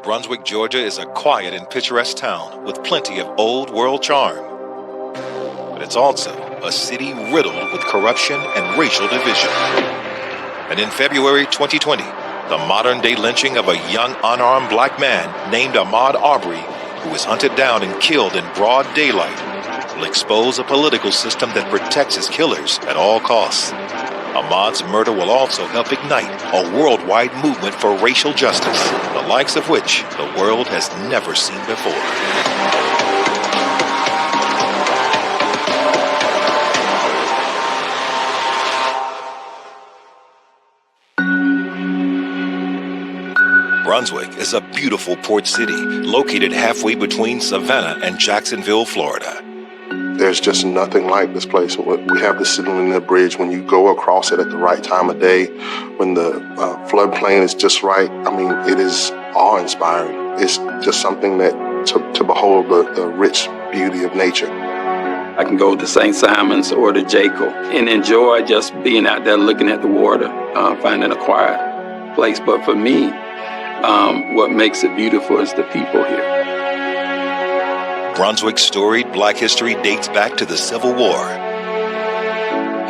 Brunswick, Georgia is a quiet and picturesque town with plenty of old world charm. But it's also a city riddled with corruption and racial division. And in February 2020, the modern-day lynching of a young unarmed black man named Ahmaud Arbery, who was hunted down and killed in broad daylight, will expose a political system that protects its killers at all costs. Ahmaud's murder will also help ignite a worldwide movement for racial justice, the likes of which the world has never seen before. Brunswick is a beautiful port city located halfway between Savannah and Jacksonville, Florida. There's just nothing like this place. We have the Citadel Bridge. When you go across it at the right time of day, when the floodplain is just right, I mean, it is awe-inspiring. It's just something that to behold the rich beauty of nature. I can go to St. Simon's or to Jaco and enjoy just being out there looking at the water, finding a quiet place. But for me, what makes it beautiful is the people here. Brunswick's storied black history dates back to the Civil War.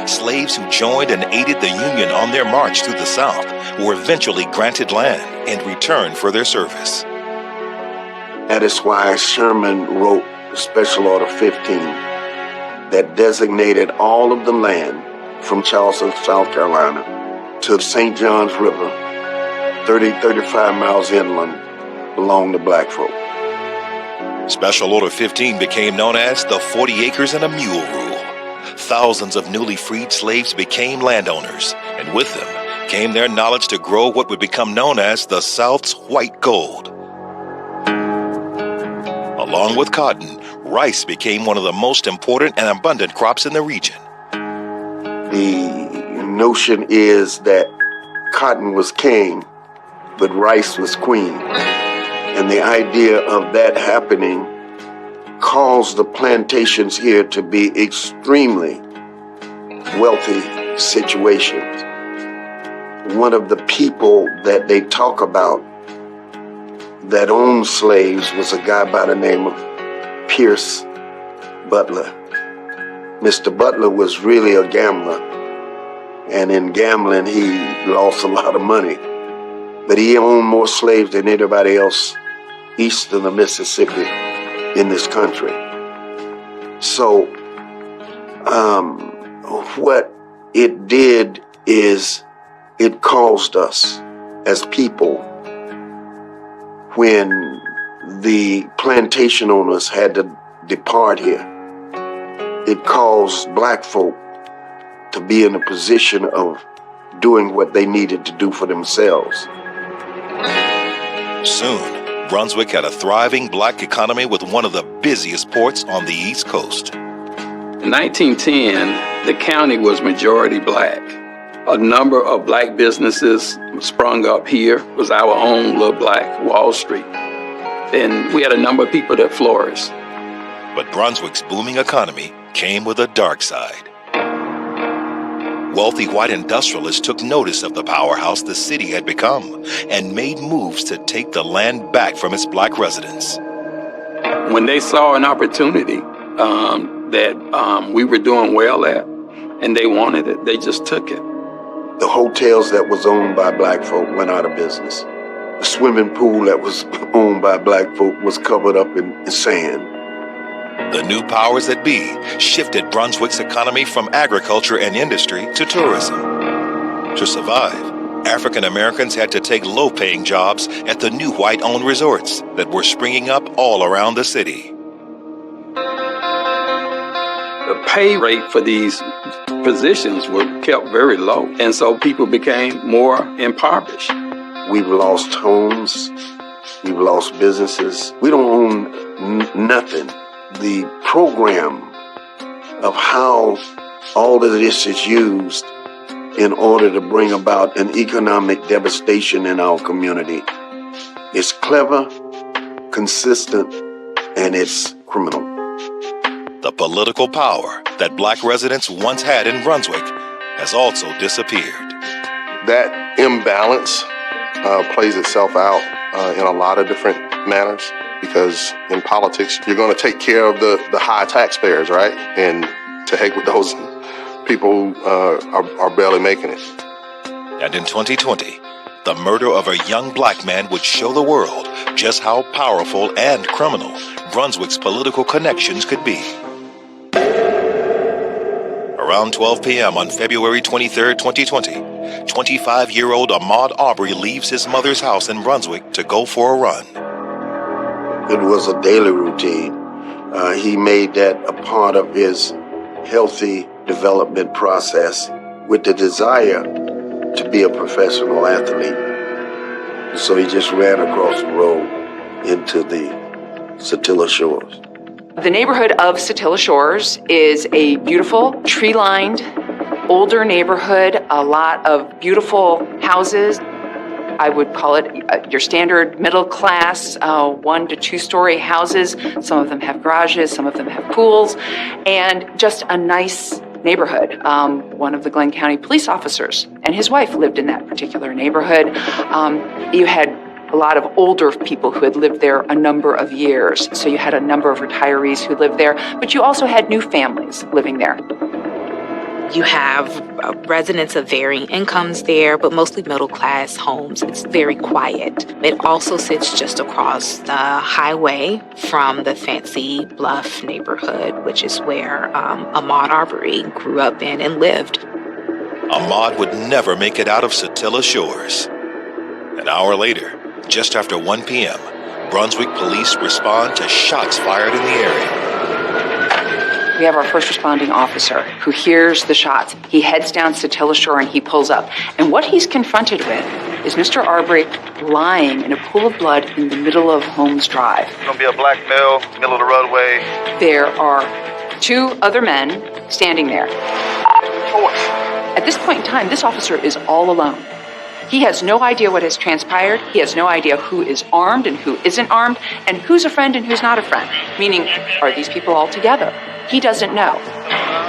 Slaves who joined and aided the Union on their march through the South were eventually granted land in return for their service. That is why Sherman wrote Special Order 15 that designated all of the land from Charleston, South Carolina to St. Johns River, 35 miles inland, belonged to black folk. Special Order 15 became known as the 40 acres and a mule rule. Thousands of newly freed slaves became landowners, and with them came their knowledge to grow what would become known as the South's white gold. Along with cotton, rice became one of the most important and abundant crops in the region. The notion is that cotton was king, but rice was queen. And the idea of that happening caused the plantations here to be extremely wealthy situations. One of the people that they talk about that owned slaves was a guy by the name of Pierce Butler. Mr. Butler was really a gambler, and in gambling he lost a lot of money. But he owned more slaves than anybody else east of the Mississippi in this country. So what it did is it caused us as people, when the plantation owners had to depart here, it caused black folk to be in a position of doing what they needed to do for themselves. Soon, Brunswick had a thriving black economy with one of the busiest ports on the East Coast. In 1910, the county was majority black. A number of black businesses sprung up here. It was our own little black Wall Street. And we had a number of people that flourished. But Brunswick's booming economy came with a dark side. Wealthy white industrialists took notice of the powerhouse the city had become and made moves to take the land back from its black residents. When they saw an opportunity that we were doing well at, and they wanted it, they just took it. The hotels that was owned by black folk went out of business. The swimming pool that was owned by black folk was covered up in sand. The new powers that be shifted Brunswick's economy from agriculture and industry to tourism. To survive, African Americans had to take low-paying jobs at the new white-owned resorts that were springing up all around the city. The pay rate for these positions were kept very low, and so people became more impoverished. We've lost homes, we've lost businesses. We don't own nothing. The program of how all of this is used in order to bring about an economic devastation in our community is clever, consistent, and it's criminal. The political power that black residents once had in Brunswick has also disappeared. That imbalance plays itself out in a lot of different manners, because in politics, you're going to take care of the high taxpayers, right? And to heck with those people who are barely making it. And in 2020, the murder of a young black man would show the world just how powerful and criminal Brunswick's political connections could be. Around 12 p.m. on February 23, 2020, 25-year-old Ahmaud Arbery leaves his mother's house in Brunswick to go for a run. It was a daily routine. He made that a part of his healthy development process with the desire to be a professional athlete. So he just ran across the road into the Satilla Shores. The neighborhood of Satilla Shores is a beautiful, tree-lined, older neighborhood, a lot of beautiful houses. I would call it your standard middle-class 1 to 2 story houses. Some of them have garages, some of them have pools, and just a nice neighborhood. One of the Glenn County police officers and his wife lived in that particular neighborhood. You had a lot of older people who had lived there a number of years. So you had a number of retirees who lived there, but you also had new families living there. You have residents of varying incomes there, but mostly middle-class homes. It's very quiet. It also sits just across the highway from the Fancy Bluff neighborhood, which is where Ahmaud Arbery grew up in and lived. Ahmaud would never make it out of Satilla Shores. An hour later, just after 1 p.m., Brunswick police respond to shots fired in the area. We have our first responding officer who hears the shots. He heads down Satilla Shore and he pulls up. And what he's confronted with is Mr. Arbery lying in a pool of blood in the middle of Holmes Drive. It's gonna be a black male, middle of the roadway. There are 2 other men standing there. At this point in time, this officer is all alone. He has no idea what has transpired. He has no idea who is armed and who isn't armed, and who's a friend and who's not a friend. Meaning, are these people all together? He doesn't know.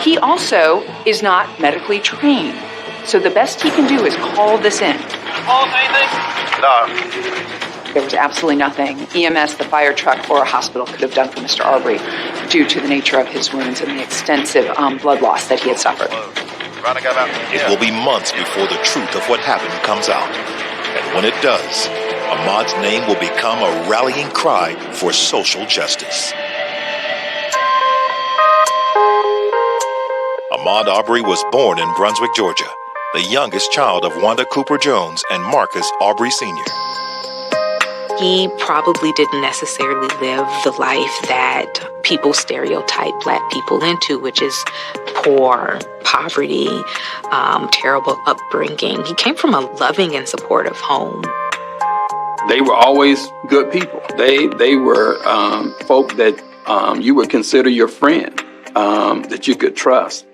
He also is not medically trained. So the best he can do is call this in. No. There was absolutely nothing EMS, the fire truck, or a hospital could have done for Mr. Arbery due to the nature of his wounds and the extensive blood loss that he had suffered. It will be months before the truth of what happened comes out. And when it does, Ahmaud's name will become a rallying cry for social justice. Ahmaud Arbery was born in Brunswick, Georgia, the youngest child of Wanda Cooper Jones and Marcus Arbery Sr. He probably didn't necessarily live the life that people stereotype Black people into, which is poor, poverty, terrible upbringing. He came from a loving and supportive home. They were always good people. They were folk that you would consider your friend, that you could trust.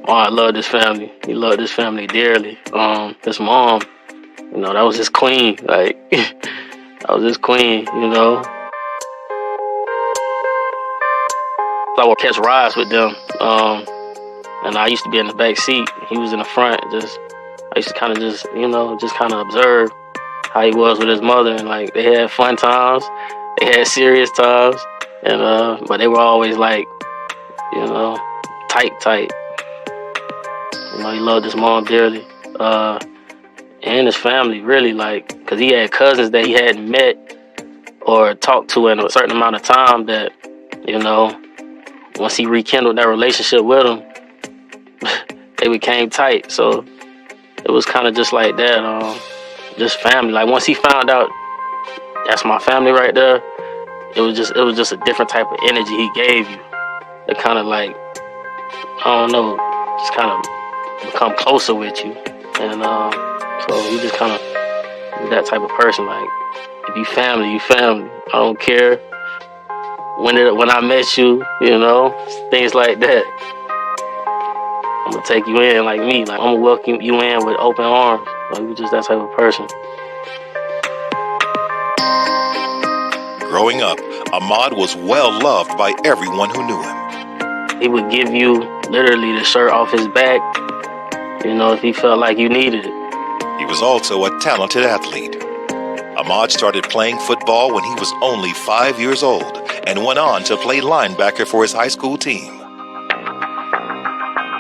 Oh, I loved his family. He loved his family dearly. His mom, that was his queen. Like, that was his queen, I would catch rides with them. And I used to be in the back seat. He was in the front. I used to kind of observe how he was with his mother. And, like, they had fun times. They had serious times. And, but they were always, like, tight. He loved his mom dearly. And his family, really, like, because he had cousins that he hadn't met or talked to in a certain amount of time that, once he rekindled that relationship with them, they became tight. So it was kind of just like that, just family. Like, once he found out that's my family right there, it was just a different type of energy he gave you. It kind of like, I don't know, just kind of become closer with you. And so he just kind of that type of person. Like, if you family, you family. I don't care when I met you, things like that. I'm gonna take you in like me. Like, I'm gonna welcome you in with open arms. Like, you're just that type of person. Growing up, Ahmaud was well loved by everyone who knew him. He would give you literally the shirt off his back, if he felt like you needed it. He was also a talented athlete. Ahmaud started playing football when he was only 5 years old and went on to play linebacker for his high school team.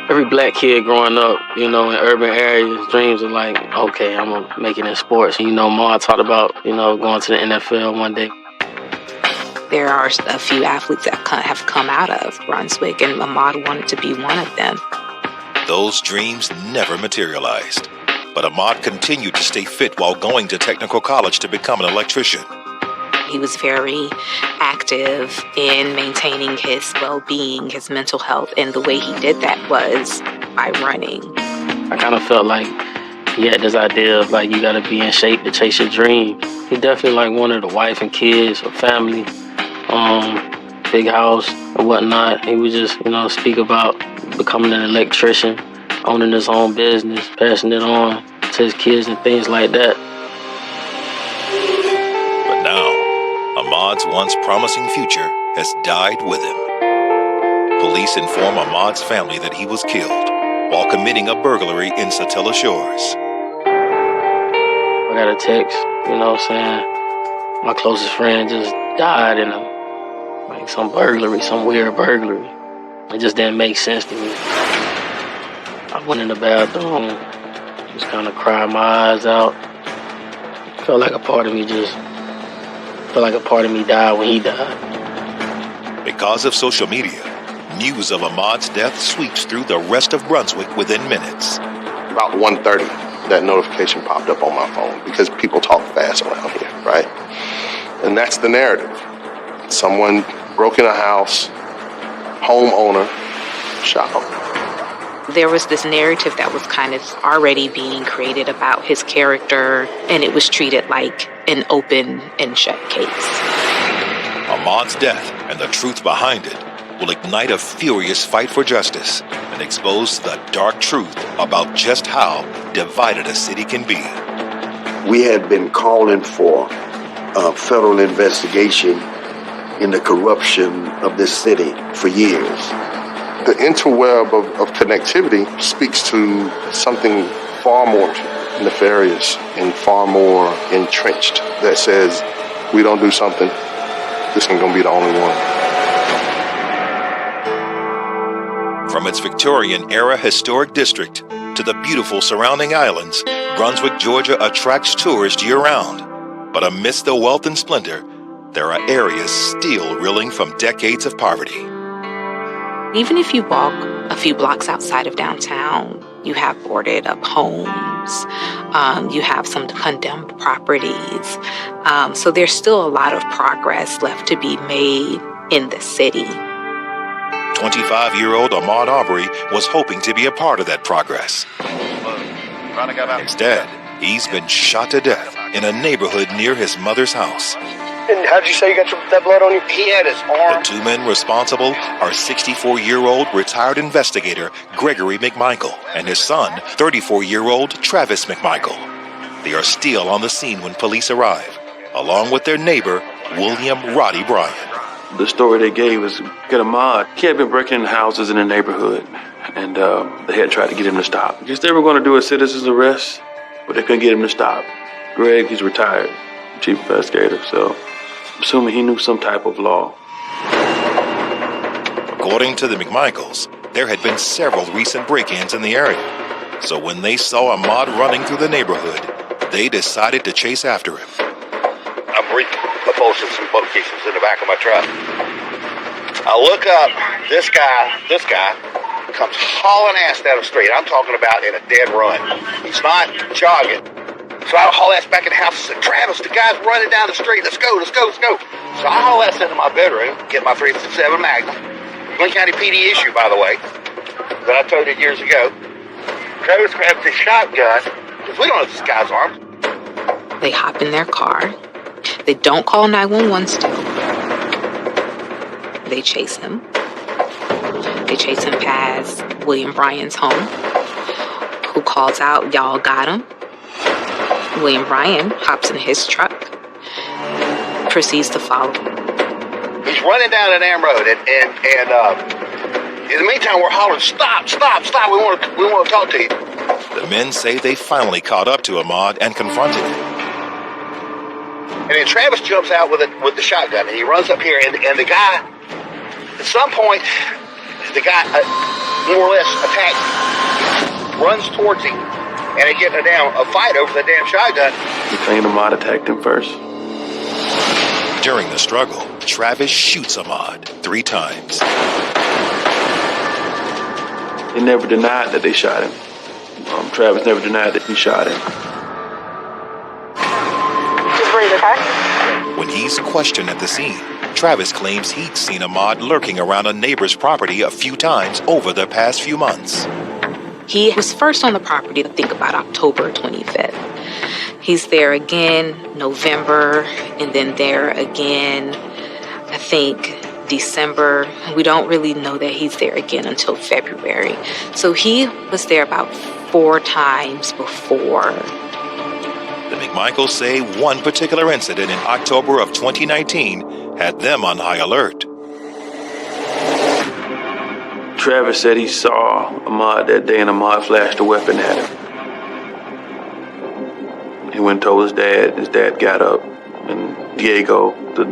Every black kid growing up, in urban areas, dreams are like, okay, I'm going to make it in sports. And, Ma talked about, going to the NFL one day. There are a few athletes that have come out of Brunswick, and Ahmaud wanted to be one of them. Those dreams never materialized, but Ahmaud continued to stay fit while going to technical college to become an electrician. He was very active in maintaining his well-being, his mental health, and the way he did that was by running. I kind of felt like he had this idea of you got to be in shape to chase your dream. He definitely wanted a wife and kids, a family, big house and whatnot. He would just, speak about becoming an electrician, owning his own business, passing it on to his kids and things like that. But now, Ahmaud's once promising future has died with him. Police inform Ahmaud's family that he was killed while committing a burglary in Satilla Shores. I got a text, saying my closest friend just died in some burglary, some weird burglary. It just didn't make sense to me. I went in the bathroom, just kind of cried my eyes out. Felt like a part of me died when he died. Because of social media, news of Ahmaud's death sweeps through the rest of Brunswick within minutes. About 1:30, that notification popped up on my phone because people talk fast around here, right? And that's the narrative. Someone broke in a house, homeowner, shot him. There was this narrative that was kind of already being created about his character, and it was treated like an open and shut case. Ahmaud's death and the truth behind it will ignite a furious fight for justice and expose the dark truth about just how divided a city can be. We had been calling for a federal investigation in the corruption of this city for years. The interweb of connectivity speaks to something far more nefarious and far more entrenched that says, we don't do something, this ain't gonna be the only one. From its Victorian-era historic district to the beautiful surrounding islands, Brunswick, Georgia attracts tourists year-round. But amidst the wealth and splendor, there are areas still reeling from decades of poverty. Even if you walk a few blocks outside of downtown, you have boarded up homes, you have some condemned properties. So there's still a lot of progress left to be made in the city. 25-year-old Ahmaud Aubrey was hoping to be a part of that progress. Instead, he's been shot to death in a neighborhood near his mother's house. And how'd you say you got that blood on you? He had his arm. The two men responsible are 64-year-old retired investigator Gregory McMichael and his son, 34-year-old Travis McMichael. They are still on the scene when police arrive, along with their neighbor, William Roddy Bryan. The story they gave was get Ahmaud. He had been breaking into houses in the neighborhood, and they had tried to get him to stop. Because they were going to do a citizen's arrest, but they couldn't get him to stop. Greg, he's retired, chief investigator, so I'm assuming he knew some type of law. According to the McMichaels, there had been several recent break-ins in the area. So when they saw Ahmaud running through the neighborhood, they decided to chase after him. I'm reposting some bookcases in the back of my truck. I look up, this guy comes hauling ass down the street. I'm talking about in a dead run. He's not jogging. So I haul ass back in the house and said, Travis, the guy's running down the street. Let's go. So I haul ass into my bedroom, get my 357 Magnum. Glen County PD issue, by the way, that I told you years ago. Travis grabs his shotgun, because we don't know this guy's armed. They hop in their car. They don't call 911 still. They chase him. They chase him past William Bryan's home, who calls out, y'all got him. William Bryan hops in his truck, proceeds to follow him. He's running down an damn road, and in the meantime, we're hollering, stop, we want to talk to you. The men say they finally caught up to Ahmaud and confronted him. And then Travis jumps out with the shotgun, and he runs up here, and the guy, at some point, the guy more or less attacks, runs towards him, and they get a fight over the damn shotgun. He claimed Ahmad attacked him first. During the struggle, Travis shoots Ahmad 3 times. They never denied that they shot him. Travis never denied that he shot him. When he's questioned at the scene, Travis claims he'd seen Ahmad lurking around a neighbor's property a few times over the past few months. He was first on the property, I think about October 25th. He's there again November, and then there again, I think, December. We don't really know that he's there again until February. So he was there about 4 times before. The McMichaels say one particular incident in October of 2019 had them on high alert. Travis said he saw Ahmad that day, and Ahmad flashed a weapon at him. He went and told his dad. His dad got up, and Diego, the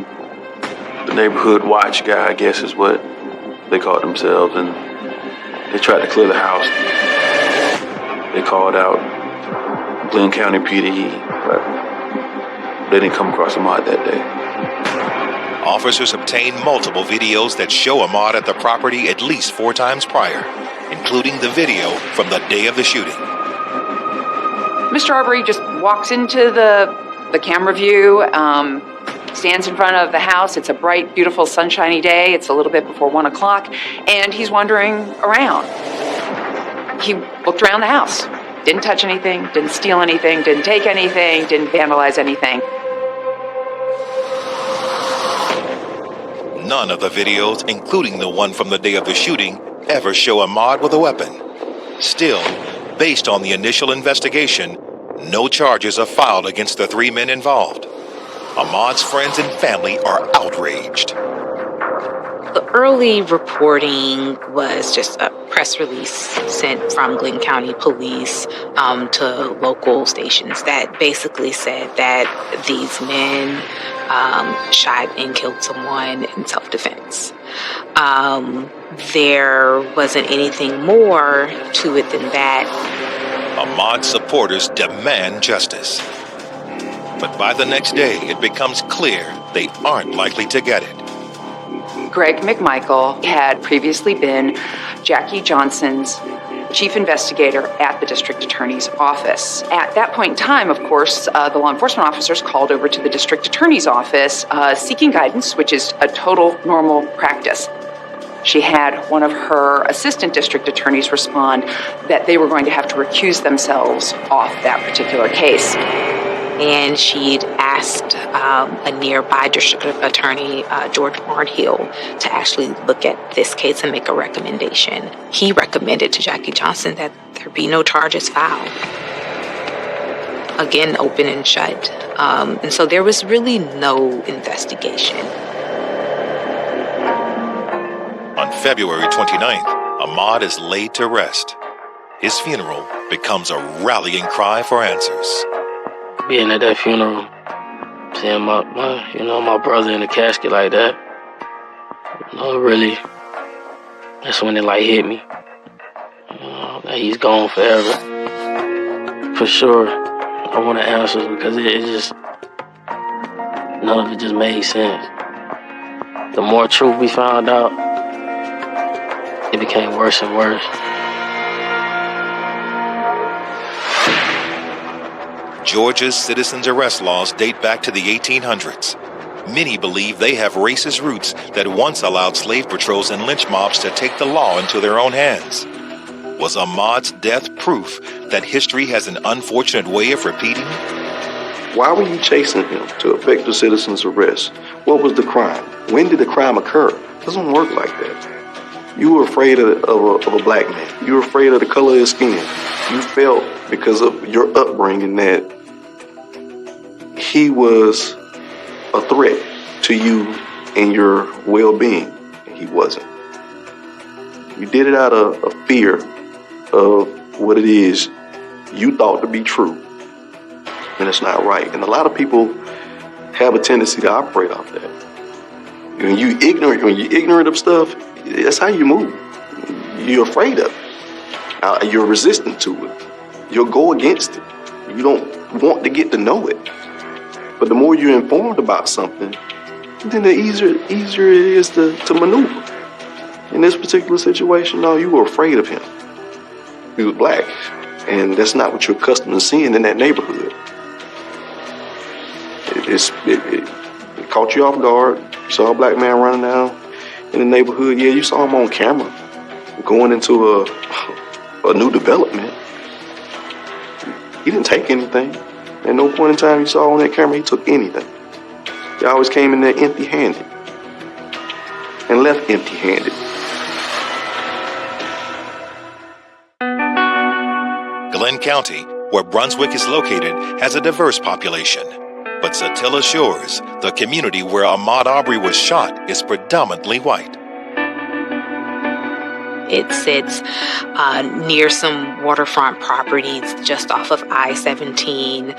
neighborhood watch guy, I guess is what they called themselves, and they tried to clear the house. They called out Glenn County PD, but they didn't come across Ahmad that day. Officers obtained multiple videos that show Ahmad at the property at least 4 times prior, including the video from the day of the shooting. Mr. Arbery just walks into the camera view, stands in front of the house. It's a bright, beautiful, sunshiny day. It's a little bit before 1 o'clock, and he's wandering around. He looked around the house, didn't touch anything, didn't steal anything, didn't take anything, didn't vandalize anything. None of the videos, including the one from the day of the shooting, ever show Ahmad with a weapon. Still, based on the initial investigation, no charges are filed against the 3 men involved. Ahmad's friends and family are outraged. The early reporting was just a press release sent from Glenn County Police to local stations that basically said that these men shot and killed someone in self-defense. There wasn't anything more to it than that. Ahmad's supporters demand justice. But by the next day, it becomes clear they aren't likely to get it. Greg McMichael had previously been Jackie Johnson's chief investigator at the district attorney's office. At that point in time, of course, the law enforcement officers called over to the district attorney's office seeking guidance, which is a total normal practice. She had one of her assistant district attorneys respond that they were going to have to recuse themselves off that particular case. And she'd asked a nearby district attorney, George Barnhill, to actually look at this case and make a recommendation. He recommended to Jackie Johnson that there be no charges filed. Again, open and shut. And so there was really no investigation. On February 29th, Ahmad is laid to rest. His funeral becomes a rallying cry for answers. Being at that funeral, seeing my brother in the casket like that, really, that's when it hit me. That he's gone forever. For sure, I want answers because it just, none of it just made sense. The more truth we found out, it became worse and worse. Georgia's citizens' arrest laws date back to the 1800s. Many believe they have racist roots that once allowed slave patrols and lynch mobs to take the law into their own hands. Was Ahmad's death proof that history has an unfortunate way of repeating? Why were you chasing him to effect the citizen's arrest? What was the crime? When did the crime occur? It doesn't work like that. You were afraid of a black man. You were afraid of the color of his skin. You felt, because of your upbringing, that he was a threat to you and your well-being. He wasn't. You did it out of fear of what it is you thought to be true, and it's not right. And a lot of people have a tendency to operate off that. When you're ignorant of stuff, that's how you move. You're afraid of it. You're resistant to it. You'll go against it. You don't want to get to know it. But the more you're informed about something, then the easier it is to maneuver. In this particular situation, no, you were afraid of him. He was black, and that's not what you're accustomed to seeing in that neighborhood. It caught you off guard. You saw a black man running down in the neighborhood. Yeah, you saw him on camera going into a new development. He didn't take anything. At no point in time you saw on that camera he took anything. He always came in there empty-handed and left empty-handed. Glenn County, where Brunswick is located, has a diverse population. But Satilla Shores, the community where Ahmaud Arbery was shot, is predominantly white. It sits near some waterfront properties just off of I-17,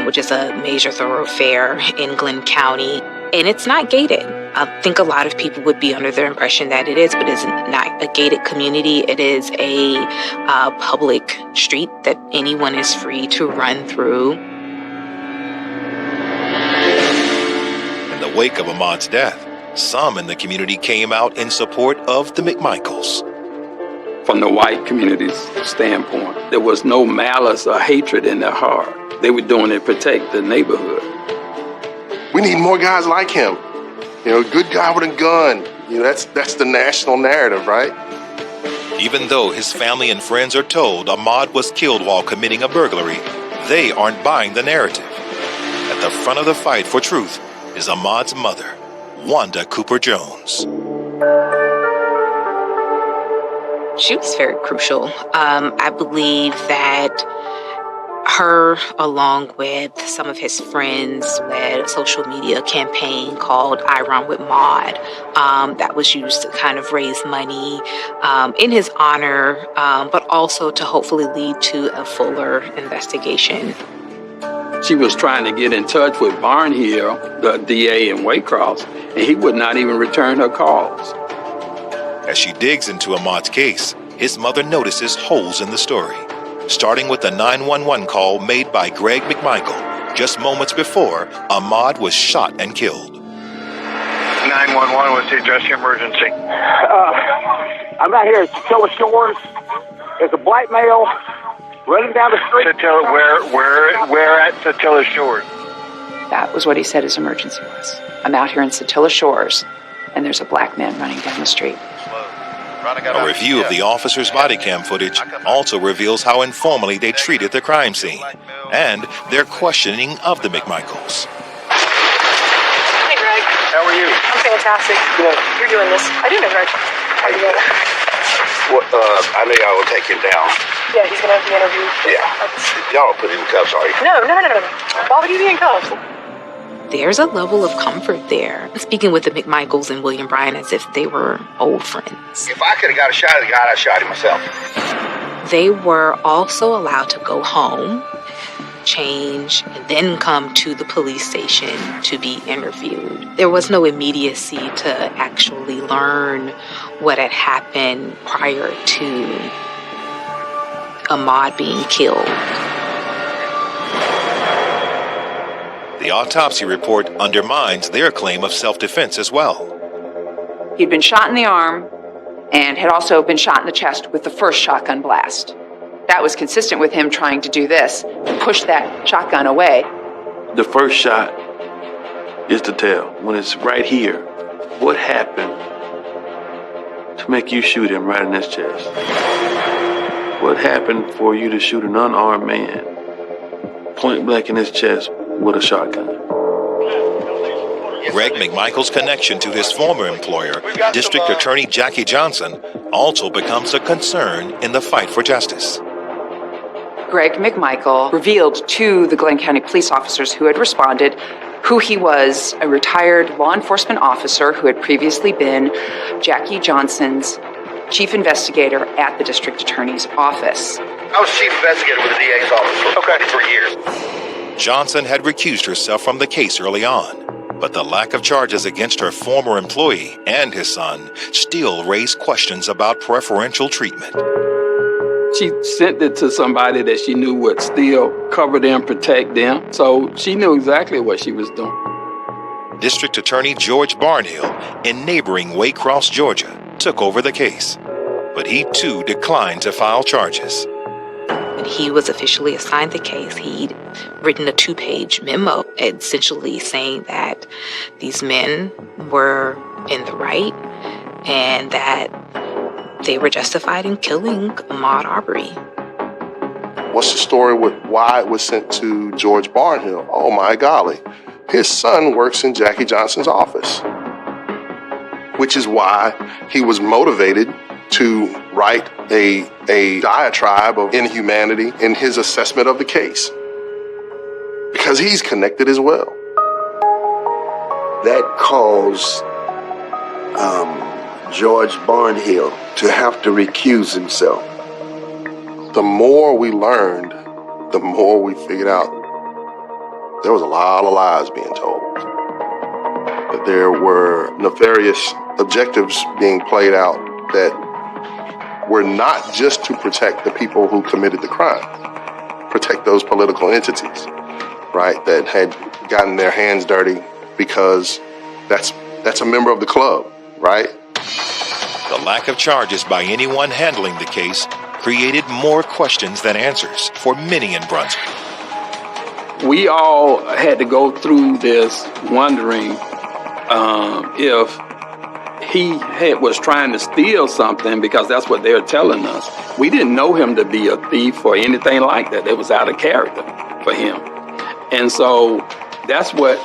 which is a major thoroughfare in Glenn County. And it's not gated. I think a lot of people would be under the impression that it is, but it's not a gated community. It is a public street that anyone is free to run through. In the wake of Ahmaud's death, some in the community came out in support of the McMichaels. From the white community's standpoint, there was no malice or hatred in their heart. They were doing it to protect the neighborhood. We need more guys like him. You know, a good guy with a gun. You know, that's the national narrative, right? Even though his family and friends are told Ahmaud was killed while committing a burglary, they aren't buying the narrative. At the front of the fight for truth is Ahmaud's mother, Wanda Cooper Jones. She was very crucial. I believe that her, along with some of his friends, led a social media campaign called I Run With Maud that was used to kind of raise money in his honor, but also to hopefully lead to a fuller investigation. She was trying to get in touch with Barnhill, the DA in Waycross, and he would not even return her calls. As she digs into Ahmaud's case, his mother notices holes in the story, starting with the 911 call made by Greg McMichael just moments before Ahmaud was shot and killed. 911, what's the address of your emergency? I'm out here at Satilla Shores. There's a black male running down the street. Where at Satilla Shores? That was what he said his emergency was. I'm out here in Satilla Shores, and there's a black man running down the street. A review of the officer's body cam footage also reveals how informally they treated the crime scene and their questioning of the McMichaels. Hey, Greg. How are you? I'm fantastic. Good. You're doing this. I do know Greg. How you doing? Well, I know y'all will take him down. Yeah, he's going to have the interview. Yeah. Y'all don't put him in cuffs, are you? No. Why would he be in cuffs? There's a level of comfort there, speaking with the McMichaels and William Bryan as if they were old friends. If I could have got a shot at the guy, I'd shot him myself. They were also allowed to go home, change, and then come to the police station to be interviewed. There was no immediacy to actually learn what had happened prior to Ahmaud being killed. The autopsy report undermines their claim of self-defense as well. He'd been shot in the arm and had also been shot in the chest with the first shotgun blast. That was consistent with him trying to do this, push that shotgun away. The first shot is to tell, when it's right here, what happened to make you shoot him right in his chest? What happened for you to shoot an unarmed man point blank in his chest with a shotgun? Greg McMichael's connection to his former employer, District Attorney Jackie Johnson, also becomes a concern in the fight for justice. Greg McMichael revealed to the Glenn County police officers who had responded who he was, a retired law enforcement officer who had previously been Jackie Johnson's chief investigator at the district attorney's office. I was chief investigator with the DA's office for 23 years. Johnson had recused herself from the case early on, but the lack of charges against her former employee and his son still raised questions about preferential treatment. She sent it to somebody that she knew would still cover them, protect them, so she knew exactly what she was doing. District Attorney George Barnhill in neighboring Waycross, Georgia, took over the case, but he too declined to file charges. When he was officially assigned the case, he'd written a 2-page memo essentially saying that these men were in the right and that they were justified in killing Ahmaud Arbery. What's the story with why it was sent to George Barnhill? Oh my golly. His son works in Jackie Johnson's office, which is why he was motivated to write a diatribe of inhumanity in his assessment of the case, because he's connected as well. That caused George Barnhill to have to recuse himself. The more we learned, the more we figured out there was a lot of lies being told. That there were nefarious objectives being played out that were not just to protect the people who committed the crime, protect those political entities, right, that had gotten their hands dirty because that's a member of the club, right? The lack of charges by anyone handling the case created more questions than answers for many in Brunswick. We all had to go through this wondering if he was trying to steal something, because that's what they're telling us. We didn't know him to be a thief or anything like that. It was out of character for him. And so that's what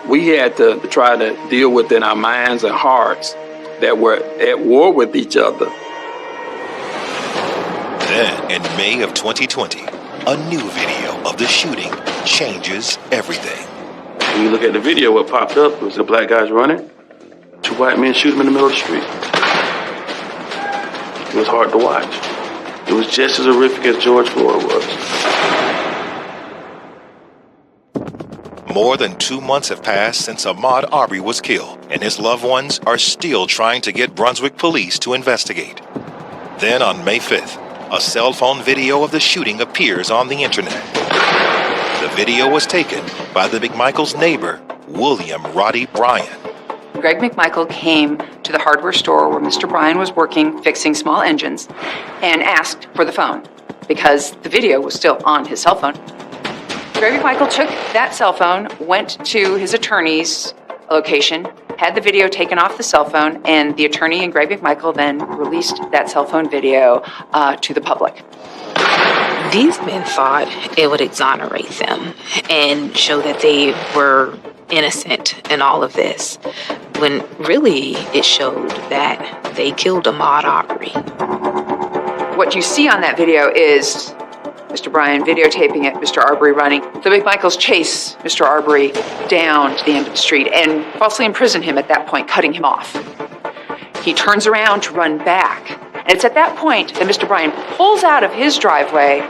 we had to try to deal with in our minds and hearts that were at war with each other. Then, in May of 2020, a new video of the shooting changes everything. When you look at the video, what popped up was the black guys running. 2 white men shoot him in the middle of the street. It was hard to watch. It was just as horrific as George Floyd was. More than 2 months have passed since Ahmaud Arbery was killed, and his loved ones are still trying to get Brunswick police to investigate. Then on May 5th, a cell phone video of the shooting appears on the internet. The video was taken by the McMichael's neighbor, William Roddy Bryan. Greg McMichael came to the hardware store where Mr. Bryan was working, fixing small engines, and asked for the phone because the video was still on his cell phone. Greg McMichael took that cell phone, went to his attorney's location, had the video taken off the cell phone, and the attorney and Greg McMichael then released that cell phone video to the public. These men thought it would exonerate them and show that they were innocent in all of this, when really it showed that they killed Ahmaud Arbery. What you see on that video is Mr. Bryan videotaping it, Mr. Arbery running. The McMichaels chase Mr. Arbery down to the end of the street and falsely imprison him at that point, cutting him off. He turns around to run back. And it's at that point that Mr. Bryan pulls out of his driveway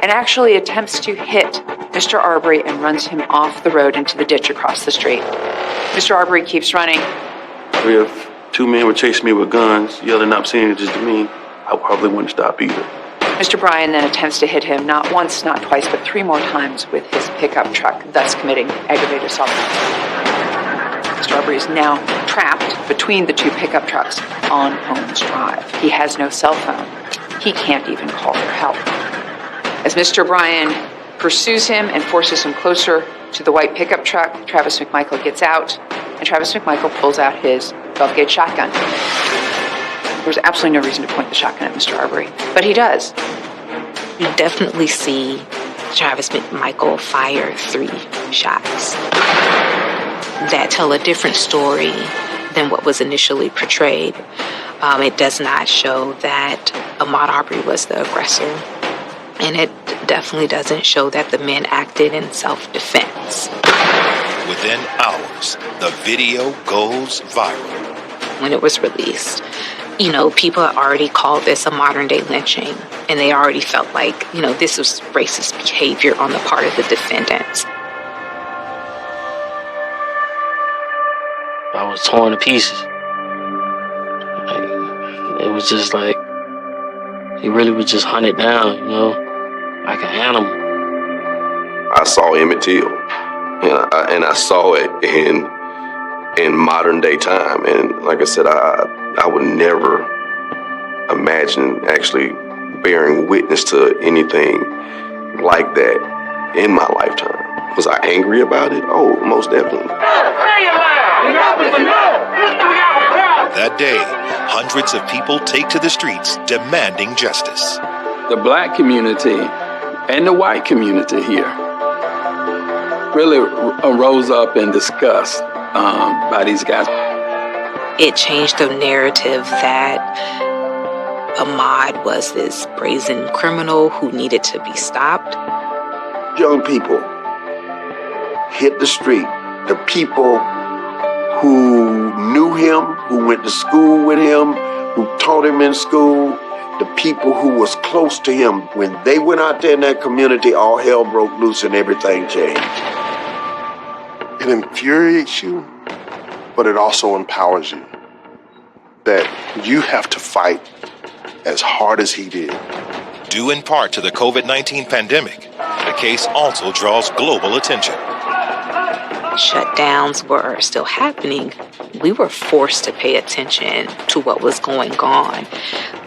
and actually attempts to hit Mr. Arbery and runs him off the road into the ditch across the street. Mr. Arbery keeps running. If 2 men were chasing me with guns, yelling obscenities to me, I probably wouldn't stop either. Mr. Bryan then attempts to hit him not once, not twice, but 3 more times with his pickup truck, thus committing aggravated assault. Mr. Arbery is now trapped between the 2 pickup trucks on Holmes Drive. He has no cell phone. He can't even call for help. As Mr. Bryan pursues him and forces him closer to the white pickup truck, Travis McMichael gets out, and Travis McMichael pulls out his 12-gauge shotgun. There was absolutely no reason to point the shotgun at Mr. Arbery, but he does. You definitely see Travis McMichael fire 3 shots that tell a different story than what was initially portrayed. It does not show that Ahmaud Arbery was the aggressor, and it definitely doesn't show that the men acted in self-defense. Within hours, the video goes viral. When it was released, People had already called this a modern day lynching, and they already felt like, this was racist behavior on the part of the defendants. I was torn to pieces. It was just like, he really was just hunted down, like an animal. I saw Emmett Till, and I saw it in modern day time. And like I said, I would never imagine actually bearing witness to anything like that in my lifetime. Was I angry about it? Oh, most definitely. That day, hundreds of people take to the streets demanding justice. The black community and the white community here really rose up in disgust by these guys. It changed the narrative that Ahmaud was this brazen criminal who needed to be stopped. Young people hit the street. The people who knew him, who went to school with him, who taught him in school, the people who was close to him, when they went out there in that community, all hell broke loose and everything changed. It infuriates you, but it also empowers you. That you have to fight as hard as he did. Due in part to the COVID-19 pandemic, the case also draws global attention. Shutdowns were still happening. We were forced to pay attention to what was going on,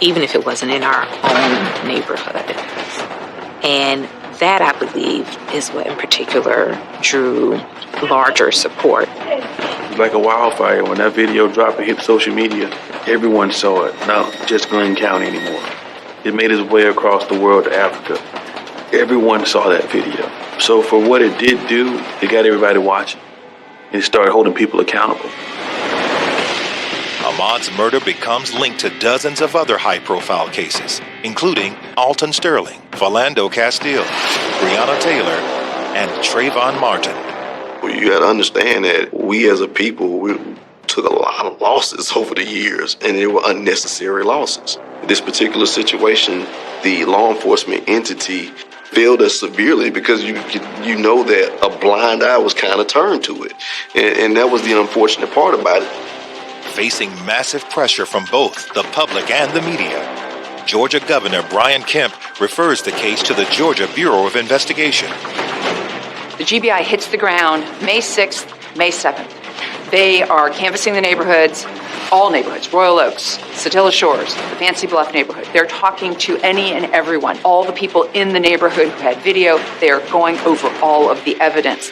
even if it wasn't in our own neighborhood. And that, I believe, is what in particular drew larger support. It was like a wildfire. When that video dropped and hit social media, everyone saw it, not just Glenn County anymore. It made its way across the world to Africa. Everyone saw that video. So for what it did do, it got everybody watching. It started holding people accountable. Ahmaud's murder becomes linked to dozens of other high-profile cases, including Alton Sterling, Philando Castile, Breonna Taylor, and Trayvon Martin. Well, you got to understand that we as a people, we took a lot of losses over the years, and they were unnecessary losses. In this particular situation, the law enforcement entity failed us severely because you know that a blind eye was kind of turned to it. And that was the unfortunate part about it. Facing massive pressure from both the public and the media, Georgia Governor Brian Kemp refers the case to the Georgia Bureau of Investigation. The GBI hits the ground May 6th, May 7th. They are canvassing the neighborhoods, all neighborhoods, Royal Oaks, Satilla Shores, the Fancy Bluff neighborhood. They're talking to any and everyone, all the people in the neighborhood who had video. They are going over all of the evidence.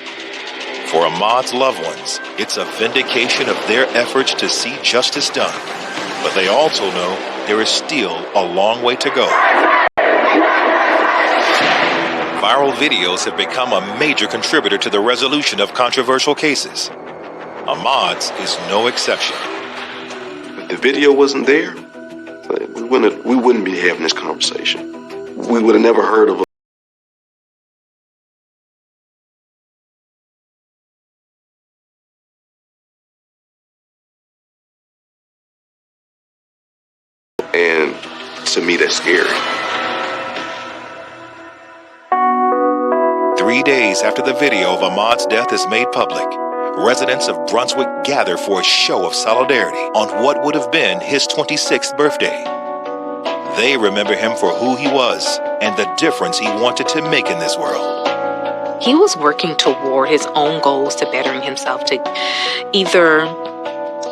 For Ahmaud's loved ones, it's a vindication of their efforts to see justice done. But they also know there is still a long way to go. Viral videos have become a major contributor to the resolution of controversial cases. Ahmaud's is no exception. If the video wasn't there, we wouldn't be having this conversation. We would have never heard of and to me, that's scary. 3 days after the video of Ahmaud's death is made public, residents of Brunswick gather for a show of solidarity on what would have been his 26th birthday. They remember him for who he was and the difference he wanted to make in this world. He was working toward his own goals to bettering himself, to either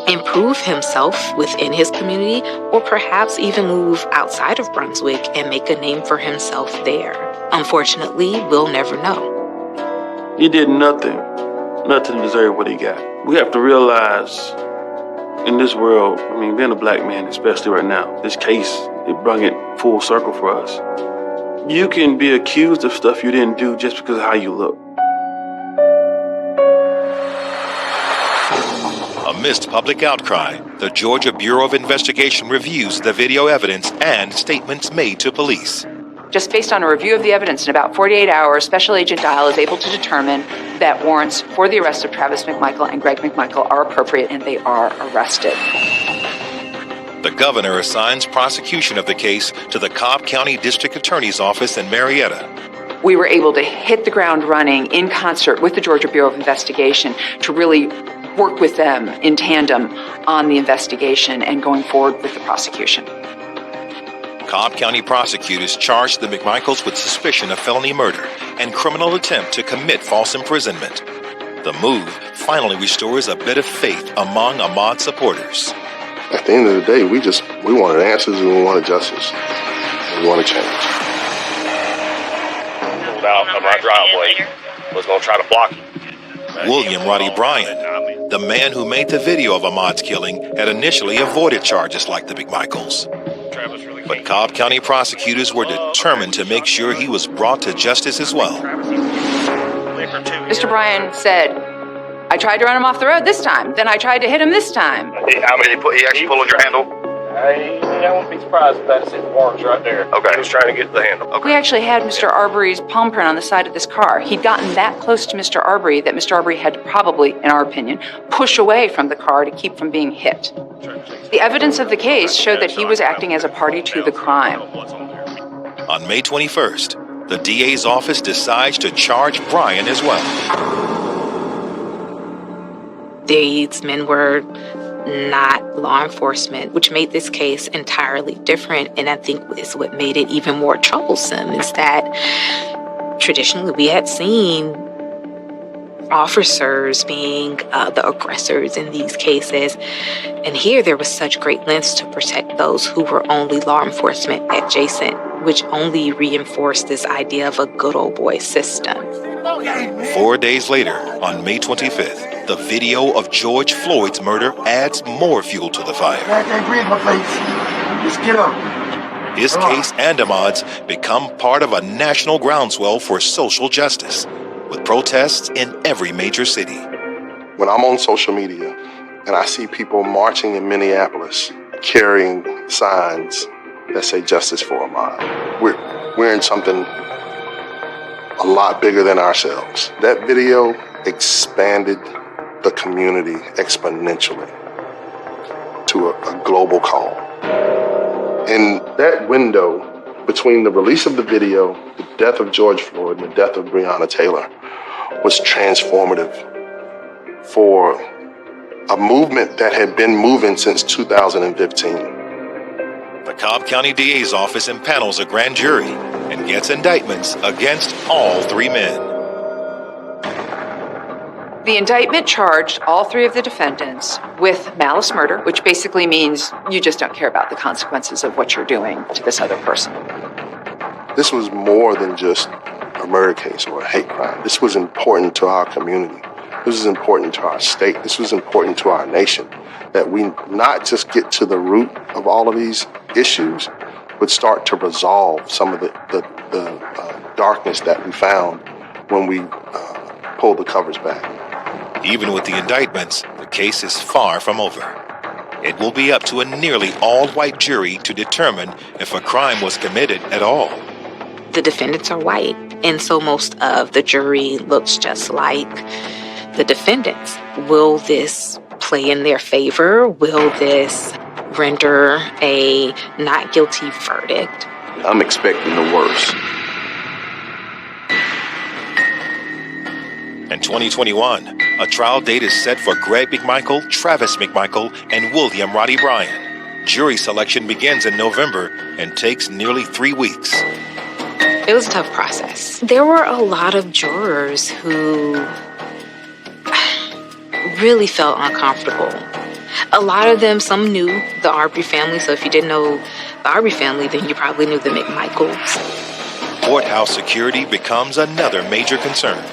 improve himself within his community or perhaps even move outside of Brunswick and make a name for himself there. Unfortunately, we'll never know. He did nothing to deserve what he got. We have to realize in this world, being a black man, especially right now, this case, it brought it full circle for us. You can be accused of stuff you didn't do just because of how you look. Amidst public outcry, the Georgia Bureau of Investigation reviews the video evidence and statements made to police. Just based on a review of the evidence in about 48 hours, Special Agent Dial is able to determine that warrants for the arrest of Travis McMichael and Greg McMichael are appropriate and they are arrested. The governor assigns prosecution of the case to the Cobb County District Attorney's Office in Marietta. We were able to hit the ground running in concert with the Georgia Bureau of Investigation to really work with them in tandem on the investigation and going forward with the prosecution. Cobb County prosecutors charged the McMichaels with suspicion of felony murder and criminal attempt to commit false imprisonment. The move finally restores a bit of faith among Ahmaud supporters. At the end of the day, we wanted answers and we wanted justice. We wanted change. Pulled out of my driveway, was going to try to block him. William Roddy Bryan, the man who made the video of Ahmaud's killing, had initially avoided charges like the McMichaels. But Cobb County prosecutors were determined to make sure he was brought to justice as well. Mr. Bryan said, I tried to run him off the road this time, then I tried to hit him this time. He actually pulled on your handle? I wouldn't be surprised if that's his warrants right there. Okay. He was trying to get the handle. We actually had Mr. Arbery's palm print on the side of this car. He'd gotten that close to Mr. Arbery that Mr. Arbery had to probably, in our opinion, push away from the car to keep from being hit. The evidence of the case showed that he was acting as a party to the crime. On May 21st, the DA's office decides to charge Bryan as well. These men were not law enforcement, which made this case entirely different. And I think is what made it even more troublesome is that traditionally we had seen officers being the aggressors in these cases. And here there was such great lengths to protect those who were only law enforcement adjacent, which only reinforced this idea of a good old boy system. 4 days later, on May 25th, the video of George Floyd's murder adds more fuel to the fire. I can't breathe my face. Just get up. His case and Ahmaud's become part of a national groundswell for social justice, with protests in every major city. When I'm on social media and I see people marching in Minneapolis carrying signs that say justice for Ahmaud, we're in something a lot bigger than ourselves. That video expanded the community exponentially to a global call. And that window between the release of the video, the death of George Floyd, and the death of Breonna Taylor was transformative for a movement that had been moving since 2015. The Cobb County DA's office impanels a grand jury and gets indictments against all three men. The indictment charged all three of the defendants with malice murder, which basically means you just don't care about the consequences of what you're doing to this other person. This was more than just a murder case or a hate crime. This was important to our community. This was important to our state. This was important to our nation, that we not just get to the root of all of these issues, but start to resolve some of the darkness that we found when we pulled the covers back. Even with the indictments, the case is far from over. It will be up to a nearly all-white jury to determine if a crime was committed at all. The defendants are white, and so most of the jury looks just like the defendants. Will this play in their favor? Will this render a not guilty verdict? I'm expecting the worst. In 2021, a trial date is set for Greg McMichael, Travis McMichael, and William Roddy Bryan. Jury selection begins in November and takes nearly 3 weeks. It was a tough process. There were a lot of jurors who really felt uncomfortable. A lot of them, some knew the Arbery family, so if you didn't know the Arbery family, then you probably knew the McMichaels. Courthouse security becomes another major concern.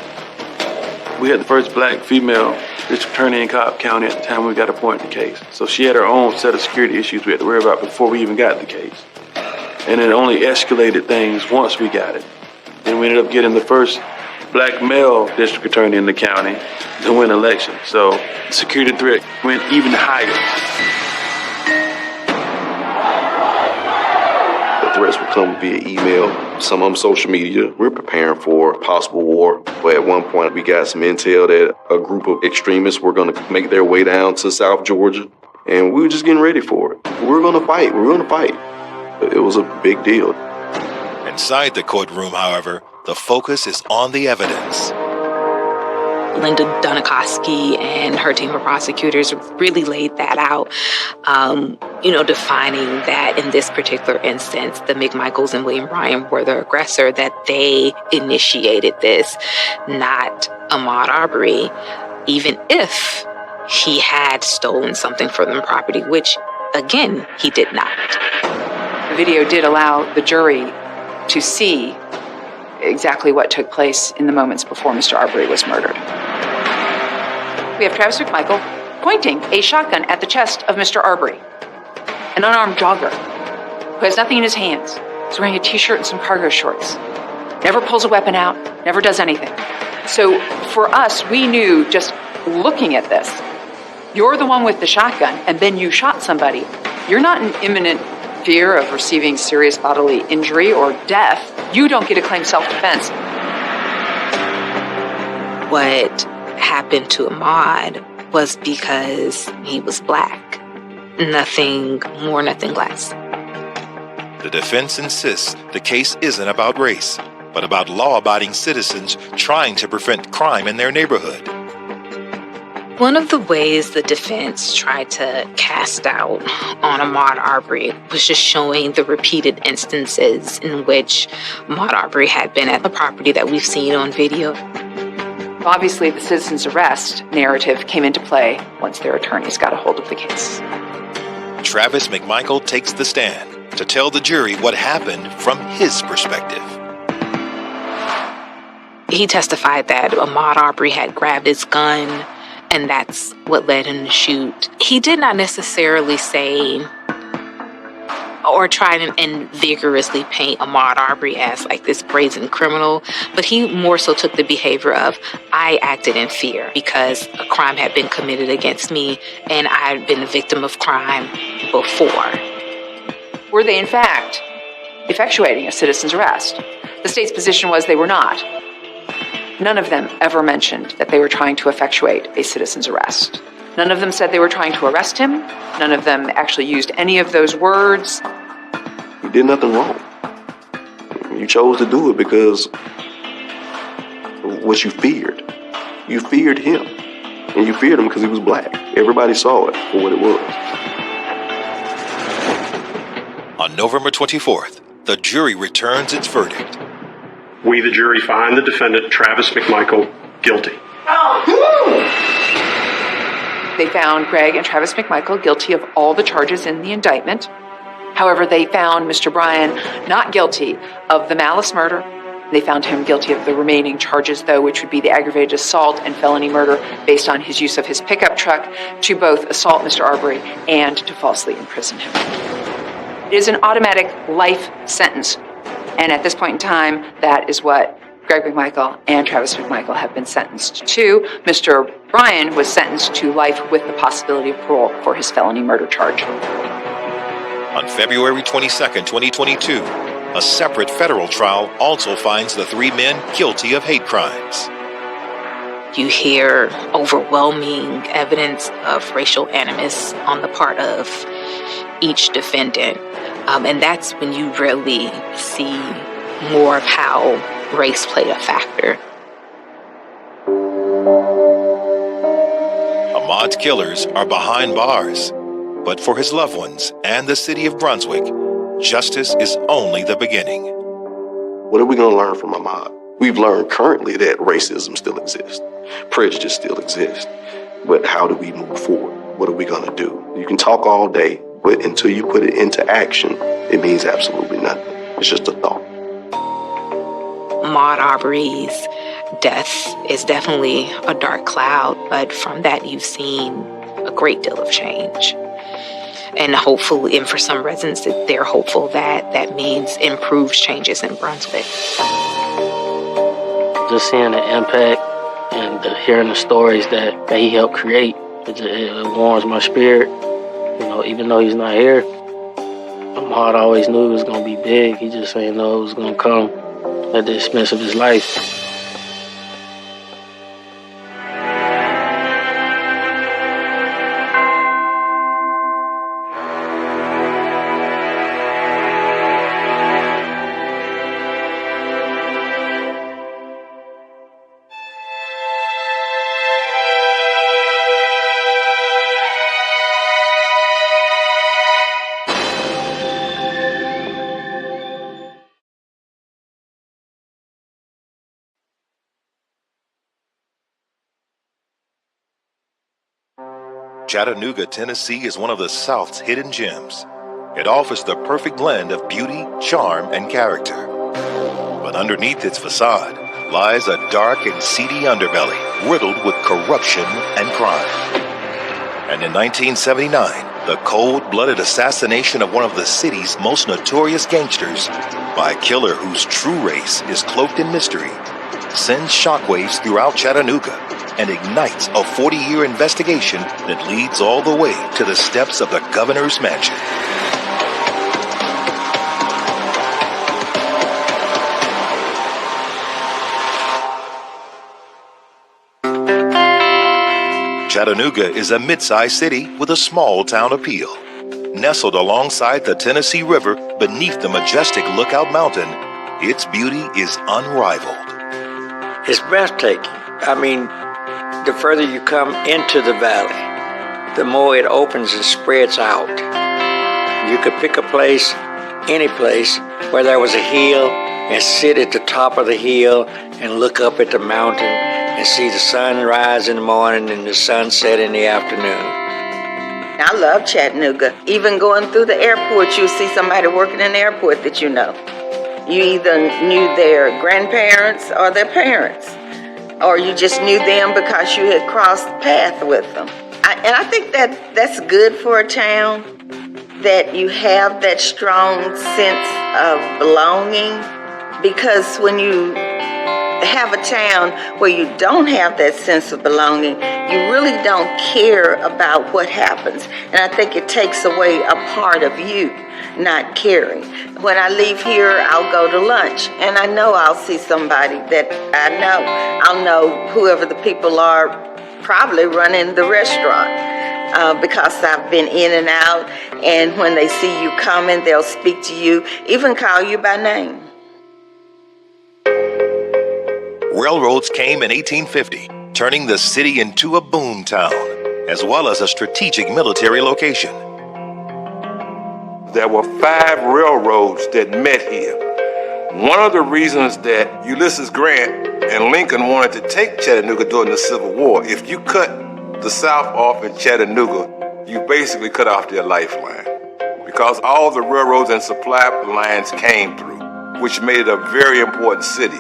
We had the first black female district attorney in Cobb County at the time we got appointed the case. So she had her own set of security issues we had to worry about before we even got the case. And it only escalated things once we got it. And we ended up getting the first black male district attorney in the county to win election. So the security threat went even higher. The threats would come via email, some of them social media. We're preparing for a possible war. But at one point, we got some intel that a group of extremists were going to make their way down to South Georgia. And we were just getting ready for it. we're going to fight. We're going to fight. But it was a big deal. Inside the courtroom, however, the focus is on the evidence. Linda Dunikoski and her team of prosecutors really laid that out, defining that in this particular instance, the McMichaels and William Bryan were the aggressor, that they initiated this, not Ahmaud Arbery, even if he had stolen something from the property, which, again, he did not. The video did allow the jury to see exactly what took place in the moments before Mr. Arbery was murdered. We have Travis McMichael pointing a shotgun at the chest of Mr. Arbery, an unarmed jogger who has nothing in his hands. He's wearing a t-shirt and some cargo shorts. Never pulls a weapon out, never does anything. So for us, we knew just looking at this, you're the one with the shotgun and then you shot somebody. You're not in imminent fear of receiving serious bodily injury or death. You don't get to claim self-defense. What happened to Ahmaud was because he was black. Nothing more, nothing less. The defense insists the case isn't about race, but about law-abiding citizens trying to prevent crime in their neighborhood. One of the ways the defense tried to cast doubt on Ahmaud Arbery was just showing the repeated instances in which Ahmaud Arbery had been at the property that we've seen on video. Obviously, the citizen's arrest narrative came into play once their attorneys got a hold of the case. Travis McMichael takes the stand to tell the jury what happened from his perspective. He testified that Ahmaud Arbery had grabbed his gun, and that's what led him to shoot. He did not necessarily say or try and vigorously paint Ahmaud Arbery as like this brazen criminal, but he more so took the behavior of, I acted in fear because a crime had been committed against me and I had been a victim of crime before. Were they in fact effectuating a citizen's arrest? The state's position was they were not. None of them ever mentioned that they were trying to effectuate a citizen's arrest. None of them said they were trying to arrest him. None of them actually used any of those words. You did nothing wrong. You chose to do it because what you feared. You feared him. And you feared him because he was black. Everybody saw it for what it was. On November 24th, the jury returns its verdict. We, the jury, find the defendant, Travis McMichael, guilty. They found Greg and Travis McMichael guilty of all the charges in the indictment. However, they found Mr. Bryan not guilty of the malice murder. They found him guilty of the remaining charges, though, which would be the aggravated assault and felony murder based on his use of his pickup truck to both assault Mr. Arbery and to falsely imprison him. It is an automatic life sentence. And at this point in time, that is what Greg McMichael and Travis McMichael have been sentenced to. Mr. Bryan was sentenced to life with the possibility of parole for his felony murder charge. On February 22nd, 2022, a separate federal trial also finds the three men guilty of hate crimes. You hear overwhelming evidence of racial animus on the part of each defendant. And that's when you really see more of how race played a factor. Ahmaud's killers are behind bars, but for his loved ones and the city of Brunswick, justice is only the beginning. What are we going to learn from Ahmaud? We've learned currently that racism still exists, prejudice still exists, but how do we move forward? What are we going to do? You can talk all day, but until you put it into action, it means absolutely nothing. It's just a thought. Ahmaud Arbery's death is definitely a dark cloud, but from that you've seen a great deal of change. And hopefully, and for some residents, they're hopeful that that means improved changes in Brunswick. Just seeing the impact and hearing the stories that he helped create, it warms my spirit. You know, even though he's not here, Ahmaud always knew it was going to be big. He just didn't know it was going to come at the expense of his life. Chattanooga, Tennessee is one of the South's hidden gems. It offers the perfect blend of beauty, charm, and character. But underneath its facade lies a dark and seedy underbelly riddled with corruption and crime. And in 1979, the cold-blooded assassination of one of the city's most notorious gangsters by a killer whose true race is cloaked in mystery sends shockwaves throughout Chattanooga and ignites a 40-year investigation that leads all the way to the steps of the governor's mansion. Chattanooga is a mid-sized city with a small-town appeal. Nestled alongside the Tennessee River beneath the majestic Lookout Mountain, its beauty is unrivaled. It's breathtaking. I mean, the further you come into the valley, the more it opens and spreads out. You could pick a place, any place, where there was a hill and sit at the top of the hill and look up at the mountain and see the sun rise in the morning and the sunset in the afternoon. I love Chattanooga. Even going through the airport, you see somebody working in the airport that you know. You either knew their grandparents or their parents, or you just knew them because you had crossed paths with them. And I think that's good for a town, that you have that strong sense of belonging, because when you have a town where you don't have that sense of belonging, you really don't care about what happens. And I think it takes away a part of you not caring. When I leave here, I'll go to lunch, and I know I'll see somebody that I know. I'll know whoever the people are probably running the restaurant because I've been in and out. And when they see you coming, they'll speak to you, even call you by name. Railroads came in 1850, turning the city into a boom town, as well as a strategic military location. There were 5 railroads that met here. One of the reasons that Ulysses Grant and Lincoln wanted to take Chattanooga during the Civil War, if you cut the South off in Chattanooga, you basically cut off their lifeline, because all the railroads and supply lines came through, which made it a very important city.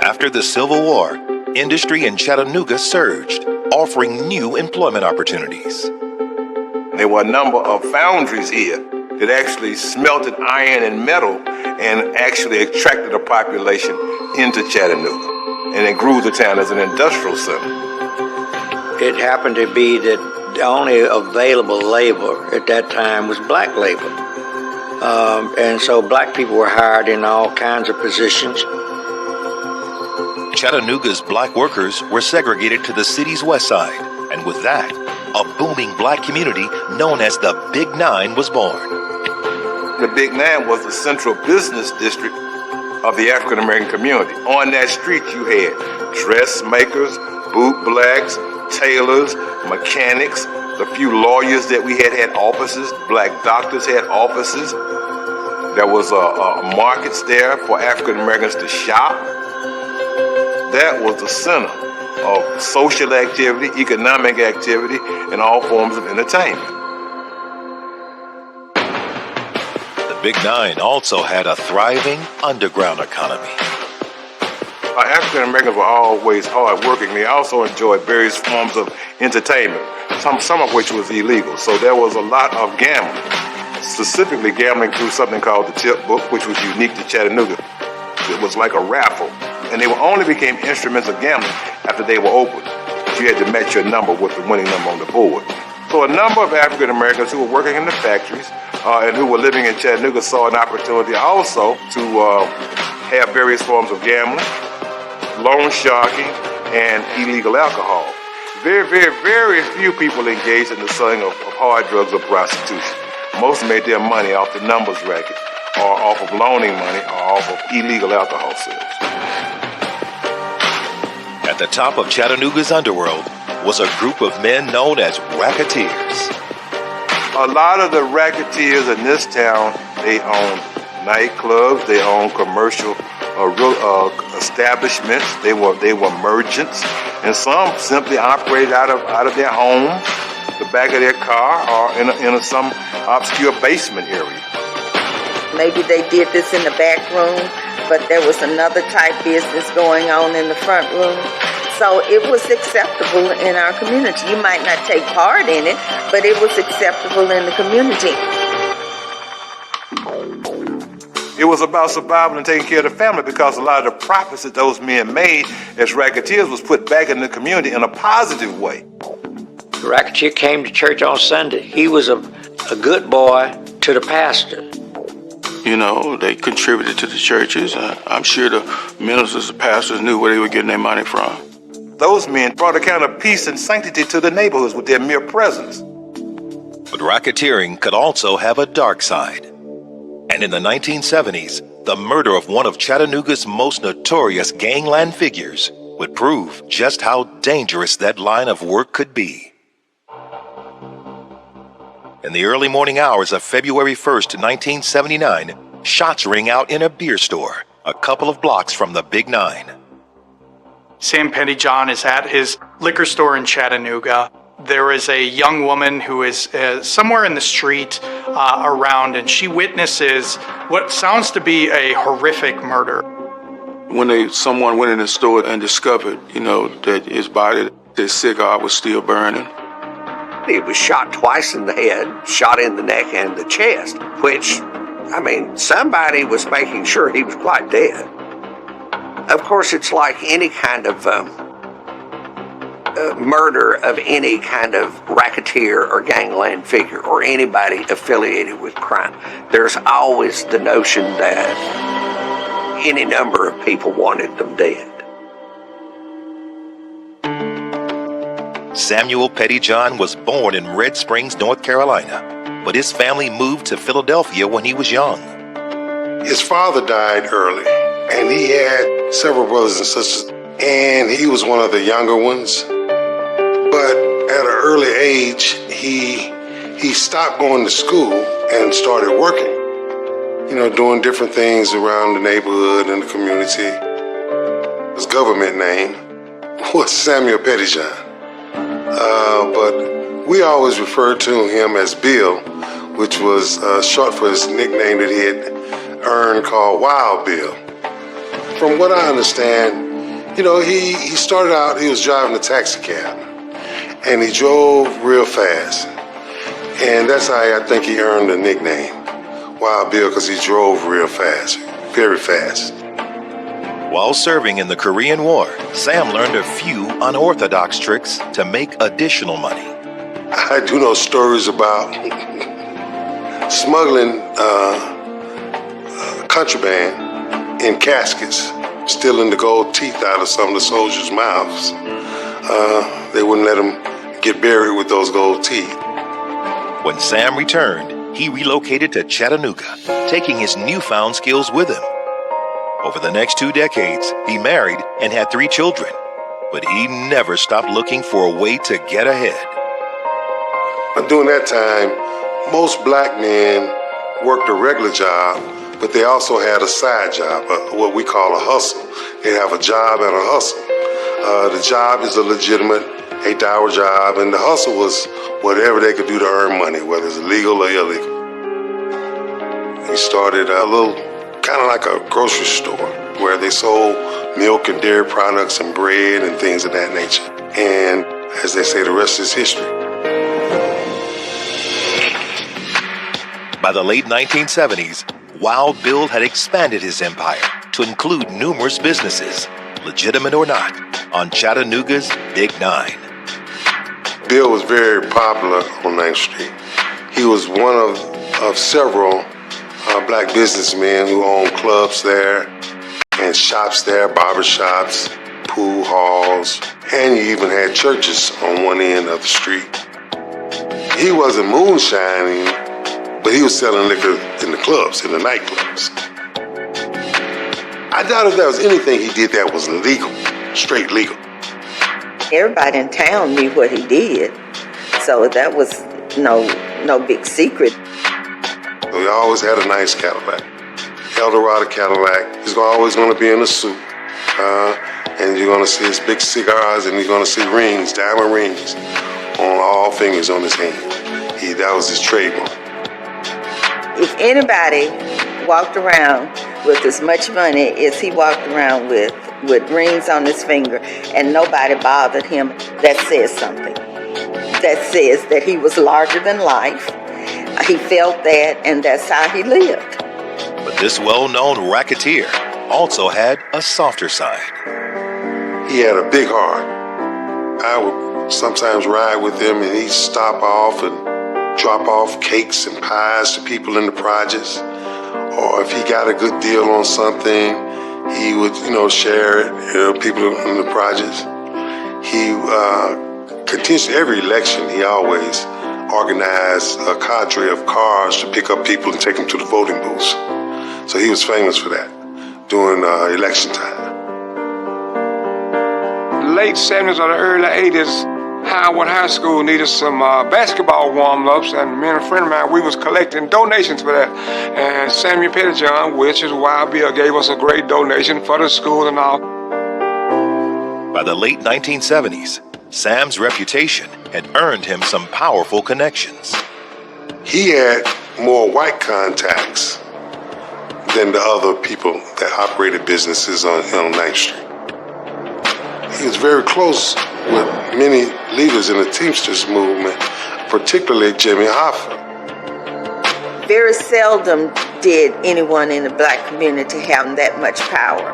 After the Civil War, industry in Chattanooga surged, offering new employment opportunities. There were a number of foundries here that actually smelted iron and metal and actually attracted a population into Chattanooga. And it grew the town as an industrial center. It happened to be that the only available labor at that time was black labor. And so black people were hired in all kinds of positions. Chattanooga's black workers were segregated to the city's west side, and with that, a booming black community known as the Big Nine was born. The Big Nine was the central business district of the African American community. On that street you had dressmakers, boot blacks, tailors, mechanics, the few lawyers that we had offices, black doctors had offices. There was markets there for African Americans to shop. That was the center of social activity, economic activity, and all forms of entertainment. The Big Nine also had a thriving underground economy. African Americans were always hard working. They also enjoyed various forms of entertainment, some of which was illegal. So there was a lot of gambling, specifically gambling through something called the tip book, which was unique to Chattanooga. It was like a raffle. And they only became instruments of gambling after they were opened. You had to match your number with the winning number on the board. So a number of African Americans who were working in the factories and who were living in Chattanooga saw an opportunity also to have various forms of gambling, loan sharking, and illegal alcohol. Very, very, very few people engaged in the selling of hard drugs or prostitution. Most made their money off the numbers racket, or off of loaning money, or off of illegal alcohol sales. At the top of Chattanooga's underworld was a group of men known as racketeers. A lot of the racketeers in this town, they owned nightclubs, they owned commercial establishments. They were merchants, and some simply operated out of their home, the back of their car, or in some obscure basement area. Maybe they did this in the back room, but there was another type business going on in the front room. So it was acceptable in our community. You might not take part in it, but it was acceptable in the community. It was about survival and taking care of the family, because a lot of the profits that those men made as racketeers was put back in the community in a positive way. The racketeer came to church on Sunday. He was a good boy to the pastor. You know, they contributed to the churches. I'm sure the ministers and pastors knew where they were getting their money from. Those men brought a kind of peace and sanctity to the neighborhoods with their mere presence. But racketeering could also have a dark side. And in the 1970s, the murder of one of Chattanooga's most notorious gangland figures would prove just how dangerous that line of work could be. In the early morning hours of February 1st, 1979, shots ring out in a beer store a couple of blocks from the Big Nine. Sam Pettyjohn is at his liquor store in Chattanooga. There is a young woman who is somewhere in the street around, and she witnesses what sounds to be a horrific murder. When someone went in the store and discovered, that his body, his cigar was still burning. He was shot twice in the head, shot in the neck and the chest, which, somebody was making sure he was quite dead. Of course, it's like any kind of murder of any kind of racketeer or gangland figure or anybody affiliated with crime. There's always the notion that any number of people wanted them dead. Samuel Pettyjohn was born in Red Springs, North Carolina, but his family moved to Philadelphia when he was young. His father died early, and he had several brothers and sisters, and he was one of the younger ones. But at an early age, he stopped going to school and started working, doing different things around the neighborhood and the community. His government name was Samuel Pettyjohn. But we always referred to him as Bill, which was short for his nickname that he had earned called Wild Bill. From what I understand, he started out, he was driving a taxi cab, and he drove real fast. And that's how I think he earned the nickname, Wild Bill, because he drove real fast, very fast. While serving in the Korean War, Sam learned a few unorthodox tricks to make additional money. I do know stories about smuggling contraband in caskets, stealing the gold teeth out of some of the soldiers' mouths. They wouldn't let them get buried with those gold teeth. When Sam returned, he relocated to Chattanooga, taking his newfound skills with him. Over the next 2 decades, he married and had 3 children, but he never stopped looking for a way to get ahead. During that time, most black men worked a regular job, but they also had a side job, what we call a hustle. They have a job and a hustle. The job is a legitimate 8-hour job, and the hustle was whatever they could do to earn money, whether it's legal or illegal. He started a little, kind of like a grocery store, where they sold milk and dairy products and bread and things of that nature. And as they say, the rest is history. By the late 1970s, Wild Bill had expanded his empire to include numerous businesses, legitimate or not, on Chattanooga's Big Nine. Bill was very popular on 9th Street. He was one of several black businessmen who owned clubs there and shops there, barber shops, pool halls, and he even had churches on one end of the street. He wasn't moonshining, but he was selling liquor in the clubs, in the nightclubs. I doubt if there was anything he did that was legal, straight legal. Everybody in town knew what he did, so that was no big secret. So he always had a nice Cadillac, Eldorado Cadillac. He's always going to be in a suit. and you're going to see his big cigars, and you're going to see rings, diamond rings, on all fingers on his hand. That was his trademark. If anybody walked around with as much money as he walked around with rings on his finger, and nobody bothered him, that says something. That says that he was larger than life. He felt that, and that's how he lived. But this well-known racketeer also had a softer side. He had a big heart. I would sometimes ride with him, and he'd stop off and drop off cakes and pies to people in the projects. Or if he got a good deal on something, he would, share it, people in the projects. He continuously, every election, he always organized a cadre of cars to pick up people and take them to the voting booths. So he was famous for that during election time. Late 70s or the early 80s, Howard High School needed some basketball warm-ups, and me and a friend of mine, we was collecting donations for that. And Samuel Pettyjohn, which is Wild Bill, gave us a great donation for the school and all. By the late 1970s, Sam's reputation had earned him some powerful connections. He had more white contacts than the other people that operated businesses on 9th Street. He was very close with many leaders in the Teamsters movement, particularly Jimmy Hoffa. Very seldom did anyone in the black community have that much power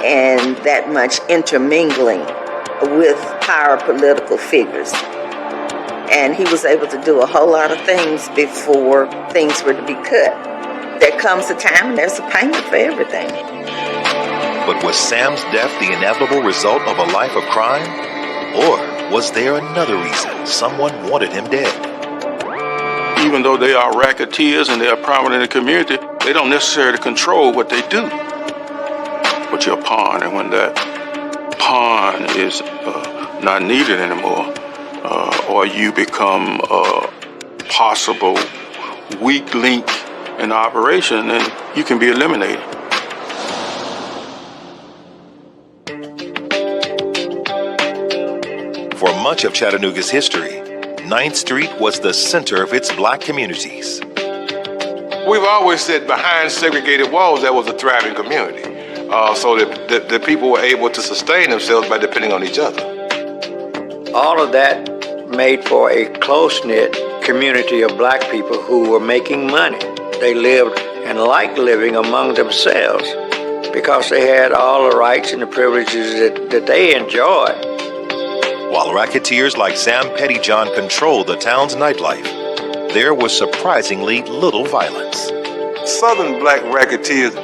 and that much intermingling with power political figures. And he was able to do a whole lot of things before things were to be cut. There comes a time and there's a payment for everything. But was Sam's death the inevitable result of a life of crime? Or was there another reason someone wanted him dead? Even though they are racketeers and they are prominent in the community, they don't necessarily control what they do. But you're a pawn, and when that pawn is not needed anymore, or you become a possible weak link in the operation, then you can be eliminated. For much of Chattanooga's history, 9th Street was the center of its black communities. We've always said behind segregated walls, there was a thriving community. So that the people were able to sustain themselves by depending on each other. All of that made for a close-knit community of black people who were making money. They lived and liked living among themselves because they had all the rights and the privileges that they enjoyed. While racketeers like Sam Pettyjohn controlled the town's nightlife, there was surprisingly little violence. Southern black racketeers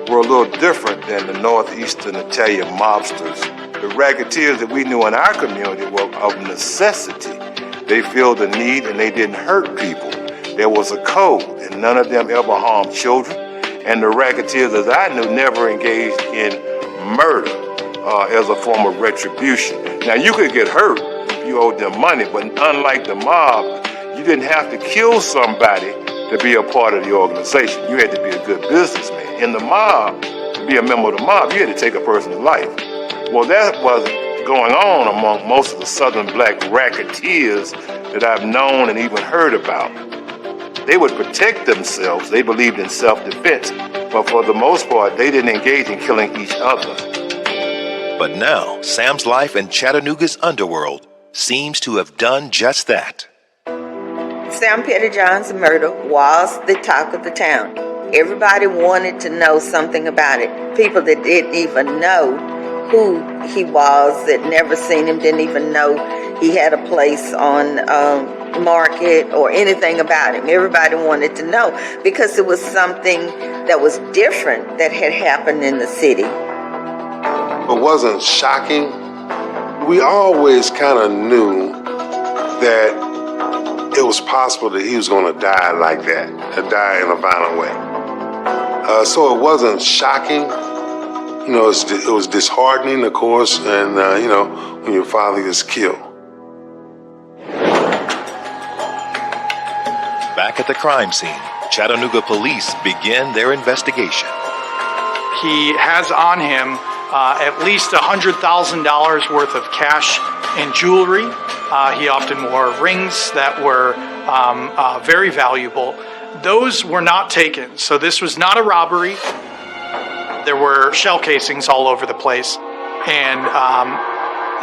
were a little different than the northeastern Italian mobsters. The racketeers that we knew in our community were of necessity. They filled the need and they didn't hurt people. There was a code, and none of them ever harmed children. And the racketeers, as I knew, never engaged in murder as a form of retribution. Now, you could get hurt if you owed them money, but unlike the mob, you didn't have to kill somebody to be a part of the organization. You had to be a good businessman. In the mob, to be a member of the mob, you had to take a person's life. Well, that wasn't going on among most of the Southern black racketeers that I've known and even heard about. They would protect themselves. They believed in self-defense. But for the most part, they didn't engage in killing each other. But now, Sam's life in Chattanooga's underworld seems to have done just that. Sam Pettyjohn's murder was the talk of the town. Everybody wanted to know something about it. People that didn't even know who he was, that never seen him, didn't even know he had a place on Market or anything about him. Everybody wanted to know because it was something that was different that had happened in the city. It wasn't shocking. We always kind of knew that it was possible that he was going to die like that, to die in a violent way. So it wasn't shocking. You know, it was disheartening, of course, and, when your father is killed. Back at the crime scene, Chattanooga police begin their investigation. He has on him at least $100,000 worth of cash and jewelry. He often wore rings that were very valuable. Those were not taken, so this was not a robbery. There were shell casings all over the place, and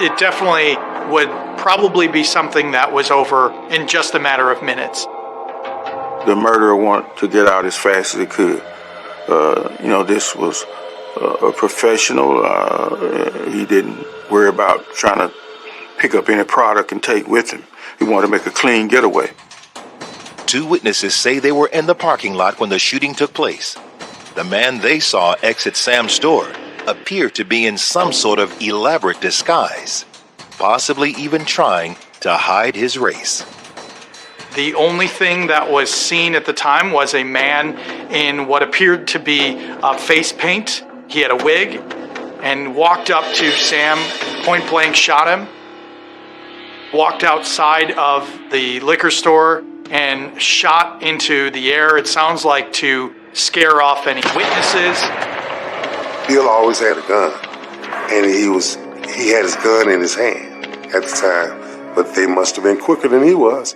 it definitely would probably be something that was over in just a matter of minutes. The murderer wanted to get out as fast as he could. This was a professional. He didn't worry about trying to pick up any product and take with him. He wanted to make a clean getaway. 2 witnesses say they were in the parking lot when the shooting took place. The man they saw exit Sam's store appeared to be in some sort of elaborate disguise, possibly even trying to hide his race. The only thing that was seen at the time was a man in what appeared to be face paint. He had a wig and walked up to Sam, point blank shot him, walked outside of the liquor store and shot into the air. It sounds like to scare off any witnesses. Bill always had a gun, and he had his gun in his hand at the time, but they must have been quicker than he was.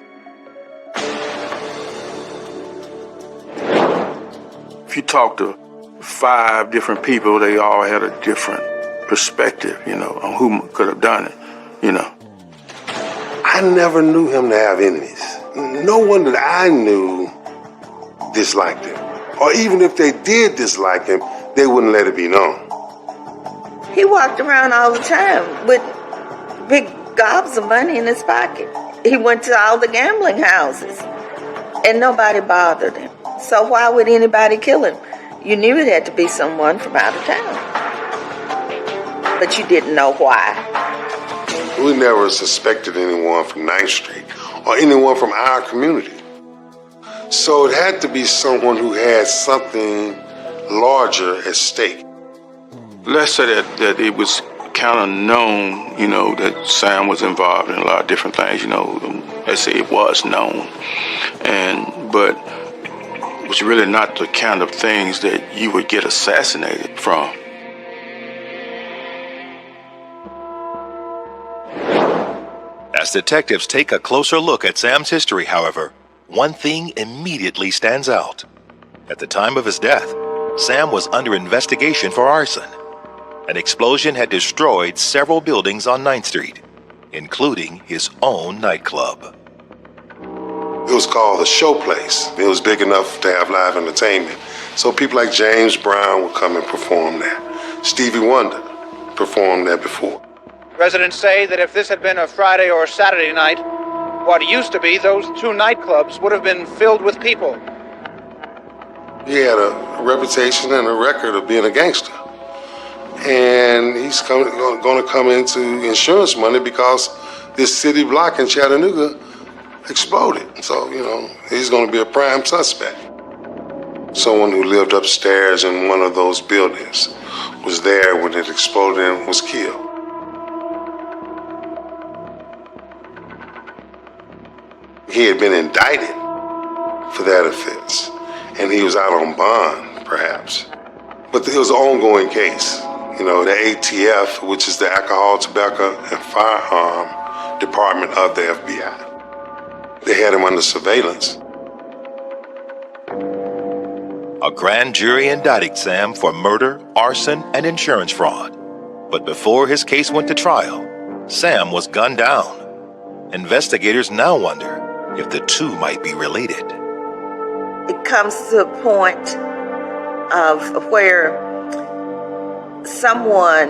If you talk to 5 different people, they all had a different perspective, on who could have done it, I never knew him to have enemies. No one that I knew disliked him. Or even if they did dislike him, they wouldn't let it be known. He walked around all the time with big gobs of money in his pocket. He went to all the gambling houses, and nobody bothered him. So why would anybody kill him? You knew it had to be someone from out of town, but you didn't know why. We never suspected anyone from 9th Street or anyone from our community. So it had to be someone who had something larger at stake. Let's say that it was kind of known, that Sam was involved in a lot of different things, let's say it was known. But it was really not the kind of things that you would get assassinated from. As detectives take a closer look at Sam's history, however, one thing immediately stands out. At the time of his death, Sam was under investigation for arson. An explosion had destroyed several buildings on 9th Street, including his own nightclub. It was called the Show Place. It was big enough to have live entertainment. So people like James Brown would come and perform there. Stevie Wonder performed there before. Residents say that if this had been a Friday or Saturday night, what used to be those 2 nightclubs would have been filled with people. He had a reputation and a record of being a gangster. And he's going to come into insurance money because this city block in Chattanooga exploded. So, he's going to be a prime suspect. Someone who lived upstairs in one of those buildings was there when it exploded and was killed. He had been indicted for that offense, and he was out on bond, perhaps. But it was an ongoing case. The ATF, which is the Alcohol, Tobacco, and Firearm Department of the FBI. They had him under surveillance. A grand jury indicted Sam for murder, arson, and insurance fraud. But before his case went to trial, Sam was gunned down. Investigators now wonder if the 2 might be related. It comes to a point of where someone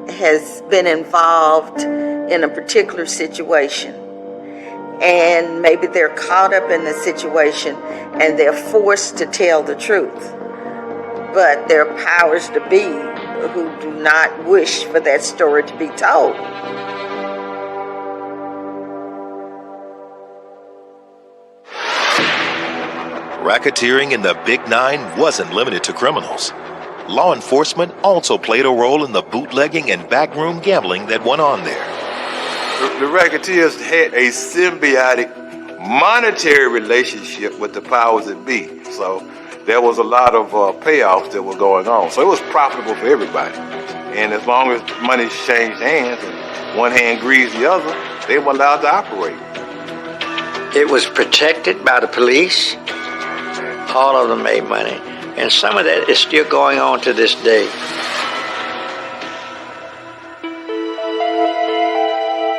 has been involved in a particular situation, and maybe they're caught up in the situation and they're forced to tell the truth. But there are powers to be who do not wish for that story to be told. Racketeering in the Big 9 wasn't limited to criminals. Law enforcement also played a role in the bootlegging and backroom gambling that went on there. The racketeers had a symbiotic monetary relationship with the powers that be. So there was a lot of payoffs that were going on. So it was profitable for everybody. And as long as money changed hands and one hand greased the other, they were allowed to operate. It was protected by the police. All of them made money. And some of that is still going on to this day.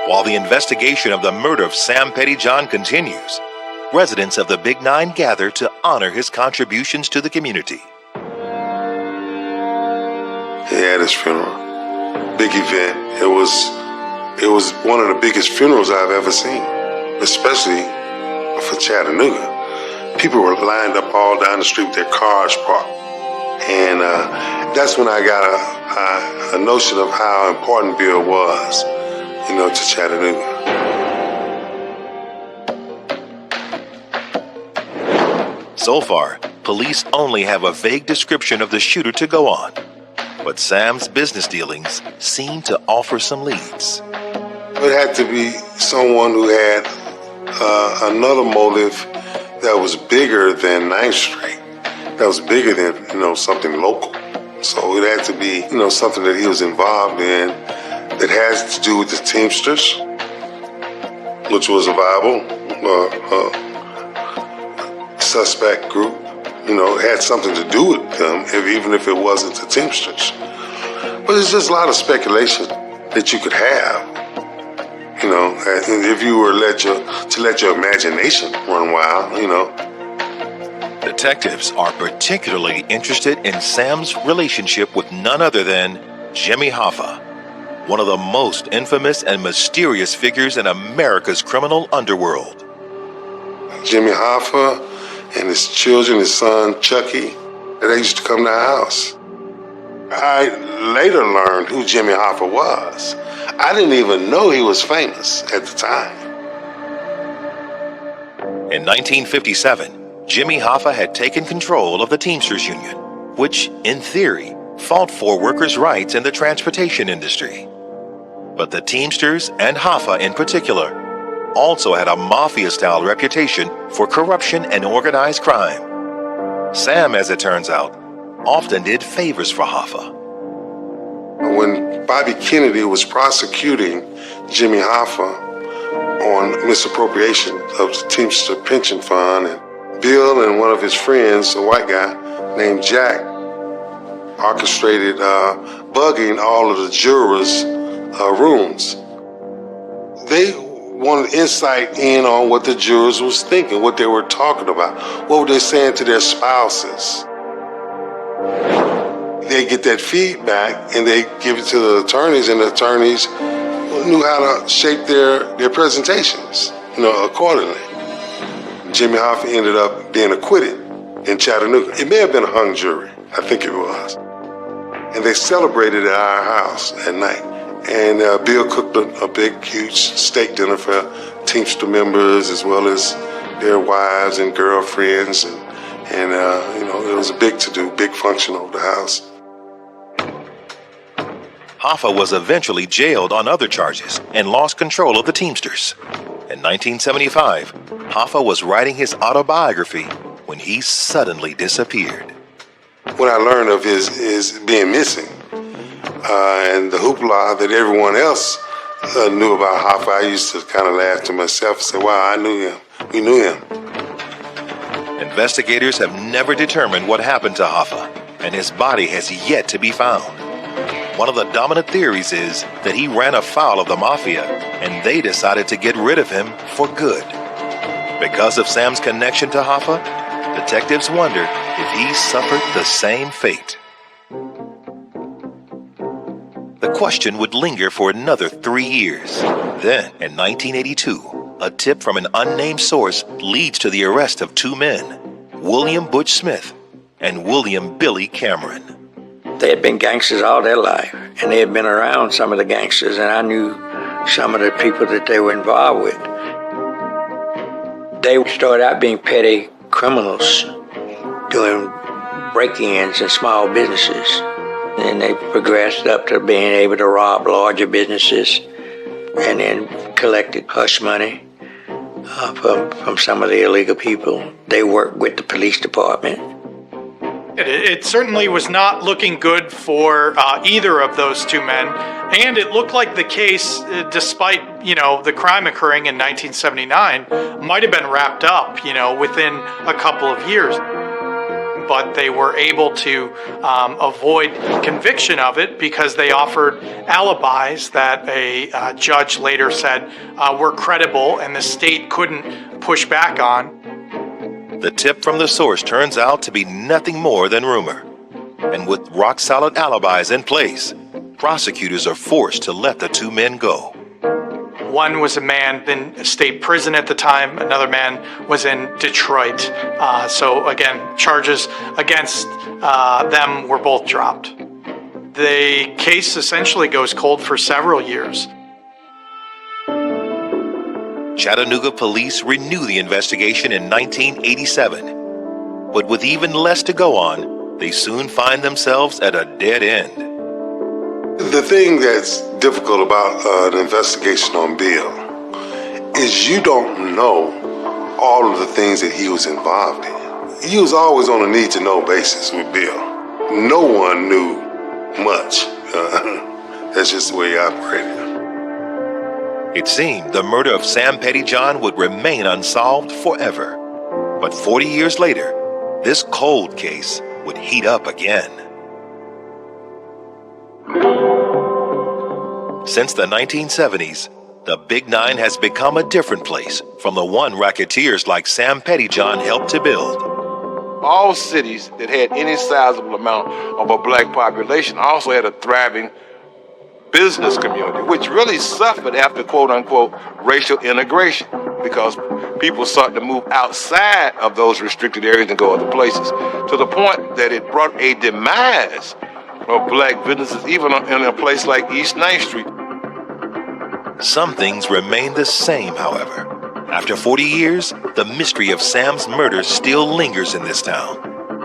While the investigation of the murder of Sam Pettyjohn continues, residents of the Big Nine gather to honor his contributions to the community. He had his funeral. Big event. It was one of the biggest funerals I've ever seen, especially for Chattanooga. People were lined up all down the street with their cars parked. And that's when I got a notion of how important Bill was, to Chattanooga. So far, police only have a vague description of the shooter to go on. But Sam's business dealings seem to offer some leads. It had to be someone who had another motive that was bigger than 9th Street, that was bigger than, something local. So it had to be, something that he was involved in that has to do with the Teamsters, which was a viable suspect group. It had something to do with them, even if it wasn't the Teamsters. But it's just a lot of speculation that you could have. If you were let your imagination run wild, Detectives are particularly interested in Sam's relationship with none other than Jimmy Hoffa, one of the most infamous and mysterious figures in America's criminal underworld. Jimmy Hoffa and his children, his son Chucky, they used to come to our house. I later learned who Jimmy Hoffa was. I didn't even know he was famous at the time. In 1957, Jimmy Hoffa had taken control of the Teamsters Union, which, in theory, fought for workers' rights in the transportation industry. But the Teamsters, and Hoffa in particular, also had a mafia-style reputation for corruption and organized crime. Sam, as it turns out, often did favors for Hoffa. When Bobby Kennedy was prosecuting Jimmy Hoffa on misappropriation of the Teamster pension fund, and Bill and one of his friends, a white guy named Jack, orchestrated bugging all of the jurors' rooms. They wanted insight in on what the jurors was thinking, what they were talking about, what were they saying to their spouses. They get that feedback and they give it to the attorneys, and the attorneys knew how to shape their presentations, accordingly. Jimmy Hoffa ended up being acquitted in Chattanooga. It may have been a hung jury, I think it was. And they celebrated at our house at night. And Bill cooked a big, huge steak dinner for Teamster members as well as their wives and girlfriends. And it was a big to-do, big function over the house. Hoffa was eventually jailed on other charges and lost control of the Teamsters. In 1975, Hoffa was writing his autobiography when he suddenly disappeared. What I learned of his being missing and the hoopla that everyone else knew about Hoffa, I used to kind of laugh to myself and say, wow, I knew him. We knew him. Investigators have never determined what happened to Hoffa, and his body has yet to be found. One of the dominant theories is that he ran afoul of the mafia, and they decided to get rid of him for good. Because of Sam's connection to Hoffa, detectives wonder if he suffered the same fate. The question would linger for another 3 years. Then, in 1982, a tip from an unnamed source leads to the arrest of two men, William Butch Smith and William Billy Cameron. They had been gangsters all their life, and they had been around some of the gangsters, and I knew some of the people that they were involved with. They started out being petty criminals, doing break-ins in small businesses. And they progressed up to being able to rob larger businesses, and then collected hush money from some of the illegal people. They worked with the police department. It certainly was not looking good for either of those two men, and it looked like the case, despite the crime occurring in 1979, might have been wrapped up, within a couple of years. But they were able to avoid conviction of it because they offered alibis that a judge later said were credible and the state couldn't push back on. The tip from the source turns out to be nothing more than rumor. And with rock-solid alibis in place, prosecutors are forced to let the two men go. One was a man in state prison at the time. Another man was in Detroit. So again, charges against them were both dropped. The case essentially goes cold for several years. Chattanooga police renew the investigation in 1987. But with even less to go on, they soon find themselves at a dead end. The thing that's difficult about an investigation on Bill is you don't know all of the things that he was involved in. He was always on a need-to-know basis with Bill. No one knew much. That's just the way he operated. It seemed the murder of Sam Pettyjohn would remain unsolved forever. But 40 years later, this cold case would heat up again. Since the 1970s, the Big Nine has become a different place from the one racketeers like Sam Pettyjohn helped to build. All cities that had any sizable amount of a black population also had a thriving business community, which really suffered after quote-unquote racial integration because people started to move outside of those restricted areas and go other places, to the point that it brought a demise of black businesses, even in a place like East 9th Street. Some things remain the same, however. After 40 years, the mystery of Sam's murder still lingers in this town.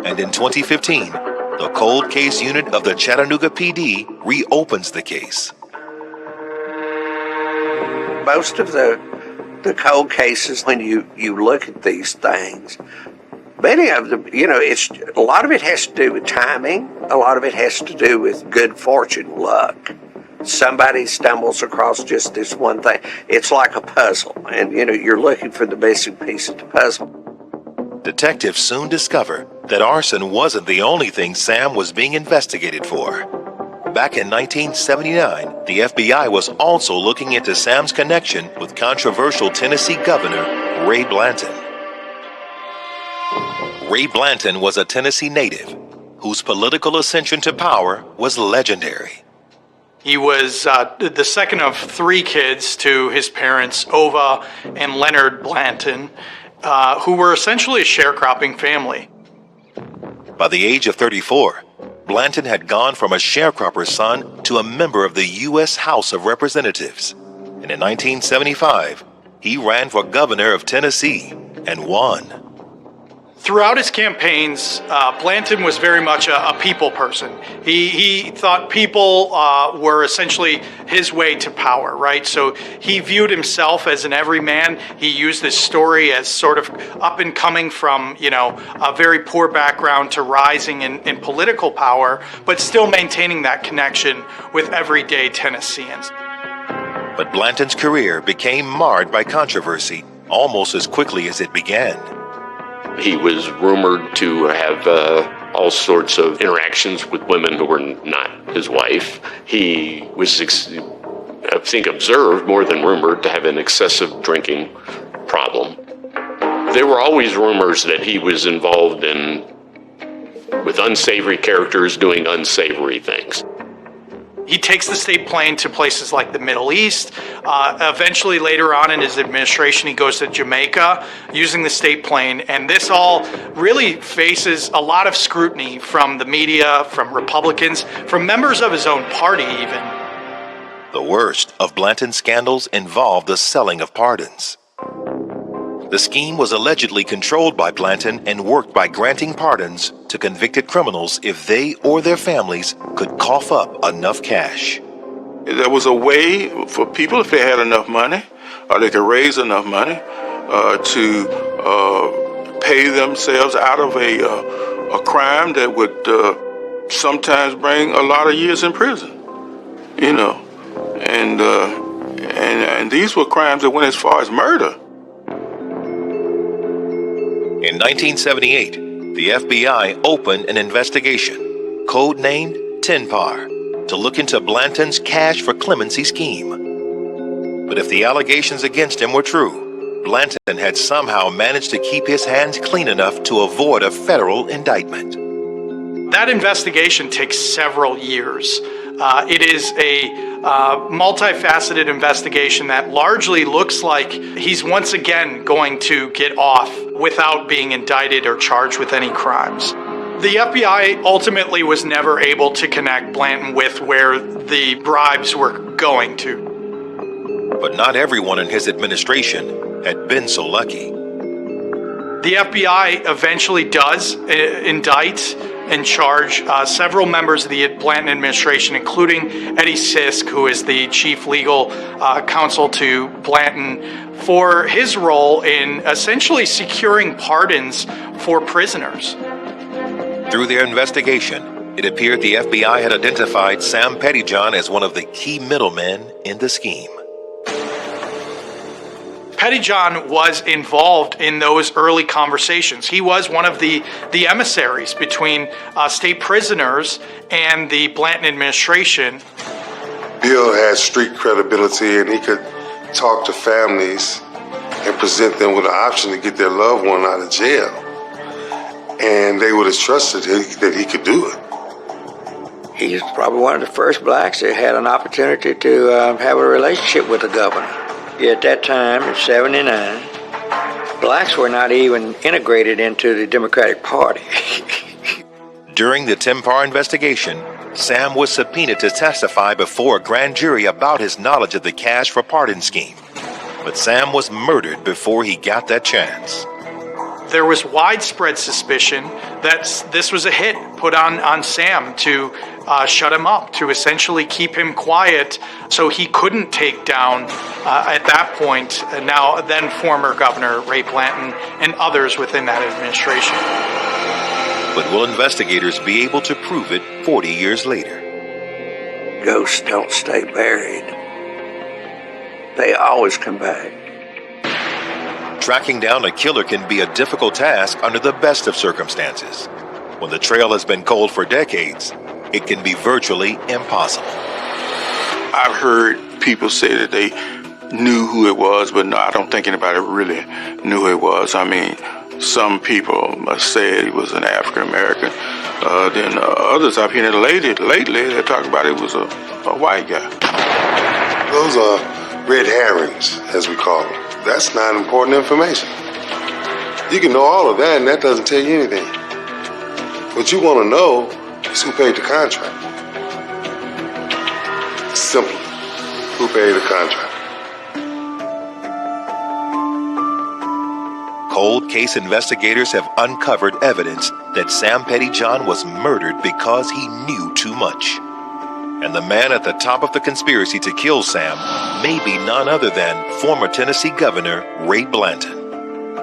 And in 2015, the cold case unit of the Chattanooga PD reopens the case. Most of the cold cases, when you look at these things, many of them, it's a lot of it has to do with timing. A lot of it has to do with good fortune, luck. Somebody stumbles across just this one thing. It's like a puzzle, and you're looking for the missing piece of the puzzle. Detectives soon discover that arson wasn't the only thing Sam was being investigated for. Back in 1979, the FBI was also looking into Sam's connection with controversial Tennessee Governor Ray Blanton. Ray Blanton was a Tennessee native whose political ascension to power was legendary. He was the second of three kids to his parents, Ova and Leonard Blanton, who were essentially a sharecropping family. By the age of 34, Blanton had gone from a sharecropper's son to a member of the U.S. House of Representatives. And in 1975, he ran for governor of Tennessee and won. Throughout his campaigns, Blanton was very much a people person. He thought people were essentially his way to power, right? So he viewed himself as an everyman. He used this story as sort of up and coming from, a very poor background to rising in political power, but still maintaining that connection with everyday Tennesseans. But Blanton's career became marred by controversy almost as quickly as it began. He was rumored to have all sorts of interactions with women who were not his wife. He was, I think, observed more than rumored to have an excessive drinking problem. There were always rumors that he was involved with unsavory characters doing unsavory things. He takes the state plane to places like the Middle East. Eventually, later on in his administration, he goes to Jamaica using the state plane. And this all really faces a lot of scrutiny from the media, from Republicans, from members of his own party even. The worst of Blanton's scandals involved the selling of pardons. The scheme was allegedly controlled by Blanton and worked by granting pardons to convicted criminals if they or their families could cough up enough cash. There was a way for people, if they had enough money, or they could raise enough money, to pay themselves out of a a crime that would sometimes bring a lot of years in prison, you know. And these were crimes that went as far as murder. In 1978, the FBI opened an investigation, codenamed TINPAR, to look into Blanton's cash for clemency scheme. But if the allegations against him were true, Blanton had somehow managed to keep his hands clean enough to avoid a federal indictment. That investigation takes several years. It is a multifaceted investigation that largely looks like he's once again going to get off without being indicted or charged with any crimes. The FBI ultimately was never able to connect Blanton with where the bribes were going to. But not everyone in his administration had been so lucky. The FBI eventually does indict and charge several members of the Blanton administration, including Eddie Sisk, who is the chief legal counsel to Blanton, for his role in essentially securing pardons for prisoners. Through their investigation, it appeared the FBI had identified Sam Pettyjohn as one of the key middlemen in the scheme. Pettyjohn was involved in those early conversations. He was one of the emissaries between state prisoners and the Blanton administration. Bill had street credibility, and he could talk to families and present them with an option to get their loved one out of jail. And they would have trusted that he could do it. He's probably one of the first blacks that had an opportunity to have a relationship with the governor. At that time, in '79, blacks were not even integrated into the Democratic Party. During the TINPAR investigation, Sam was subpoenaed to testify before a grand jury about his knowledge of the cash for pardon scheme. But Sam was murdered before he got that chance. There was widespread suspicion that this was a hit put on Sam to shut him up, to essentially keep him quiet so he couldn't take down, at that point, now then former Governor Ray Blanton and others within that administration. But will investigators be able to prove it 40 years later? Ghosts don't stay buried. They always come back. Tracking down a killer can be a difficult task under the best of circumstances. When the trail has been cold for decades, it can be virtually impossible. I've heard people say that they knew who it was, but no, I don't think anybody really knew who it was. I mean, some people said it was an African American. Then others I've heard lately they talk about it was a white guy. Those are red herrings, as we call them. That's not important information. You can know all of that, and that doesn't tell you anything. What you want to know is who paid the contract. Simple. Who paid the contract? Cold case investigators have uncovered evidence that Sam Pettyjohn was murdered because he knew too much. And the man at the top of the conspiracy to kill Sam may be none other than former Tennessee Governor Ray Blanton.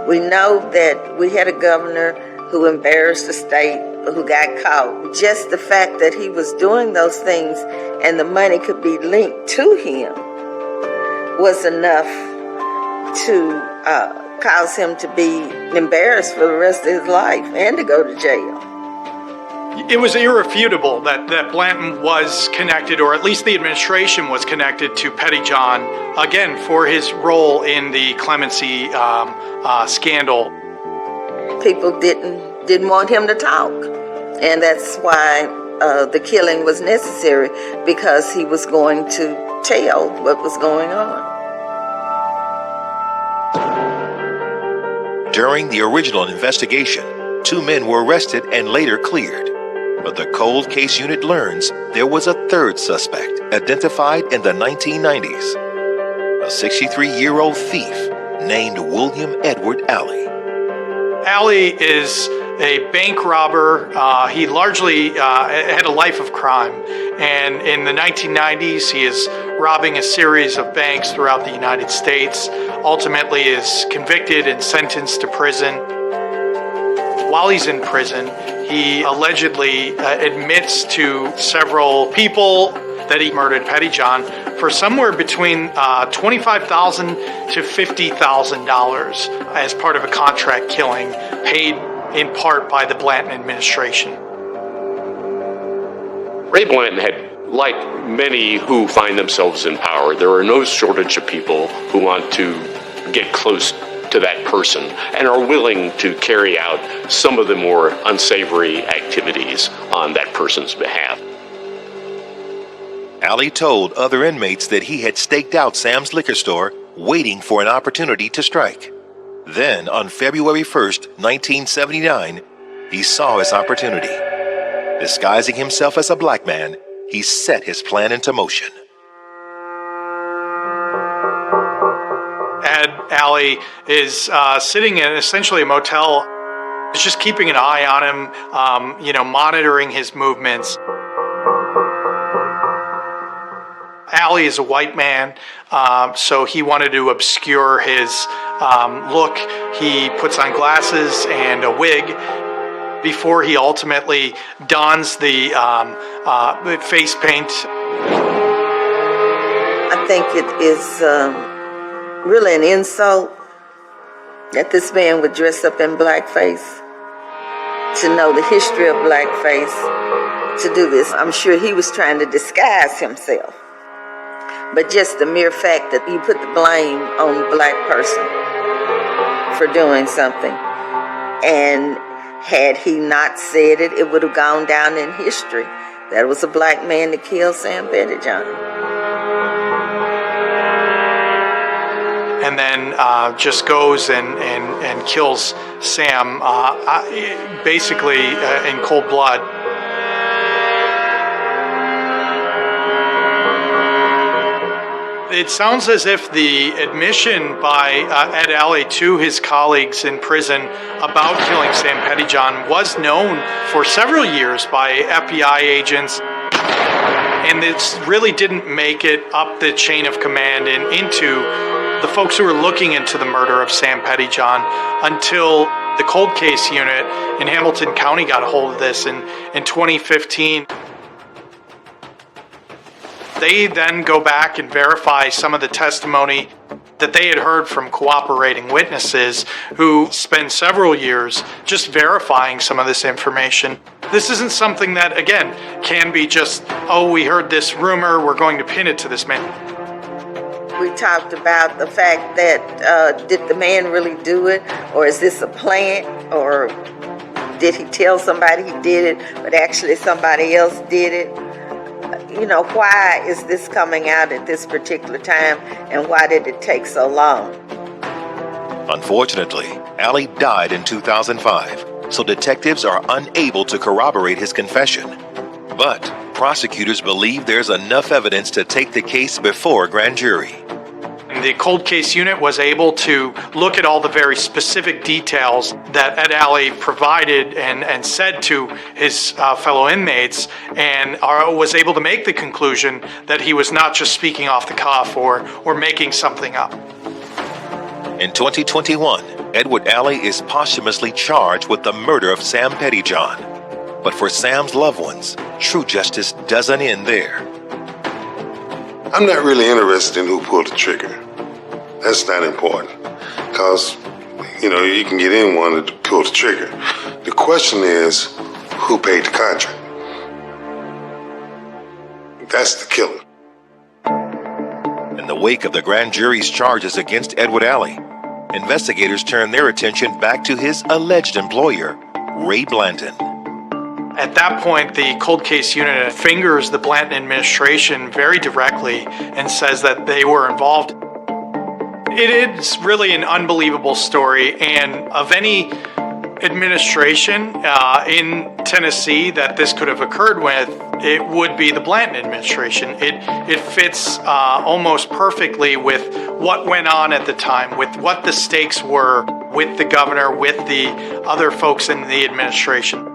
We know that we had a governor who embarrassed the state, who got caught. Just the fact that he was doing those things and the money could be linked to him was enough to cause him to be embarrassed for the rest of his life and to go to jail. It was irrefutable that Blanton was connected, or at least the administration was connected to Pettyjohn, again, for his role in the clemency scandal. People didn't want him to talk, and that's why the killing was necessary, because he was going to tell what was going on. During the original investigation, 2 men were arrested and later cleared. But the cold case unit learns there was a third suspect identified in the 1990s, a 63-year-old thief named William Edward Alley. Alley is a bank robber. He largely had a life of crime. And in the 1990s, he is robbing a series of banks throughout the United States, ultimately is convicted and sentenced to prison. While he's in prison, he allegedly admits to several people that he murdered Pettyjohn for somewhere between $25,000 to $50,000 as part of a contract killing paid in part by the Blanton administration. Ray Blanton had, like many who find themselves in power, there are no shortage of people who want to get close to that person and are willing to carry out some of the more unsavory activities on that person's behalf. Alley told other inmates that he had staked out Sam's liquor store, waiting for an opportunity to strike. Then, on February 1st, 1979, he saw his opportunity. Disguising himself as a black man, he set his plan into motion. Alley is sitting in essentially a motel, is just keeping an eye on him, monitoring his movements. Alley is a white man, so he wanted to obscure his look. He puts on glasses and a wig before he ultimately dons the face paint. I think it is really an insult that this man would dress up in blackface, to know the history of blackface, to do this. I'm sure he was trying to disguise himself. But just the mere fact that you put the blame on the black person for doing something. And had he not said it, it would have gone down in history. That was a black man that killed Sam Pettyjohn. And then just goes and kills Sam, basically in cold blood. It sounds as if the admission by Ed Alley to his colleagues in prison about killing Sam Pettyjohn was known for several years by FBI agents, and it really didn't make it up the chain of command and into the folks who were looking into the murder of Sam Pettyjohn until the cold case unit in Hamilton County got a hold of this in 2015. They then go back and verify some of the testimony that they had heard from cooperating witnesses who spend several years just verifying some of this information. This isn't something that, again, can be just, oh, we heard this rumor, we're going to pin it to this man. We talked about the fact that did the man really do it, or is this a plant, or did he tell somebody he did it, but actually somebody else did it? Why is this coming out at this particular time, and why did it take so long? Unfortunately, Alley died in 2005, so detectives are unable to corroborate his confession. But prosecutors believe there's enough evidence to take the case before a grand jury. The cold case unit was able to look at all the very specific details that Ed Alley provided and said to his fellow inmates, and was able to make the conclusion that he was not just speaking off the cuff or making something up. In 2021, Edward Alley is posthumously charged with the murder of Sam Pettyjohn. But for Sam's loved ones, true justice doesn't end there. I'm not really interested in who pulled the trigger. That's not important, because, you can get anyone to pull the trigger. The question is, who paid the contract? That's the killer. In the wake of the grand jury's charges against Edward Alley, investigators turn their attention back to his alleged employer, Ray Blanton. At that point, the cold case unit fingers the Blanton administration very directly and says that they were involved. It is really an unbelievable story, and of any administration in Tennessee that this could have occurred with, it would be the Blanton administration. It fits almost perfectly with what went on at the time, with what the stakes were with the governor, with the other folks in the administration.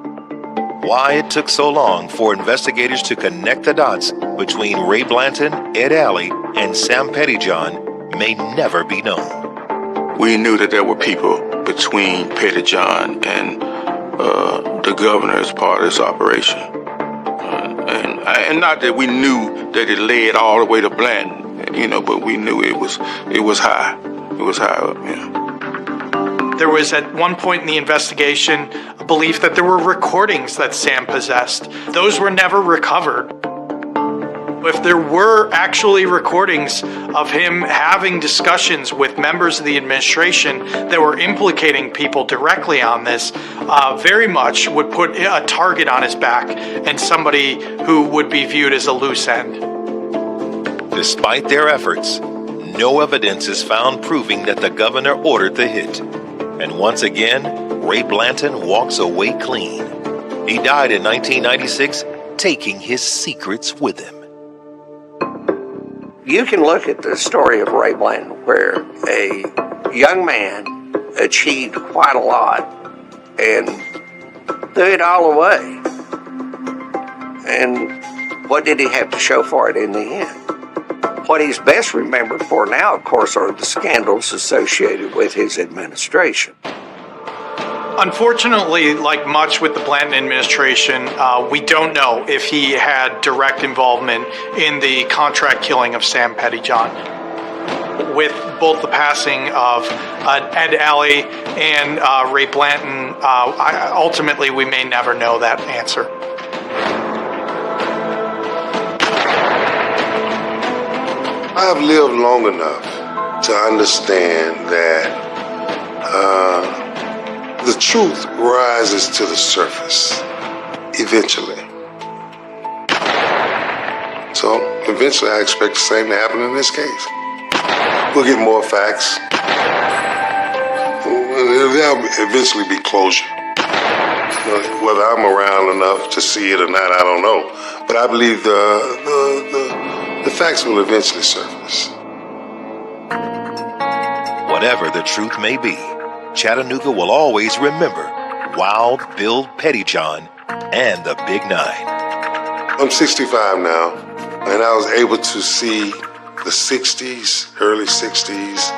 Why it took so long for investigators to connect the dots between Ray Blanton, Ed Alley, and Sam Pettyjohn may never be known. We knew that there were people between Pettyjohn and the governor as part of this operation. And not that we knew that it led all the way to Blanton, you know, but we knew it was high. It was high up, yeah. There was at one point in the investigation a belief that there were recordings that Sam possessed. Those were never recovered. If there were actually recordings of him having discussions with members of the administration that were implicating people directly on this, very much would put a target on his back and somebody who would be viewed as a loose end. Despite their efforts, no evidence is found proving that the governor ordered the hit. And once again, Ray Blanton walks away clean. He died in 1996, taking his secrets with him. You can look at the story of Ray Blanton, where a young man achieved quite a lot and threw it all away. And what did he have to show for it in the end? What he's best remembered for now, of course, are the scandals associated with his administration. Unfortunately, like much with the Blanton administration, we don't know if he had direct involvement in the contract killing of Sam Pettyjohn. With both the passing of Ed Alley and Ray Blanton, ultimately we may never know that answer. I've lived long enough to understand that the truth rises to the surface eventually. So eventually I expect the same to happen in this case. We'll get more facts. There'll eventually be closure. Whether I'm around enough to see it or not, I don't know. But I believe the facts will eventually surface. Whatever the truth may be, Chattanooga will always remember Wild Bill Pettyjohn and the Big Nine. I'm 65 now, and I was able to see the 60s, early 60s,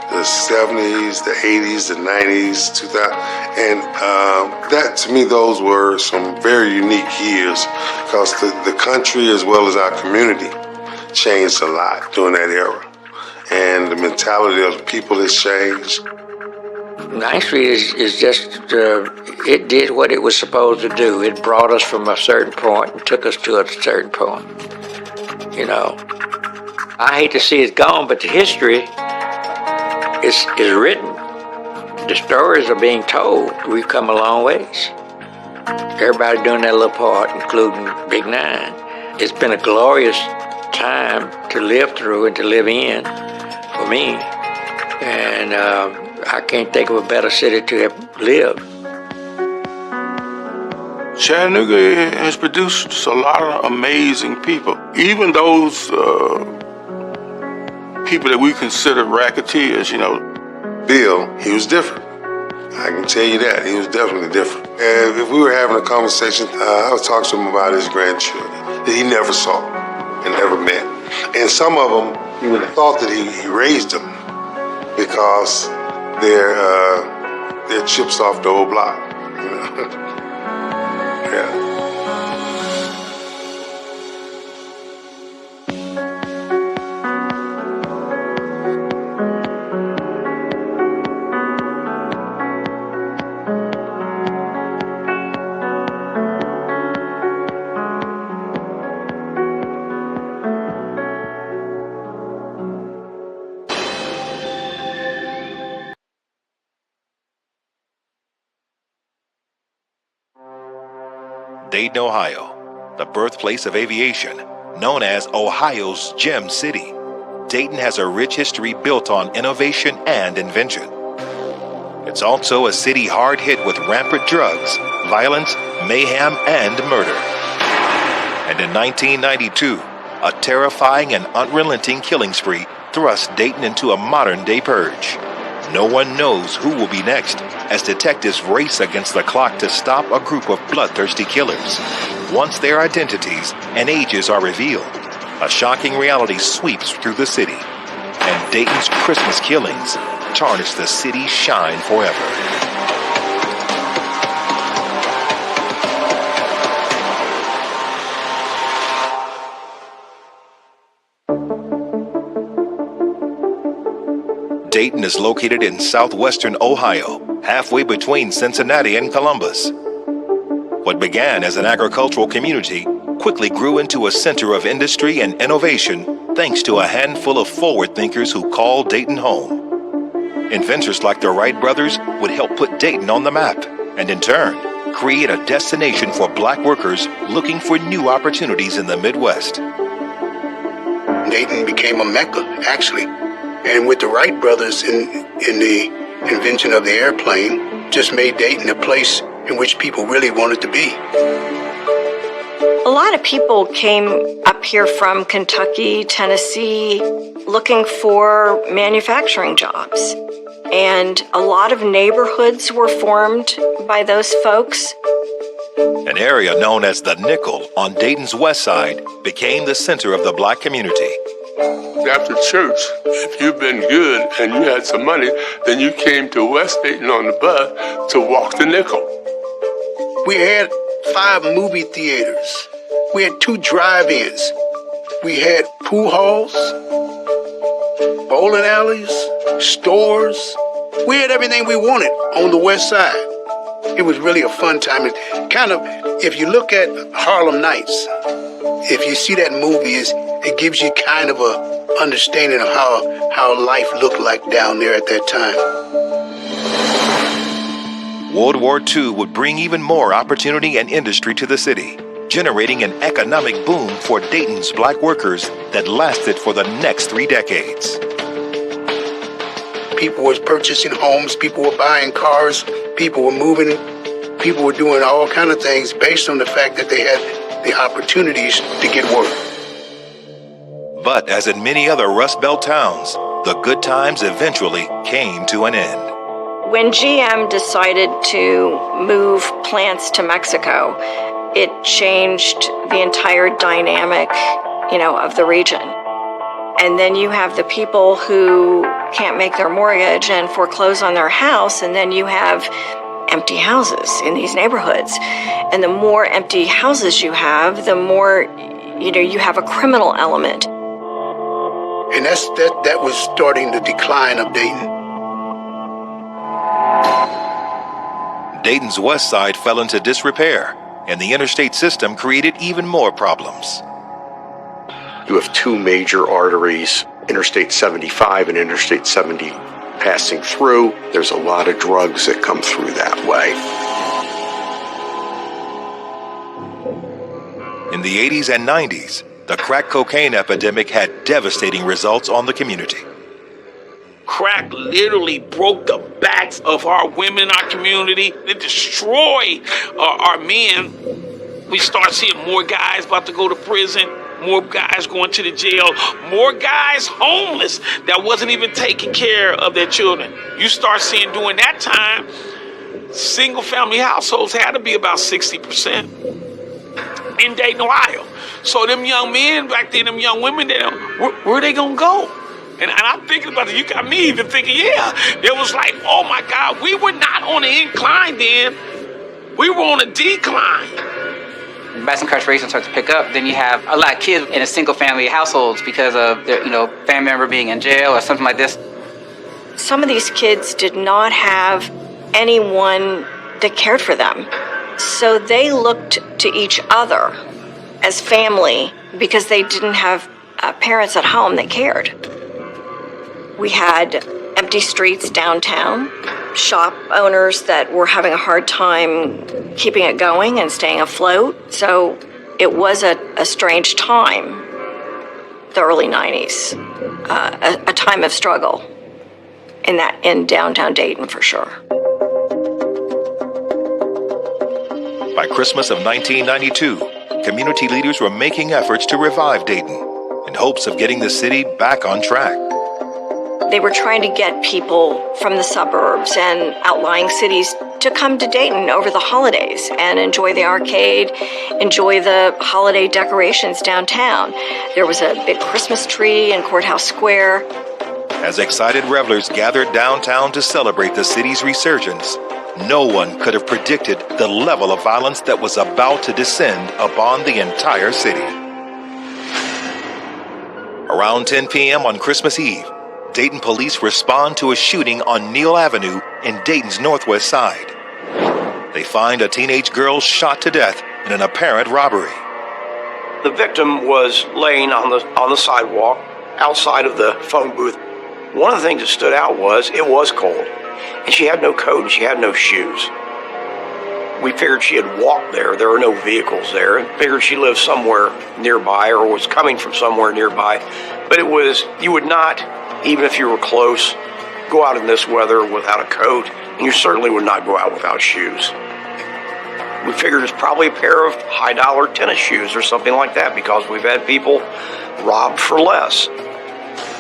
the 70s, the 80s, the 90s, 2000, and that to me, those were some very unique years because the country as well as our community changed a lot during that era, and the mentality of the people has changed. 9th Street is just, it did what it was supposed to do. It brought us from a certain point and took us to a certain point. You know, I hate to see it gone, but the history is written. The stories are being told. We've come a long ways. Everybody doing their little part, including Big Nine. It's been a glorious time to live through and to live in for me. And I can't think of a better city to have lived. Chattanooga has produced a lot of amazing people. Even those people that we consider racketeers, you know. Bill, he was different. I can tell you that. He was definitely different. And if we were having a conversation, I was talking to him about his grandchildren that he never saw and never met. And some of them, you would have thought that he raised them because they're chips off the old block. You know? Yeah. Dayton, Ohio, the birthplace of aviation, known as Ohio's Gem City. Dayton has a rich history built on innovation and invention. It's also a city hard hit with rampant drugs, violence, mayhem, and murder. And in 1992, a terrifying and unrelenting killing spree thrust Dayton into a modern-day purge. No one knows who will be next as detectives race against the clock to stop a group of bloodthirsty killers. Once their identities and ages are revealed, a shocking reality sweeps through the city, and Dayton's Christmas killings tarnish the city's shine forever. Dayton is located in southwestern Ohio, halfway between Cincinnati and Columbus. What began as an agricultural community quickly grew into a center of industry and innovation thanks to a handful of forward thinkers who called Dayton home. Inventors like the Wright brothers would help put Dayton on the map and in turn create a destination for black workers looking for new opportunities in the Midwest. Dayton became a mecca, actually. And with the Wright brothers in the invention of the airplane, just made Dayton a place in which people really wanted to be. A lot of people came up here from Kentucky, Tennessee, looking for manufacturing jobs. And a lot of neighborhoods were formed by those folks. An area known as the Nickel on Dayton's west side became the center of the black community. After church, if you've been good and you had some money, then you came to West Dayton on the bus to walk the Nickel. We had 5 movie theaters. We had 2 drive-ins. We had pool halls, bowling alleys, stores. We had everything we wanted on the west side. It was really a fun time. It kind of, if you look at Harlem Nights, if you see that movie, it gives you kind of a understanding of how life looked like down there at that time. World War II would bring even more opportunity and industry to the city, generating an economic boom for Dayton's black workers that lasted for the next 3 decades. People were purchasing homes, people were buying cars, people were moving, people were doing all kinds of things based on the fact that they had the opportunities to get work. But as in many other Rust Belt towns, the good times eventually came to an end. When GM decided to move plants to Mexico, it changed the entire dynamic, of the region. And then you have the people who can't make their mortgage and foreclose on their house, and then you have empty houses in these neighborhoods. And the more empty houses you have, the more, you have a criminal element. And that was starting the decline of Dayton. Dayton's west side fell into disrepair, and the interstate system created even more problems. You have 2 major arteries, Interstate 75 and Interstate 70 passing through. There's a lot of drugs that come through that way. In the 80s and 90s, the crack cocaine epidemic had devastating results on the community. Crack literally broke the backs of our women in our community. It destroyed our men. We start seeing more guys about to go to prison, more guys going to the jail, more guys homeless that wasn't even taking care of their children. You start seeing during that time, single family households had to be about 60% in Dayton, Ohio. So them young men back then, them young women, where are they gonna go? And I'm thinking about it, you got me even thinking, it was like, oh my God, we were not on the incline then, we were on a decline. As incarceration starts to pick up, then you have a lot of kids in a single family households because of their, family member being in jail or something like this. Some of these kids did not have anyone that cared for them. So they looked to each other as family because they didn't have parents at home that cared. We had empty streets downtown, shop owners that were having a hard time keeping it going and staying afloat. So it was a strange time, the early 90s, a time of struggle in downtown Dayton for sure. By Christmas of 1992, community leaders were making efforts to revive Dayton in hopes of getting the city back on track. They were trying to get people from the suburbs and outlying cities to come to Dayton over the holidays and enjoy the arcade, enjoy the holiday decorations downtown. There was a big Christmas tree in Courthouse Square. As excited revelers gathered downtown to celebrate the city's resurgence, no one could have predicted the level of violence that was about to descend upon the entire city. Around 10 p.m. on Christmas Eve, Dayton police respond to a shooting on Neal Avenue in Dayton's northwest side. They find a teenage girl shot to death in an apparent robbery. The victim was laying on the sidewalk outside of the phone booth. One of the things that stood out was it was cold, and she had no coat and she had no shoes. We figured she had walked there. There were no vehicles there, and figured she lived somewhere nearby or was coming from somewhere nearby. But you would not, even if you were close, go out in this weather without a coat, and you certainly would not go out without shoes. We figured it's probably a pair of high-dollar tennis shoes or something like that, because we've had people robbed for less.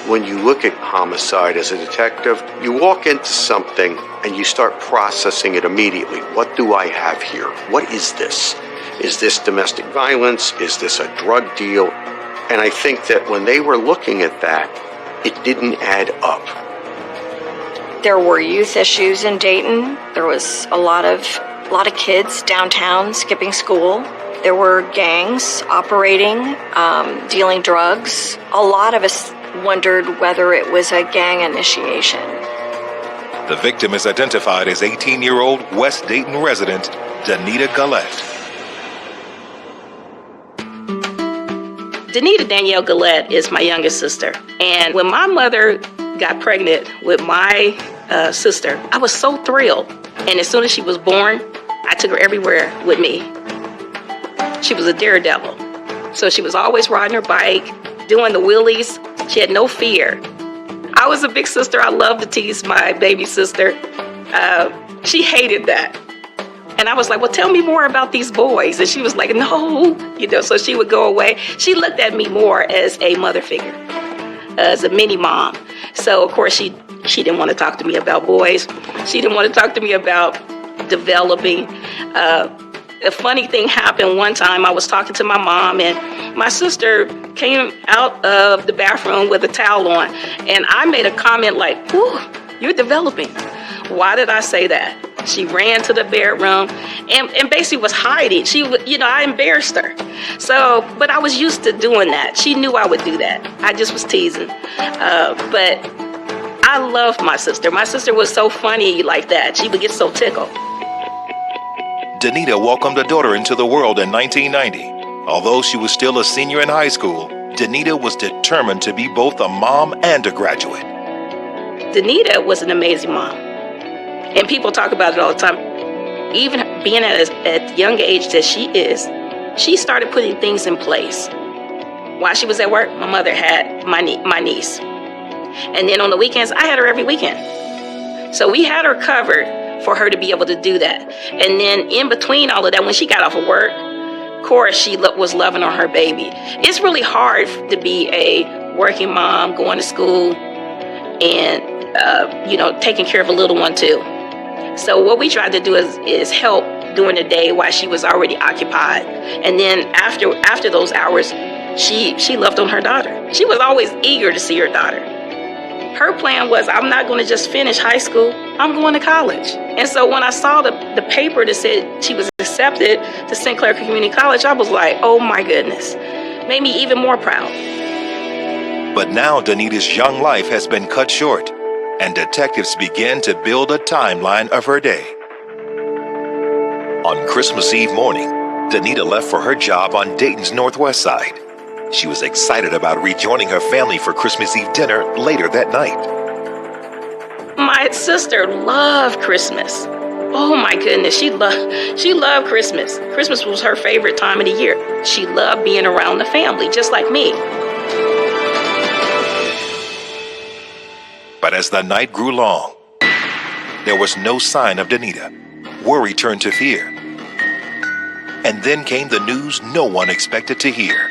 When you look at homicide as a detective, you walk into something and you start processing it immediately. What do I have here? What is this? Is this domestic violence? Is this a drug deal? And I think that when they were looking at that, it didn't add up. There were youth issues in Dayton. There was a lot of kids downtown skipping school. There were gangs operating, dealing drugs. A lot of us wondered whether it was a gang initiation. The victim is identified as 18-year-old West Dayton resident Danita Gillette. Danita Danielle Gillette is my youngest sister. And when my mother got pregnant with my sister, I was so thrilled. And as soon as she was born, I took her everywhere with me. She was a daredevil. So she was always riding her bike, doing the wheelies. She had no fear. I was a big sister. I loved to tease my baby sister. She hated that. And I was like, well, tell me more about these boys. And she was like, no, so she would go away. She looked at me more as a mother figure, as a mini mom. So, of course, she didn't want to talk to me about boys. She didn't want to talk to me about developing. A funny thing happened one time. I was talking to my mom, and my sister came out of the bathroom with a towel on. And I made a comment like, ooh, you're developing. Why did I say that? She ran to the bedroom and basically was hiding. I embarrassed her. So, but I was used to doing that. She knew I would do that. I just was teasing. But I loved my sister. My sister was so funny like that. She would get so tickled. Danita welcomed a daughter into the world in 1990. Although she was still a senior in high school, Danita was determined to be both a mom and a graduate. Danita was an amazing mom. And people talk about it all the time. Even being at the young age that she is, she started putting things in place. While she was at work, my mother had my niece. And then on the weekends, I had her every weekend. So we had her covered for her to be able to do that. And then in between all of that, when she got off of work, of course, she was loving on her baby. It's really hard to be a working mom, going to school, and taking care of a little one too. So what we tried to do is help during the day while she was already occupied. And then after those hours, she loved on her daughter. She was always eager to see her daughter. Her plan was, I'm not going to just finish high school, I'm going to college. And so when I saw the paper that said she was accepted to St. Clair Community College, I was like, oh my goodness. Made me even more proud. But now Danita's young life has been cut short, and detectives began to build a timeline of her day. On Christmas Eve morning, Danita left for her job on Dayton's northwest side. She was excited about rejoining her family for Christmas Eve dinner later that night. My sister loved Christmas. Oh my goodness, she loved Christmas. Christmas was her favorite time of the year. She loved being around the family, just like me. But as the night grew long, there was no sign of Danita. Worry turned to fear. And then came the news no one expected to hear,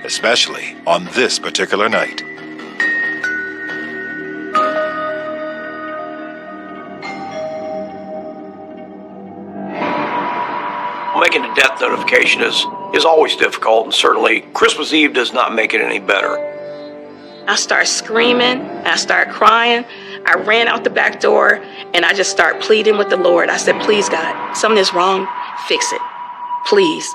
especially on this particular night. Making a death notification is always difficult, and certainly Christmas Eve does not make it any better. I start screaming, I start crying. I ran out the back door and I just start pleading with the Lord. I said, please God, something is wrong, fix it, please.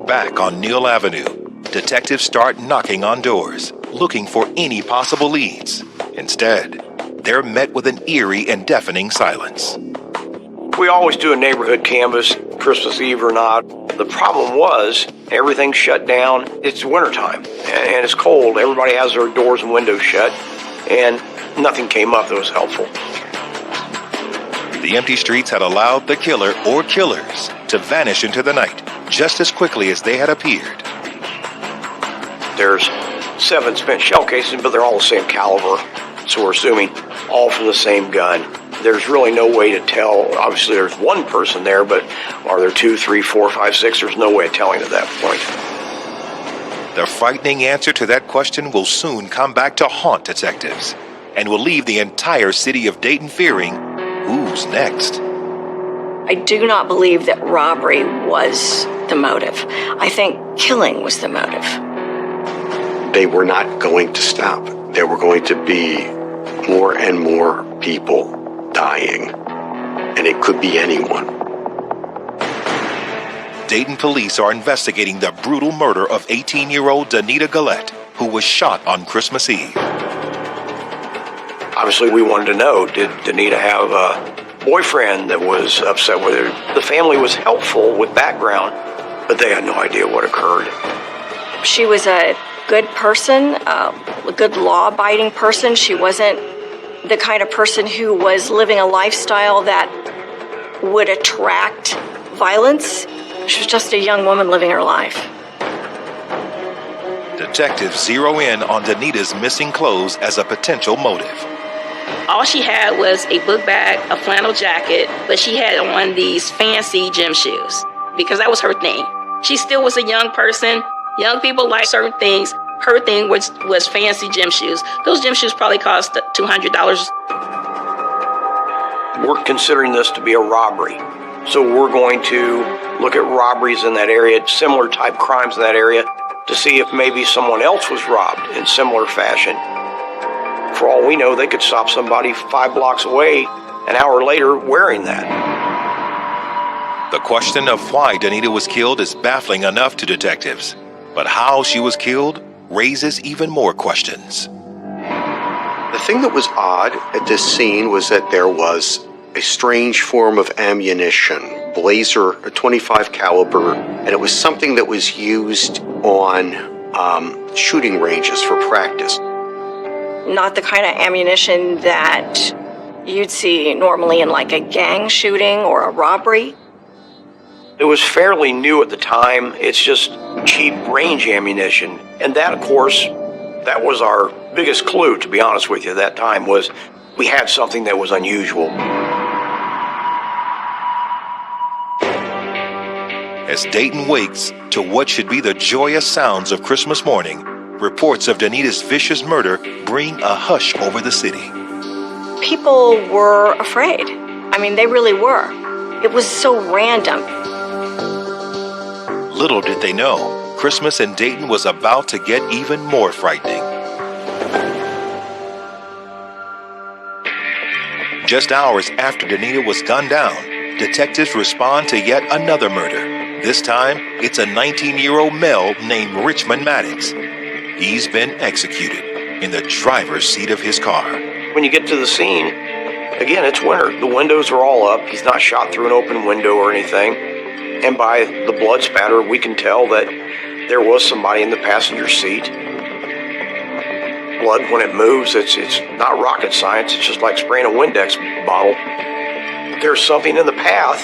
Back on Neal Avenue, detectives start knocking on doors, looking for any possible leads. Instead, they're met with an eerie and deafening silence. We always do a neighborhood canvass, Christmas Eve or not. The problem was everything shut down. It's wintertime and it's cold. Everybody has their doors and windows shut, and nothing came up that was helpful. The empty streets had allowed the killer or killers to vanish into the night just as quickly as they had appeared. There's 7 spent shell casings, but they're all the same caliber, so we're assuming all from the same gun. There's really no way to tell. Obviously, there's one person there, but are there 2, 3, 4, 5, 6? There's no way of telling at that point. The frightening answer to that question will soon come back to haunt detectives and will leave the entire city of Dayton fearing, who's next? I do not believe that robbery was the motive. I think killing was the motive. They were not going to stop. There were going to be more and more people dying, and it could be anyone. Dayton police are investigating the brutal murder of 18-year-old Danita Gillette, who was shot on Christmas Eve. Obviously, we wanted to know, did Danita have a boyfriend that was upset with her? The family was helpful with background, but they had no idea what occurred. She was a good person, a good law-abiding person. She wasn't the kind of person who was living a lifestyle that would attract violence. She was just a young woman living her life. Detectives zero in on Danita's missing clothes as a potential motive. All she had was a book bag, a flannel jacket, but she had on these fancy gym shoes because that was her thing. She still was a young person. Young people like certain things. Her thing was fancy gym shoes. Those gym shoes probably cost $200. We're considering this to be a robbery. So we're going to look at robberies in that area, similar type crimes in that area, to see if maybe someone else was robbed in similar fashion. For all we know, they could stop somebody 5 blocks away an hour later wearing that. The question of why Danita was killed is baffling enough to detectives, but how she was killed raises even more questions. The thing that was odd at this scene was that there was a strange form of ammunition, blazer, a .25 caliber, and it was something that was used on shooting ranges for practice. Not the kind of ammunition that you'd see normally in like a gang shooting or a robbery. It was fairly new at the time. It's just cheap range ammunition. And that, of course, that was our biggest clue, to be honest with you, at that time, was we had something that was unusual. As Dayton wakes to what should be the joyous sounds of Christmas morning, reports of Danita's vicious murder bring a hush over the city. People were afraid. I mean, they really were. It was so random. Little did they know, Christmas in Dayton was about to get even more frightening. Just hours after Danita was gunned down, detectives respond to yet another murder. This time, it's a 19-year-old male named Richmond Maddox. He's been executed in the driver's seat of his car. When you get to the scene, again, it's winter. The windows are all up. He's not shot through an open window or anything. And by the blood spatter, we can tell that there was somebody in the passenger seat. Blood, when it moves, it's not rocket science. It's just like spraying a Windex bottle. If there's something in the path,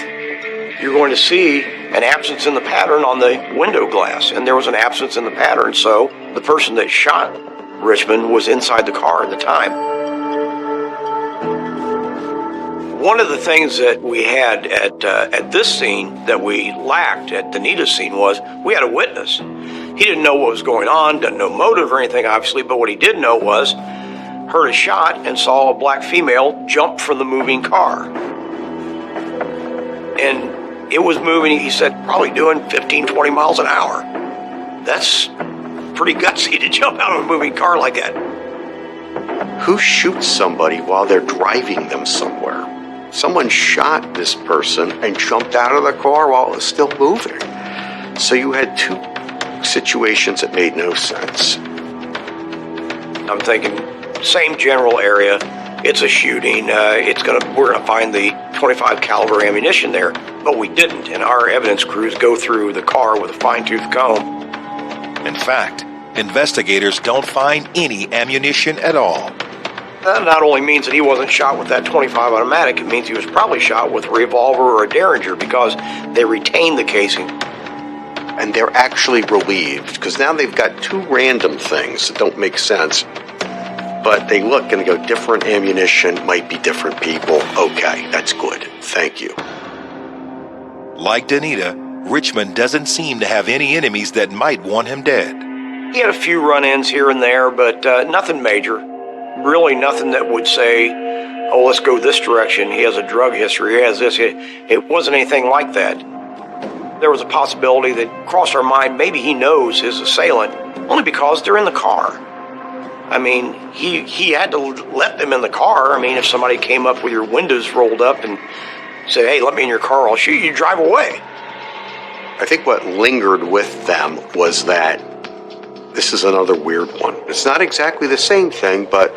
you're going to see an absence in the pattern on the window glass. And there was an absence in the pattern, so the person that shot Richmond was inside the car at the time. One of the things that we had at this scene that we lacked at Danita's scene was we had a witness. He didn't know what was going on, didn't know motive or anything, obviously, but what he did know was heard a shot and saw a black female jump from the moving car. And it was moving, he said, probably doing 15, 20 miles an hour. That's pretty gutsy to jump out of a moving car like that. Who shoots somebody while they're driving them somewhere? Someone shot this person and jumped out of the car while it was still moving. So you had two situations that made no sense. I'm thinking Same general area. It's a shooting. We're gonna find the .25 caliber ammunition there, but we didn't. And our evidence crews go through the car with a fine-tooth comb. In fact, investigators don't find any ammunition at all. That not only means that he wasn't shot with that .25 automatic, it means he was probably shot with a revolver or a Derringer because they retained the casing. And they're actually relieved because now they've got two random things that don't make sense. But they look and they go, different ammunition, might be different people. Okay, that's good. Thank you. Like Danita, Richmond doesn't seem to have any enemies that might want him dead. He had a few run-ins here and there, but nothing major. Really nothing that would say, oh, let's go this direction. He has a drug history. He has this. It wasn't anything like that. There was a possibility that crossed our mind, maybe he knows his assailant, only because they're in the car. I mean, he had to let them in the car. I mean, if somebody came up with your windows rolled up and said, hey, let me in your car, I'll shoot you, drive away. I think what lingered with them was that this is another weird one. It's not exactly the same thing, but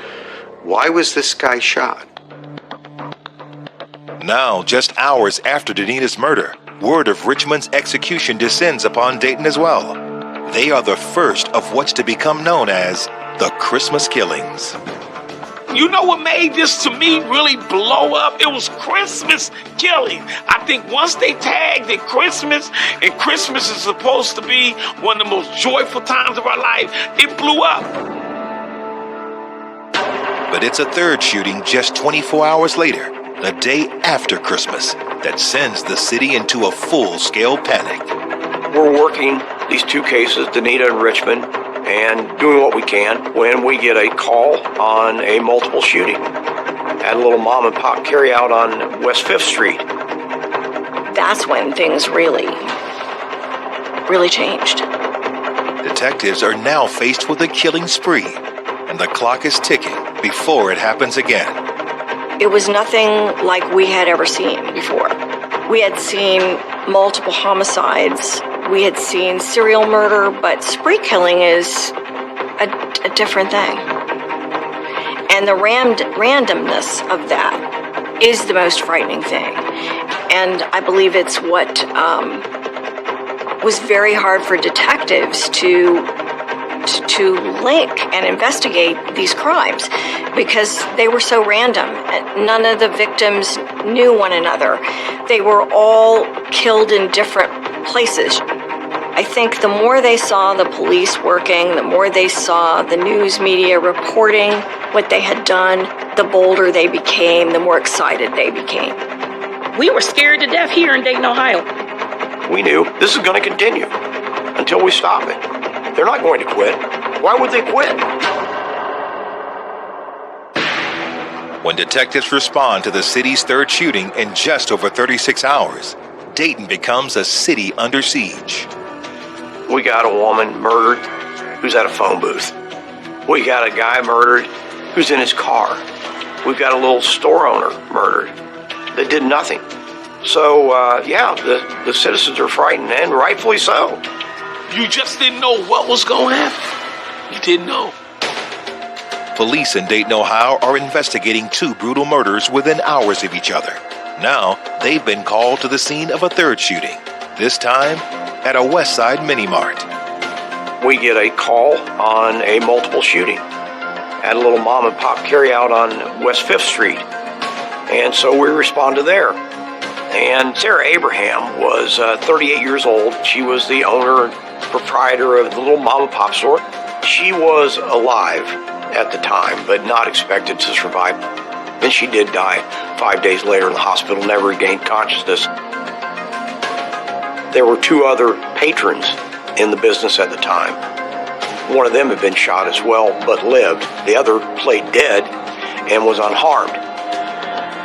why was this guy shot? Now, just hours after Danita's murder, word of Richmond's execution descends upon Dayton as well. They are the first of what's to become known as the Christmas killings. You know what made this to me really blow up? It was Christmas killing. I think once they tagged it Christmas, and Christmas is supposed to be one of the most joyful times of our life, it blew up. But it's a third shooting just 24 hours later, the day after Christmas, that sends the city into a full-scale panic. We're working these two cases, Danita and Richmond, and doing what we can when we get a call on a multiple shooting at a little mom and pop carryout on West 5th Street. That's when things really changed. Detectives are now faced with a killing spree, and the clock is ticking before it happens again. It was nothing like we had ever seen before. We had seen multiple homicides. We had seen serial murder, but spree killing is a different thing. And the randomness of that is the most frightening thing. And I believe it's what was very hard for detectives to link and investigate these crimes because they were so random. None of the victims knew one another. They were all killed in different places. I think the more they saw the police working, the more they saw the news media reporting what they had done, the bolder they became, the more excited they became. We were scared to death here in Dayton, Ohio. We knew this is going to continue until we stop it. They're not going to quit. Why would they quit? When detectives respond to the city's third shooting in just over 36 hours, Dayton becomes a city under siege. We got a woman murdered who's at a phone booth. We got a guy murdered who's in his car. We've got a little store owner murdered that did nothing. So, the citizens are frightened, and rightfully so. You just didn't know what was going to happen. You didn't know. Police in Dayton, Ohio are investigating two brutal murders within hours of each other. Now, they've been called to the scene of a third shooting, this time at a West Side mini-mart. We get a call on a multiple shooting at a little mom and pop carryout on West 5th Street. And so we respond to there. And Sarah Abraham was 38 years old. She was the owner and proprietor of the little mom and pop store. She was alive at the time, but not expected to survive. And she did die 5 days later in the hospital, never regained consciousness. There were two other patrons in the business at the time. One of them had been shot as well, but lived. The other played dead and was unharmed.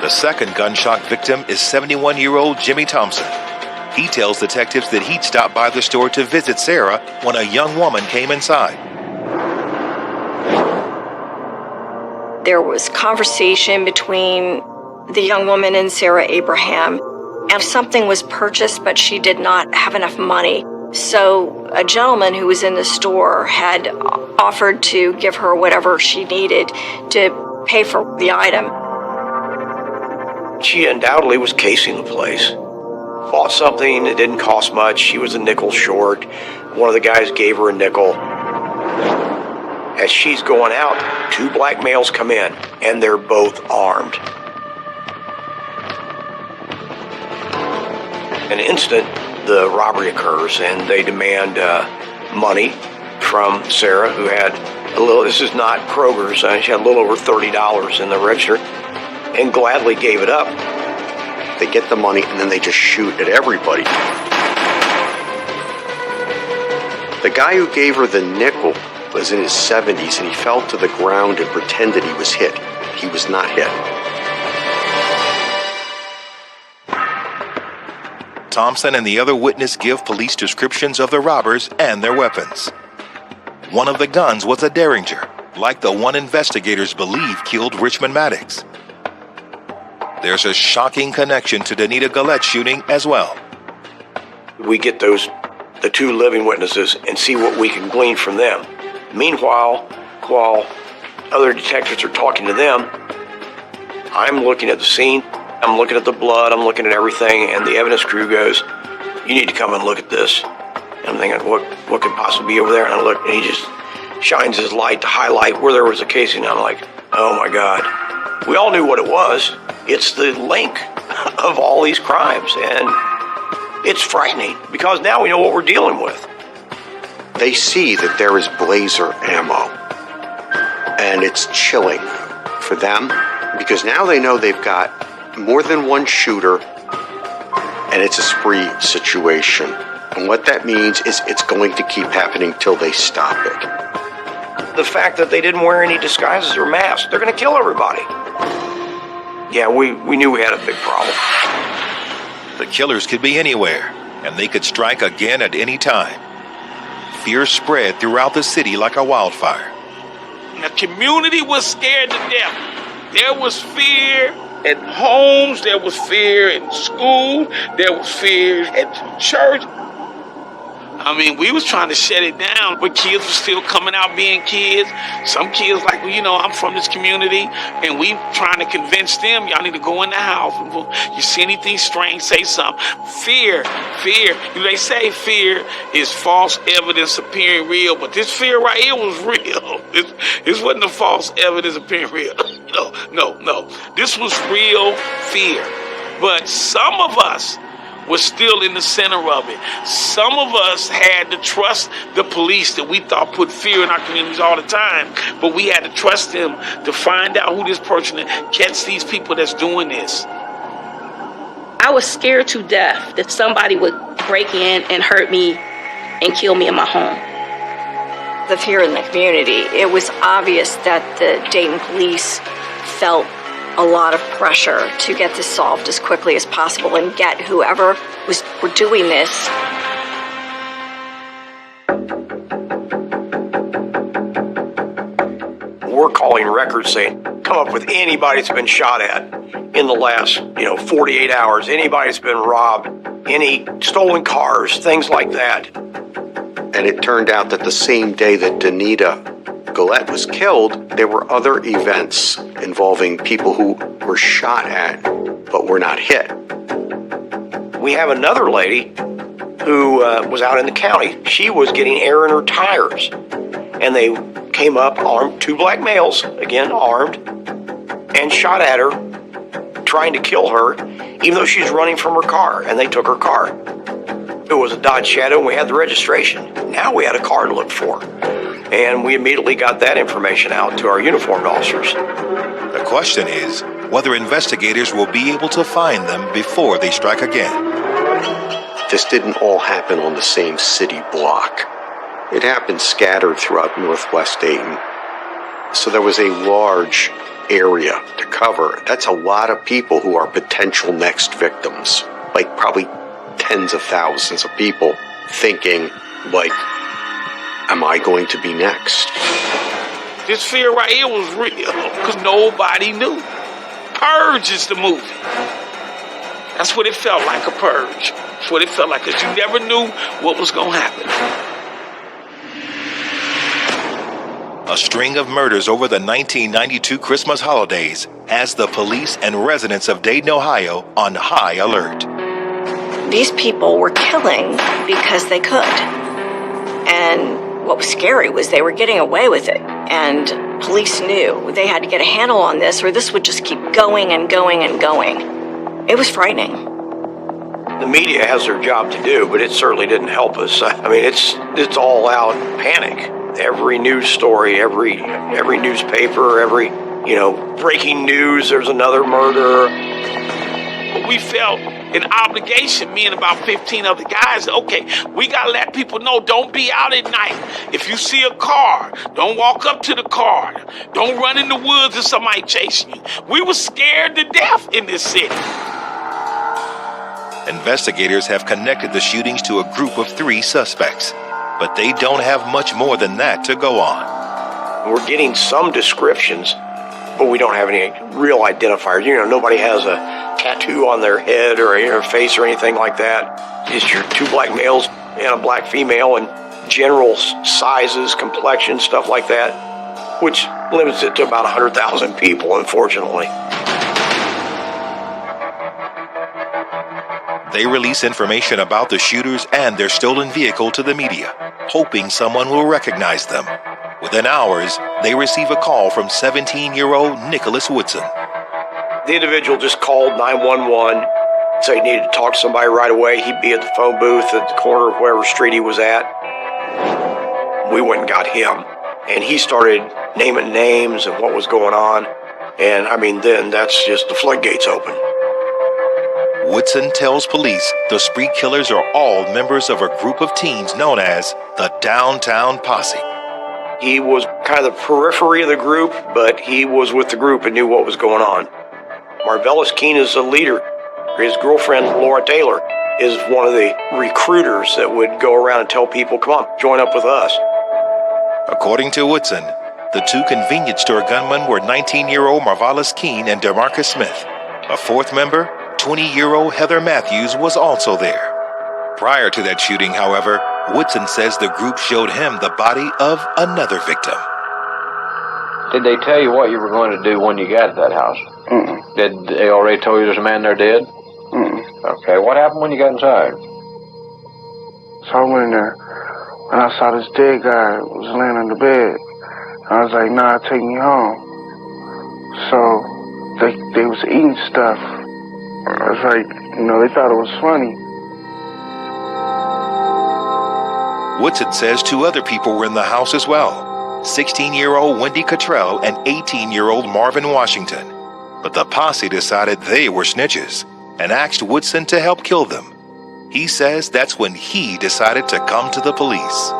The second gunshot victim is 71-year-old Jimmy Thompson. He tells detectives that he'd stopped by the store to visit Sarah when a young woman came inside. There was conversation between the young woman and Sarah Abraham, and something was purchased, but she did not have enough money. So a gentleman who was in the store had offered to give her whatever she needed to pay for the item. She undoubtedly was casing the place. Bought something that didn't cost much. She was a nickel short. One of the guys gave her a nickel. As she's going out, 2 black males come in, and they're both armed. In an instant, the robbery occurs, and they demand money from Sarah, who had a little, this is not Kroger's, she had a little over $30 in the register, and gladly gave it up. They get the money and then they just shoot at everybody. The guy who gave her the nickel was in his 70s and he fell to the ground and pretended he was hit. He was not hit. Thompson and the other witness give police descriptions of the robbers and their weapons. One of the guns was a Derringer, like the one investigators believe killed Richmond Maddox. There's a shocking connection to Danita Gallette's shooting as well. We get the 2 living witnesses and see what we can glean from them. Meanwhile, while other detectives are talking to them, I'm looking at the scene, I'm looking at the blood, I'm looking at everything, and the evidence crew goes, "You need to come and look at this." And I'm thinking, what could possibly be over there? And I look, and he just shines his light to highlight where there was a casing. And I'm like, oh my God. We all knew what it was. It's the link of all these crimes, and it's frightening because now we know what we're dealing with. They see that there is blazer ammo, and it's chilling for them because now they know they've got more than one shooter, and it's a spree situation. And what that means is it's going to keep happening till they stop it. The fact that they didn't wear any disguises or masks, they're going to kill everybody. Yeah, we knew we had a big problem. The killers could be anywhere, and they could strike again at any time. Fear spread throughout the city like a wildfire. The community was scared to death. There was fear at homes, there was fear in school, there was fear at church. I mean, we was trying to shut it down, but kids were still coming out being kids. Some kids like, well, you know, I'm from this community, and we trying to convince them, y'all need to go in the house. You see anything strange, say something. Fear. You know, they say fear is false evidence appearing real, but this fear right here was real. This wasn't a false evidence appearing real. No. This was real fear. But some of us was still in the center of it. Some of us had to trust the police that we thought put fear in our communities all the time, but we had to trust them to find out who this person is, catch these people that's doing this. I was scared to death that somebody would break in and hurt me and kill me in my home. The fear in the community, it was obvious that the Dayton police felt a lot of pressure to get this solved as quickly as possible and get whoever were doing this. We're calling records saying, come up with anybody that's been shot at in the last, 48 hours, anybody that's been robbed, any stolen cars, things like that. And it turned out that the same day that Danita Gallette was killed, there were other events involving people who were shot at but were not hit. We have another lady who was out in the county. She was getting air in her tires, and they came up armed, 2 black males, again armed, and shot at her, trying to kill her, even though she was running from her car, and they took her car. It was a Dodge Shadow, and we had the registration. Now we had a car to look for. And we immediately got that information out to our uniformed officers. The question is whether investigators will be able to find them before they strike again. This didn't all happen on the same city block. It happened scattered throughout northwest Dayton. So there was a large area to cover. That's a lot of people who are potential next victims. Like probably tens of thousands of people thinking, like, am I going to be next? This fear right here was real because nobody knew. Purge is the movie. That's what it felt like, a purge. That's what it felt like, because you never knew what was going to happen. A string of murders over the 1992 Christmas holidays has the police and residents of Dayton, Ohio on high alert. These people were killing because they could. And what was scary was they were getting away with it. And police knew they had to get a handle on this or this would just keep going and going and going. It was frightening. The media has their job to do, but it certainly didn't help us. I mean, it's all out panic. Every news story, every newspaper, every, breaking news, there's another murder. But we felt an obligation, me and about 15 other guys, okay, we got to let people know, don't be out at night. If you see a car, don't walk up to the car. Don't run in the woods if somebody chasing you. We were scared to death in this city. Investigators have connected the shootings to a group of 3 suspects, but they don't have much more than that to go on. We're getting some descriptions, but we don't have any real identifiers. Nobody has a tattoo on their head or their face or anything like that. It's your 2 black males and a black female and general sizes, complexion, stuff like that, which limits it to about 100,000 people, unfortunately. They release information about the shooters and their stolen vehicle to the media, hoping someone will recognize them. Within hours, they receive a call from 17-year-old Nicholas Woodson. The individual just called 911, said he needed to talk to somebody right away. He'd be at the phone booth at the corner of whatever street he was at. We went and got him, and he started naming names and what was going on. And then that's just the floodgates open. Woodson tells police the spree killers are all members of a group of teens known as the Downtown Posse. He was kind of the periphery of the group, but he was with the group and knew what was going on. Marvelous Keene is the leader. His girlfriend, Laura Taylor, is one of the recruiters that would go around and tell people, come on, join up with us. According to Woodson, the 2 convenience store gunmen were 19-year-old Marvelous Keene and DeMarcus Smith. A 4th member, 20-year-old Heather Matthews, was also there. Prior to that shooting, however, Woodson says the group showed him the body of another victim. Did they tell you what you were going to do when you got to that house? Mm-mm. Did they already tell you there's a man there dead? Mm-mm. Okay, what happened when you got inside? So I went in there, and I saw this dead guy was laying on the bed. I was like, nah, take me home. So they was eating stuff. I was like, they thought it was funny. Woodson says 2 other people were in the house as well. 16-year-old Wendy Cottrell and 18-year-old Marvin Washington. But the posse decided they were snitches and asked Woodson to help kill them. He says that's when he decided to come to the police.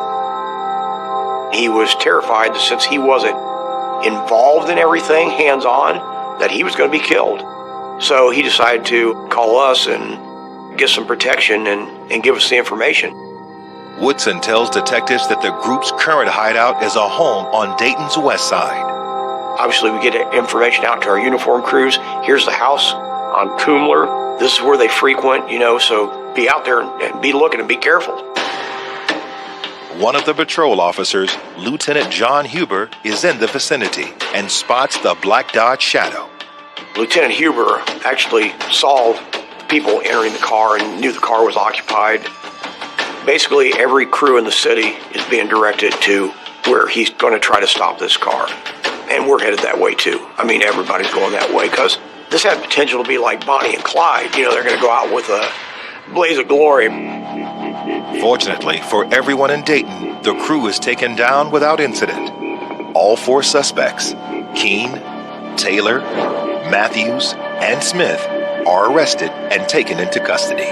He was terrified that since he wasn't involved in everything, hands-on, that he was going to be killed. So he decided to call us and get some protection and give us the information. Woodson tells detectives that the group's current hideout is a home on Dayton's west side. Obviously, we get information out to our uniform crews. Here's the house on Kumler. This is where they frequent, so be out there and be looking and be careful. One of the patrol officers, Lieutenant John Huber, is in the vicinity and spots the black Dodge Shadow. Lieutenant Huber actually saw people entering the car and knew the car was occupied. Basically, every crew in the city is being directed to where he's going to try to stop this car. And we're headed that way, too. Everybody's going that way because this had potential to be like Bonnie and Clyde. They're going to go out with a blaze of glory. Fortunately for everyone in Dayton, the crew is taken down without incident. All 4 suspects, Keene, Taylor, Matthews, and Smith, are arrested and taken into custody.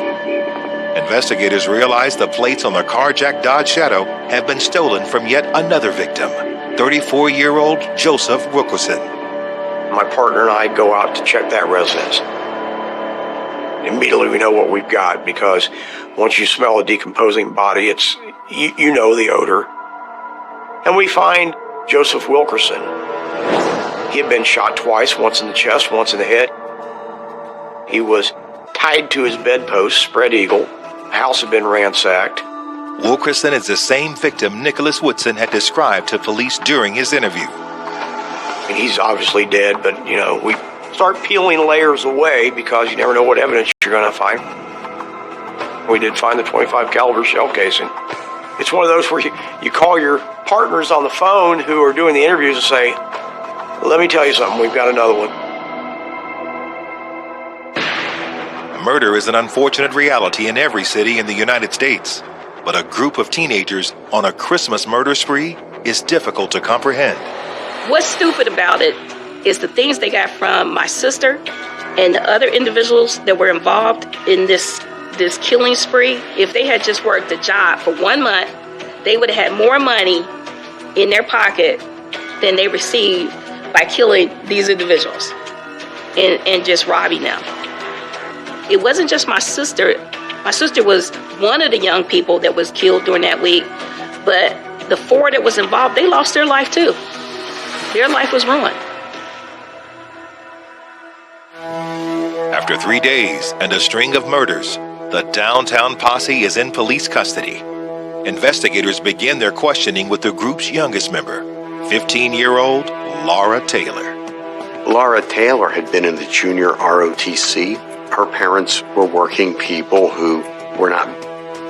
Investigators realize the plates on the carjacked Dodge Shadow have been stolen from yet another victim, 34-year-old Joseph Wilkerson. My partner and I go out to check that residence. Immediately we know what we've got because once you smell a decomposing body, you know the odor. And we find Joseph Wilkerson. He had been shot twice, once in the chest, once in the head. He was tied to his bedpost, spread eagle. The house had been ransacked. Wilkerson is the same victim Nicholas Woodson had described to police during his interview. And he's obviously dead, but, you know, we start peeling layers away because you never know what evidence you're going to find. We did find the .25 caliber shell casing. It's one of those where you call your partners on the phone who are doing the interviews and say, let me tell you something, we've got another one. Murder is an unfortunate reality in every city in the United States, but a group of teenagers on a Christmas murder spree is difficult to comprehend. What's stupid about it is the things they got from my sister and the other individuals that were involved in this killing spree. If they had just worked a job for 1 month, they would have had more money in their pocket than they received by killing these individuals and just robbing them. It wasn't just my sister. My sister was one of the young people that was killed during that week, but the 4 that was involved, they lost their life too. Their life was ruined. After 3 days and a string of murders, the downtown posse is in police custody. Investigators begin their questioning with the group's youngest member, 15-year-old Laura Taylor. Laura Taylor had been in the junior ROTC. Her parents were working people who were not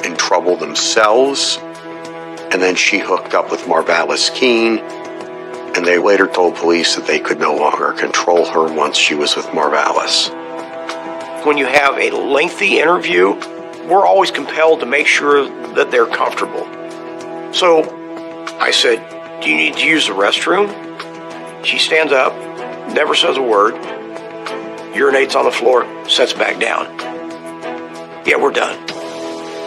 in trouble themselves. And then she hooked up with Marvalis Keene, and they later told police that they could no longer control her once she was with Marvalis. When you have a lengthy interview, we're always compelled to make sure that they're comfortable. So I said, do you need to use the restroom? She stands up, never says a word, urinates on the floor, sits back down. Yeah, we're done.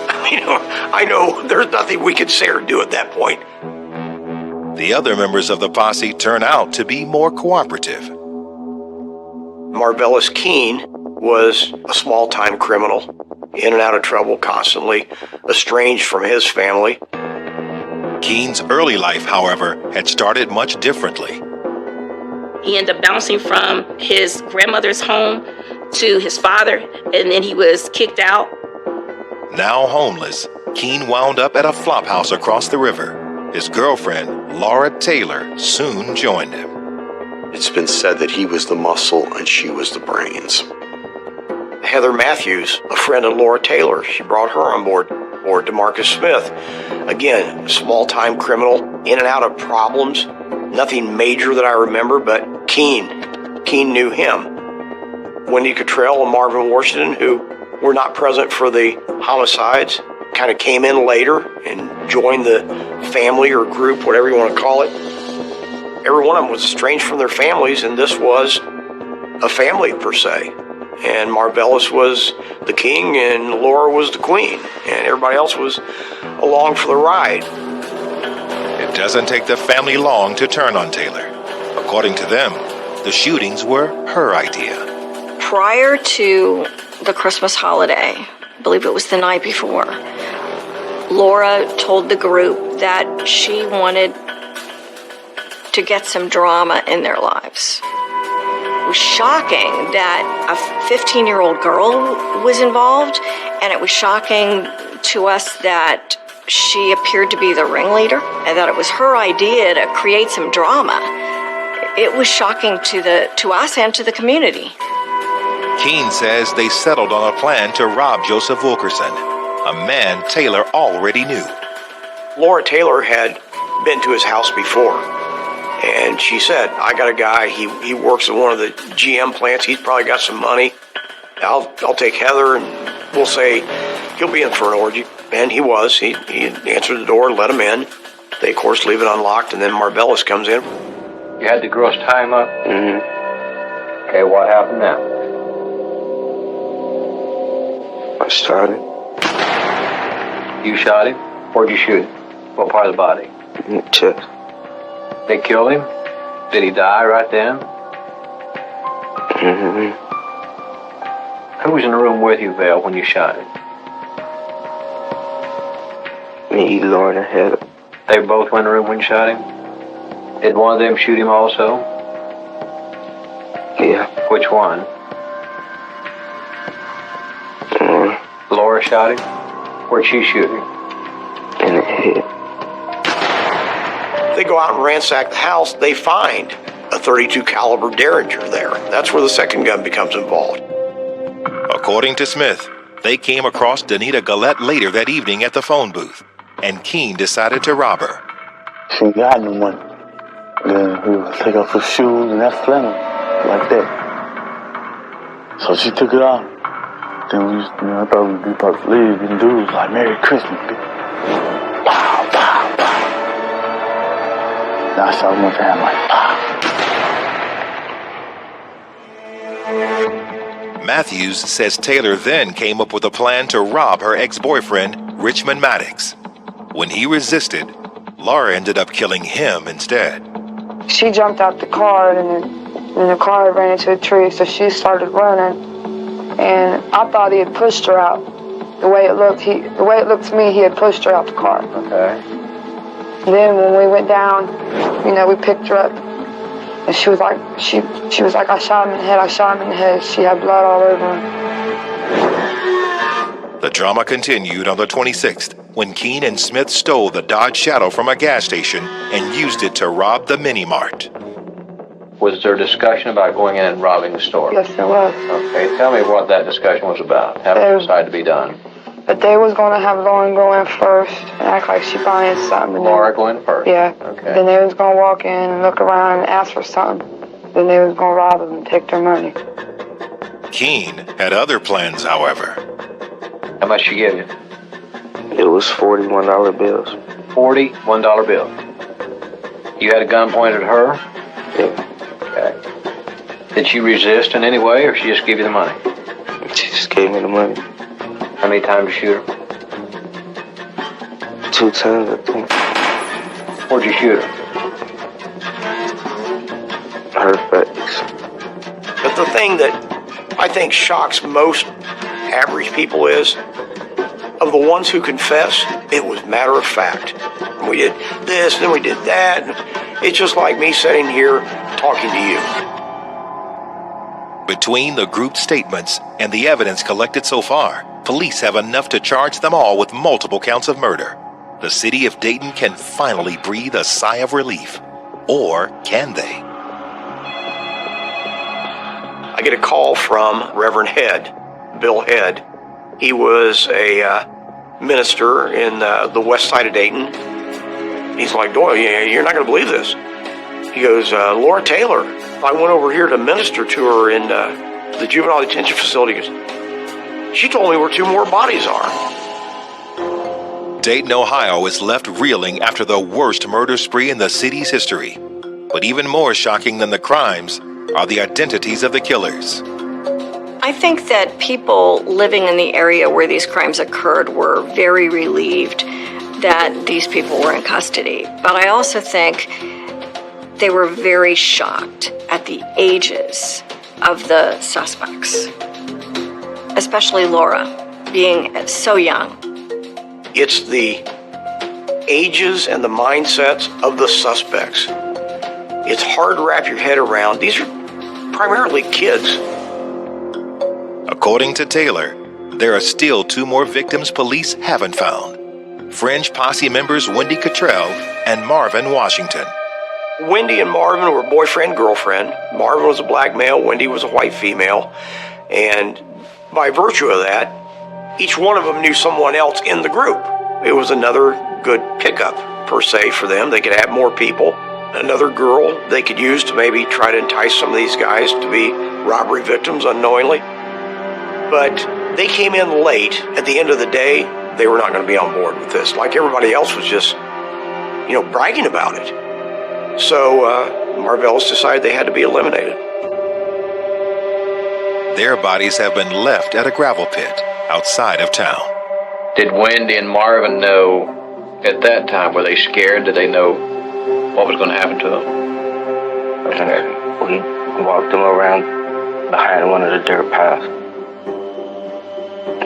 I know there's nothing we could say or do at that point. The other members of the posse turn out to be more cooperative. Marvalis Keene was a small-time criminal, in and out of trouble constantly, estranged from his family. Keene's early life, however, had started much differently. He ended up bouncing from his grandmother's home to his father, and then he was kicked out. Now homeless, Keene wound up at a flop house across the river. His girlfriend, Laura Taylor, soon joined him. It's been said that he was the muscle and she was the brains. Heather Matthews, a friend of Laura Taylor, she brought her on board. Or DeMarcus Smith, again, small-time criminal, in and out of problems. Nothing major that I remember, but Keene knew him. Wendy Cottrell and Marvin Washington, who were not present for the homicides, kind of came in later and joined the family or group, whatever you want to call it. Every one of them was estranged from their families, and this was a family per se. And Marvalis was the king, and Laura was the queen, and everybody else was along for the ride. It doesn't take the family long to turn on Taylor. According to them, the shootings were her idea. Prior to the Christmas holiday, I believe it was the night before, Laura told the group that she wanted to get some drama in their lives. It was shocking that a 15-year-old girl was involved, and it was shocking to us that she appeared to be the ringleader and that it was her idea to create some drama. It was shocking to us and to the community. Keene says they settled on a plan to rob Joseph Wilkerson, a man Taylor already knew. Laura Taylor had been to his house before, and she said, I got a guy, he works at one of the GM plants, he's probably got some money. I'll take Heather, and we'll say he'll be in for an orgy. And he was. He answered the door and let him in. They, of course, leave it unlocked, and then Marvalis comes in. You had the girls tie him up? Mm-hmm. Okay, what happened now? I started. You shot him? Where'd you shoot him? What part of the body? Chest. They killed him? Did he die right then? Mm-hmm. Who was in the room with you, Val, when you shot him? Me, Laura, and Heather. They both went in the room when you shot him? Did one of them shoot him also? Yeah. Which one? Laura shot him? Where'd she shoot him? In the head. They go out and ransack the house. They find a .32 caliber Derringer there. That's where the second gun becomes involved. According to Smith, they came across Danita Gillette later that evening at the phone booth, and Keene decided to rob her. She got no money. Then he would take off her shoes and that flannel, like that. So she took it off. Then we, I thought we'd be about to leave, and dude was like, "Merry Christmas, bitch." Pow, pow, pow. Then I saw one time like, pow. Matthews says Taylor then came up with a plan to rob her ex-boyfriend, Richmond Maddox. When he resisted, Laura ended up killing him instead. She jumped out the car, and the car ran into a tree, so she started running. And I thought he had pushed her out. The way it looked to me, he had pushed her out the car. Okay. Then when we went down, we picked her up, and she was like, she was like, I shot him in the head. I shot him in the head. She had blood all over him. The drama continued on the 26th when Keene and Smith stole the Dodge Shadow from a gas station and used it to rob the mini-mart. Was there discussion about going in and robbing the store? Yes, there was. Okay, tell me what that discussion was about. How did it decide to be done? But they was going to have Lauren go in first and act like she buying something. Laura go in first? Yeah. Okay. Then they was going to walk in and look around and ask for something. Then they was going to rob them and take their money. Keene had other plans, however. How much she give you? It was $41 bills. $41 bill. You had a gun pointed at her? Yeah. Okay. Did she resist in any way, or she just gave you the money? She just gave me the money. How many times did you shoot her? 2 times, I think. Where'd you shoot her? Her face. But the thing that I think shocks most average people is, of the ones who confess, it was matter of fact. We did this, then we did that. And it's just like me sitting here talking to you. Between the group's statements and the evidence collected so far, police have enough to charge them all with multiple counts of murder. The city of Dayton can finally breathe a sigh of relief. Or can they? I get a call from Reverend Head, Bill Head. He was a minister in the west side of Dayton. He's like, Doyle, you're not going to believe this. He goes, Laura Taylor, I went over here to minister to her in the juvenile detention facility. He goes, she told me where 2 more bodies are. Dayton, Ohio is left reeling after the worst murder spree in the city's history. But even more shocking than the crimes are the identities of the killers. I think that people living in the area where these crimes occurred were very relieved that these people were in custody. But I also think they were very shocked at the ages of the suspects, especially Laura, being so young. It's the ages and the mindsets of the suspects. It's hard to wrap your head around. These are primarily kids. According to Taylor, there are still 2 more victims police haven't found. Fringe Posse members Wendy Cottrell and Marvin Washington. Wendy and Marvin were boyfriend-girlfriend. Marvin was a black male, Wendy was a white female. And by virtue of that, each one of them knew someone else in the group. It was another good pickup, per se, for them. They could have more people. Another girl they could use to maybe try to entice some of these guys to be robbery victims unknowingly. But they came in late. At the end of the day, they were not going to be on board with this. Like everybody else was just, bragging about it. So Marvellus decided they had to be eliminated. Their bodies have been left at a gravel pit outside of town. Did Wendy and Marvin know at that time? Were they scared? Did they know what was going to happen to them? We walked them around behind one of the dirt piles.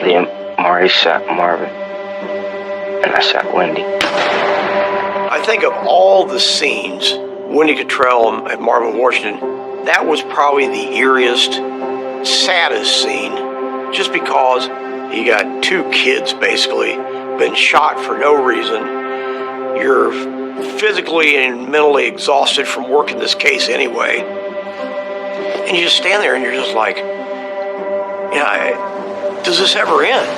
Then Maury shot Marvin, and I shot Wendy. I think of all the scenes, Wendy Cottrell and Marvin Washington, that was probably the eeriest, saddest scene, just because You got 2 kids basically been shot for no reason. You're physically and mentally exhausted from working this case anyway. And you just stand there and you're just like, does this ever end?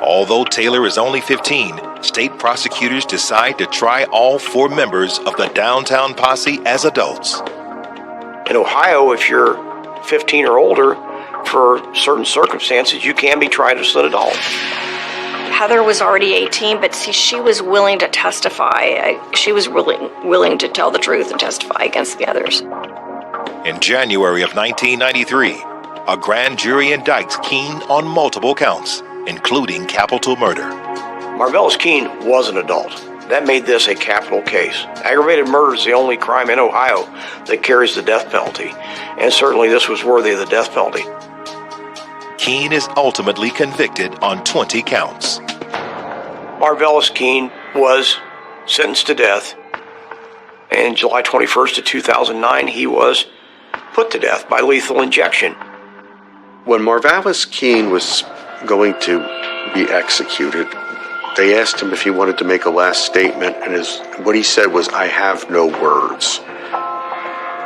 Although Taylor is only 15, state prosecutors decide to try all 4 members of the downtown posse as adults. In Ohio, if you're 15 or older, for certain circumstances, you can be tried as an adult. Heather was already 18, but see, she was willing to testify. She was willing to tell the truth and testify against the others. In January of 1993, a grand jury indicts Keene on multiple counts, including capital murder. Marvellis Keene was an adult. That made this a capital case. Aggravated murder is the only crime in Ohio that carries the death penalty, and certainly this was worthy of the death penalty. Keene is ultimately convicted on 20 counts. Marvellis Keene was sentenced to death, and July 21st of 2009, he was put to death by lethal injection. When Marvellis Keene was going to be executed, they asked him if he wanted to make a last statement, and what he said was, "I have no words."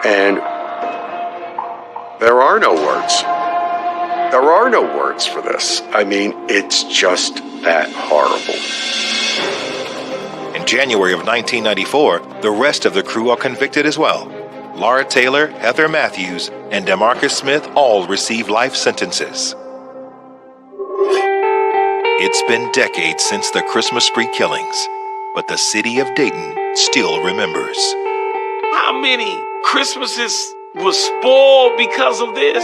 And there are no words. There are no words for this. I mean, it's just that horrible. In January of 1994, the rest of the crew are convicted as well. Laura Taylor, Heather Matthews, and DeMarcus Smith all receive life sentences. It's been decades since the Christmas spree killings, but the city of Dayton still remembers. How many Christmases was spoiled because of this?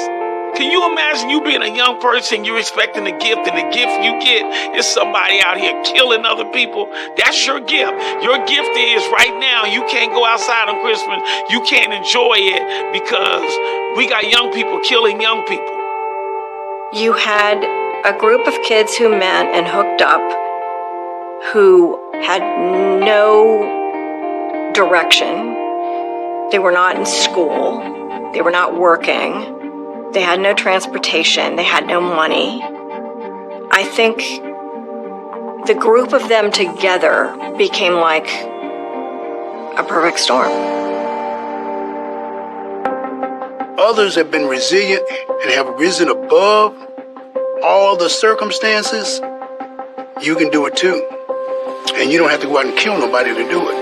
Can you imagine you being a young person, you're expecting a gift, and the gift you get is somebody out here killing other people? That's your gift. Your gift is right now, you can't go outside on Christmas. You can't enjoy it because we got young people killing young people. You had a group of kids who met and hooked up who had no direction. They were not in school. They were not working. They had no transportation. They had no money. I think the group of them together became like a perfect storm. Others have been resilient and have risen above all the circumstances. You can do it too. And you don't have to go out and kill nobody to do it.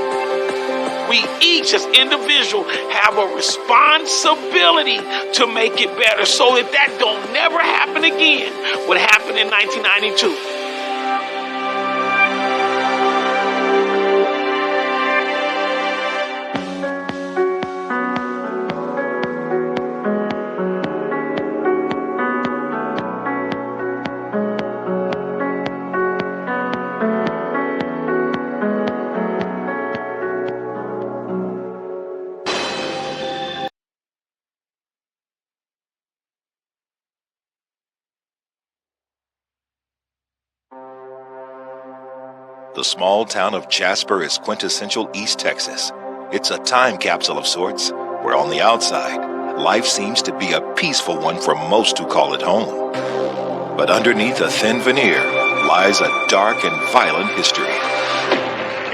We each as individuals have a responsibility to make it better so that don't never happen again. What happened in 1992. The small town of Jasper is quintessential East Texas. It's a time capsule of sorts, where on the outside, life seems to be a peaceful one for most who call it home. But underneath a thin veneer lies a dark and violent history.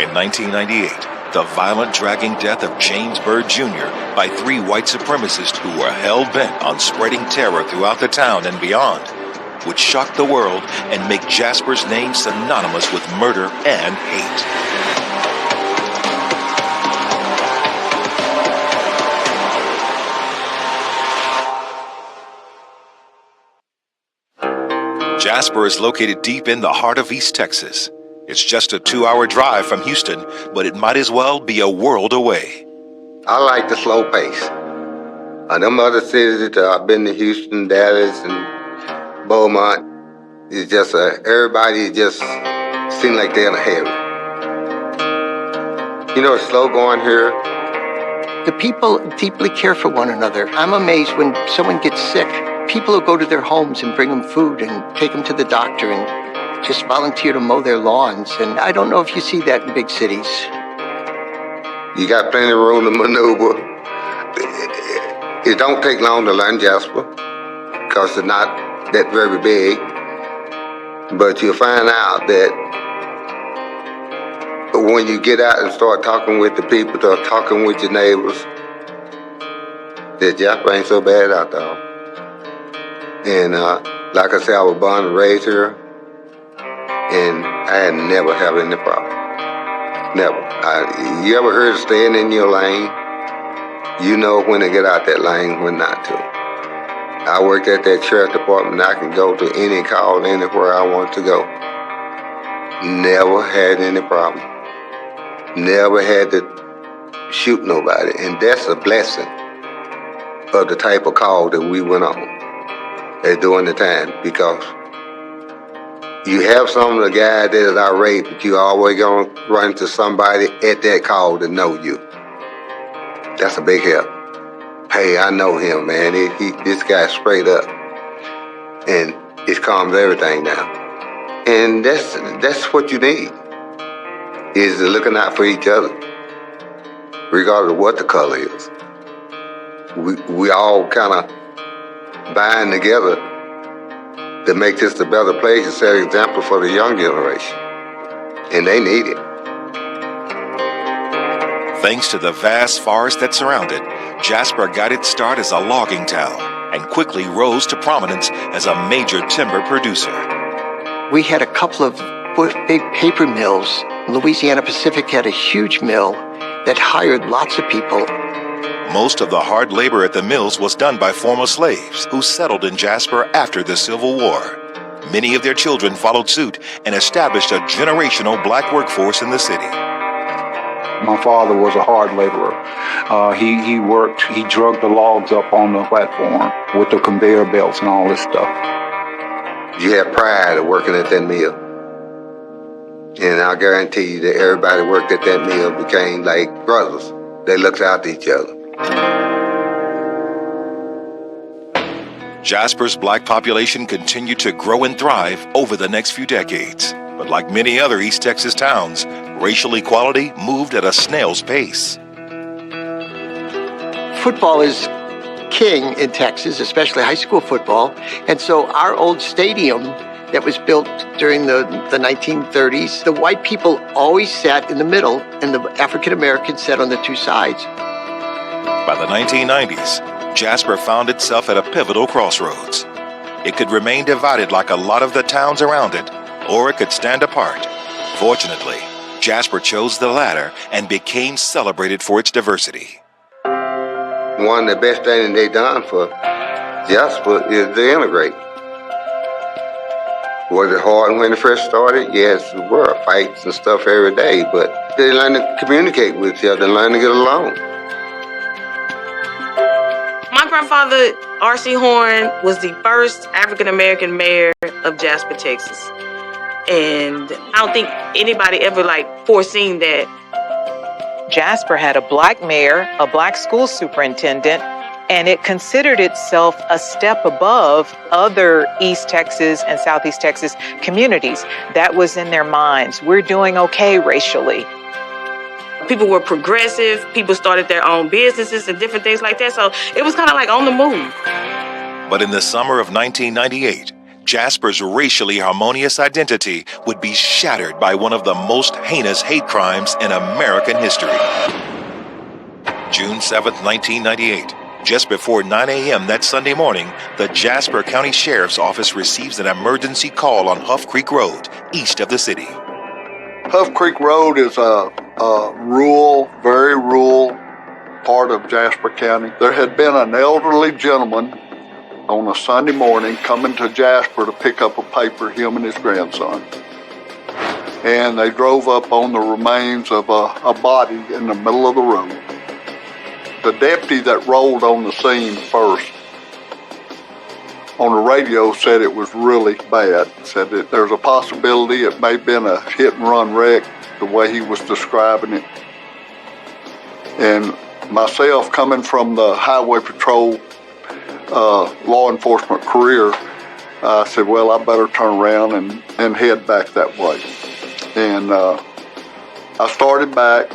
In 1998, the violent dragging death of James Byrd Jr. by 3 white supremacists who were hell-bent on spreading terror throughout the town and beyond would shock the world and make Jasper's name synonymous with murder and hate. Jasper is located deep in the heart of East Texas. It's just a 2-hour drive from Houston, but it might as well be a world away. I like the slow pace. Them other cities that I've been to, Houston, Dallas, and Beaumont, it's just everybody just seems like they're in a hurry. You know, it's slow going here. The people deeply care for one another. I'm amazed when someone gets sick. People will go to their homes and bring them food and take them to the doctor and just volunteer to mow their lawns. And I don't know if you see that in big cities. You got plenty of room to maneuver. It don't take long to learn Jasper because it's not that very big. But you'll find out that when you get out and start talking with the people, start talking with your neighbors, that Jasper ain't so bad out there. And like I said, I was born and raised here, and I had never had any problem. Never. You ever heard of staying in your lane? You know when to get out that lane, when not to. I worked at that sheriff department. I can go to any call anywhere I want to go. Never had any problem. Never had to shoot nobody. And that's a blessing of the type of call that we went on during the time, because you have some of the guys that is irate, but you always gonna run into somebody at that call to know you. That's a big help. Hey, I know him, man. This guy's straight up, and it calms everything down. And that's what you need, is looking out for each other, regardless of what the color is. We all kind of bind together to make this a better place and set an example for the young generation, and they need it. Thanks to the vast forest that surrounded, Jasper got its start as a logging town and quickly rose to prominence as a major timber producer. We had a couple of big paper mills. Louisiana Pacific had a huge mill that hired lots of people. Most of the hard labor at the mills was done by former slaves who settled in Jasper after the Civil War. Many of their children followed suit and established a generational black workforce in the city. My father was a hard laborer. He worked, he drug the logs up on the platform with the conveyor belts and all this stuff. You have pride of working at that mill. And I guarantee you that everybody worked at that mill became like brothers. They looked out each other. Jasper's black population continued to grow and thrive over the next few decades. But like many other East Texas towns, racial equality moved at a snail's pace. Football is king in Texas, especially high school football. And so our old stadium that was built during the 1930s, the white people always sat in the middle and the African Americans sat on the two sides. By the 1990s, Jasper found itself at a pivotal crossroads. It could remain divided like a lot of the towns around it, or it could stand apart. Fortunately, Jasper chose the latter and became celebrated for its diversity. One of the best things they done for Jasper is to integrate. Was it hard when it first started? Yes, there were fights and stuff every day, but they learned to communicate with each other and learn to get along. My grandfather, R.C. Horn, was the first African-American mayor of Jasper, Texas. And I don't think anybody ever foreseen that. Jasper had a black mayor, a black school superintendent, and it considered itself a step above other East Texas and Southeast Texas communities. That was in their minds. We're doing okay racially. People were progressive. People started their own businesses and different things like that. So it was kind of like on the move. But in the summer of 1998, Jasper's racially harmonious identity would be shattered by one of the most heinous hate crimes in American history. June 7th, 1998. Just before 9 a.m. that Sunday morning, the Jasper County Sheriff's Office receives an emergency call on Huff Creek Road, east of the city. Huff Creek Road is a rural, very rural part of Jasper County. There had been an elderly gentleman on a Sunday morning coming to Jasper to pick up a paper, him and his grandson. And they drove up on the remains of a body in the middle of the road. The deputy that rolled on the scene first on the radio said it was really bad. Said that there's a possibility it may have been a hit and run wreck, the way he was describing it. And myself, coming from the highway patrol law enforcement career, I said, well, I better turn around and head back that way. And I started back,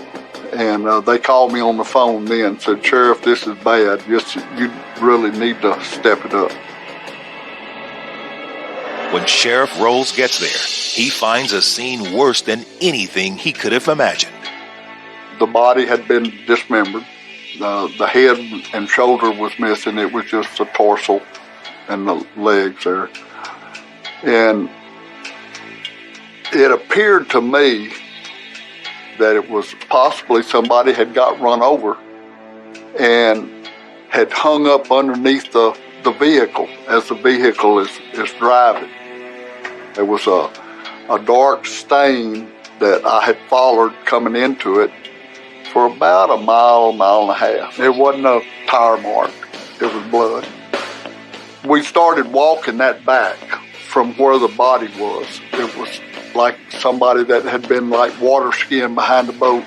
and they called me on the phone then and said, Sheriff, this is bad. You really need to step it up. When Sheriff Rolls gets there, he finds a scene worse than anything he could have imagined. The body had been dismembered. The head and shoulder was missing. It was just the torso and the legs there. And it appeared to me that it was possibly somebody had got run over and had hung up underneath the vehicle as the vehicle is driving. There was a dark stain that I had followed coming into it for about a mile and a half. It wasn't a tire mark, it was blood. We started walking that back from where the body was. It was like somebody that had been like water skiing behind the boat.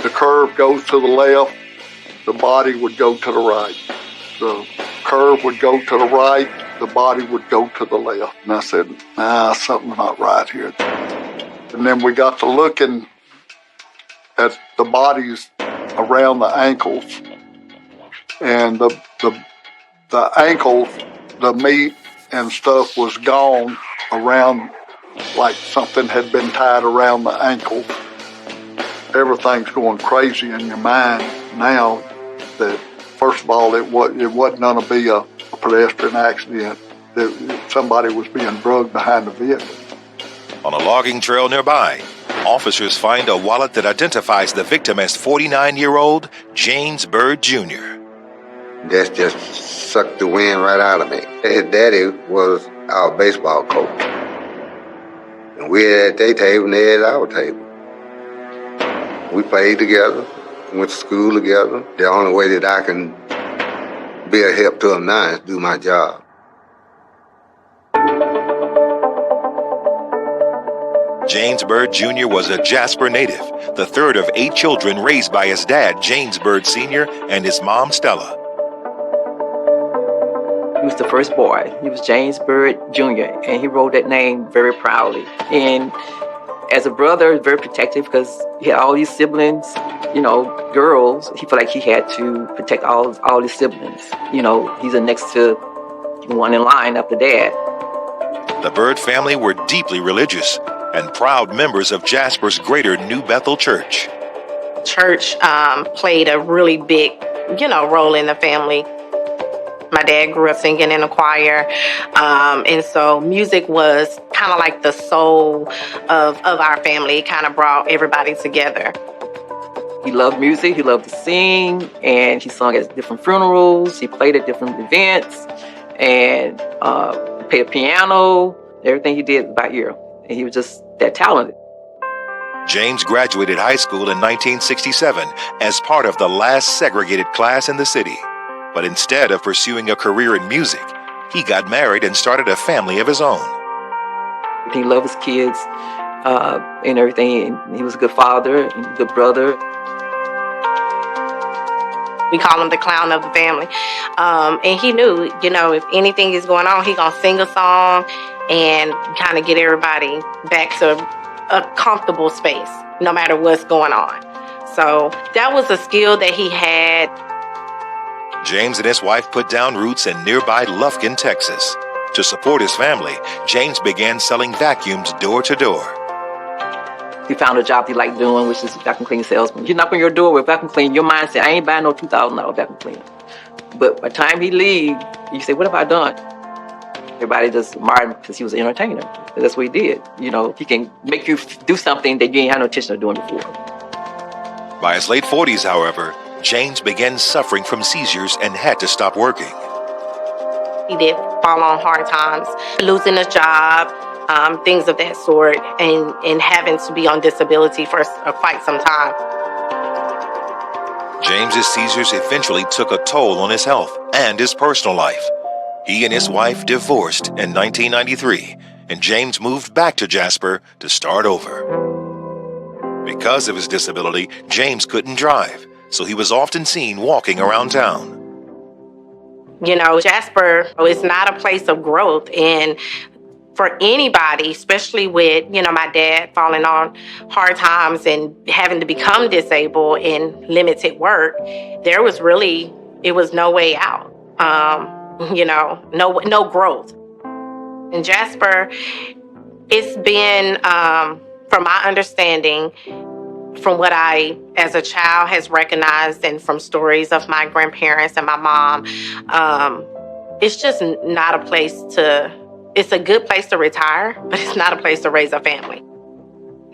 The curve goes to the left, the body would go to the right. The curve would go to the right, the body would go to the left. And I said, something's not right here. And then we got to looking at the bodies around the ankles. And the ankles, the meat and stuff was gone around, like something had been tied around the ankle. Everything's going crazy in your mind now that, first of all, it wasn't going to be a pedestrian accident. Somebody was being drugged behind the vehicle. On a logging trail nearby, officers find a wallet that identifies the victim as 49-year-old James Byrd Jr. That just sucked the wind right out of me. His daddy was our baseball coach. And we had at their table and they had our table. We played together, went to school together. The only way that I can be a help to them now is do my job. James Byrd Jr. was a Jasper native, the third of 8 children raised by his dad, James Byrd Sr., and his mom, Stella. He was the first boy. He was James Byrd Jr., and he wrote that name very proudly. And as a brother, very protective because he had all these siblings, girls. He felt like he had to protect all his siblings. He's the next to one in line after dad. The Byrd family were deeply religious and proud members of Jasper's Greater New Bethel Church. Church played a really big, role in the family. My dad grew up singing in a choir, and so music was kind of like the soul of our family. It kind of brought everybody together. He loved music, he loved to sing, and he sung at different funerals, he played at different events, and played piano. Everything he did by ear, and he was just that talented. James graduated high school in 1967 as part of the last segregated class in the city. But instead of pursuing a career in music, he got married and started a family of his own. He loved his kids and everything. And he was a good father and a good brother. We call him the clown of the family. And he knew, if anything is going on, he gonna sing a song and kind of get everybody back to a comfortable space, no matter what's going on. So that was a skill that he had. James and his wife put down roots in nearby Lufkin, Texas. To support his family, James began selling vacuums door to door. He found a job he liked doing, which is vacuum cleaning salesman. You knock on your door with vacuum cleaning, your mind said, I ain't buying no $2,000 vacuum cleaner. But by the time he leave, you say, what have I done? Everybody just admired him because he was an entertainer. That's what he did. He can make you do something that you ain't had no intention of doing before. By his late 40s, however, James began suffering from seizures and had to stop working. He did fall on hard times, losing his job, things of that sort, and having to be on disability for quite some time. James's seizures eventually took a toll on his health and his personal life. He and his wife divorced in 1993, and James moved back to Jasper to start over. Because of his disability, James couldn't drive, so he was often seen walking around town. Jasper is not a place of growth, and for anybody, especially with, my dad falling on hard times and having to become disabled and limited work, it was no way out. No growth. In Jasper, it's been, from my understanding, from what I, as a child, has recognized, and from stories of my grandparents and my mom, it's just not a place to, it's a good place to retire, but it's not a place to raise a family.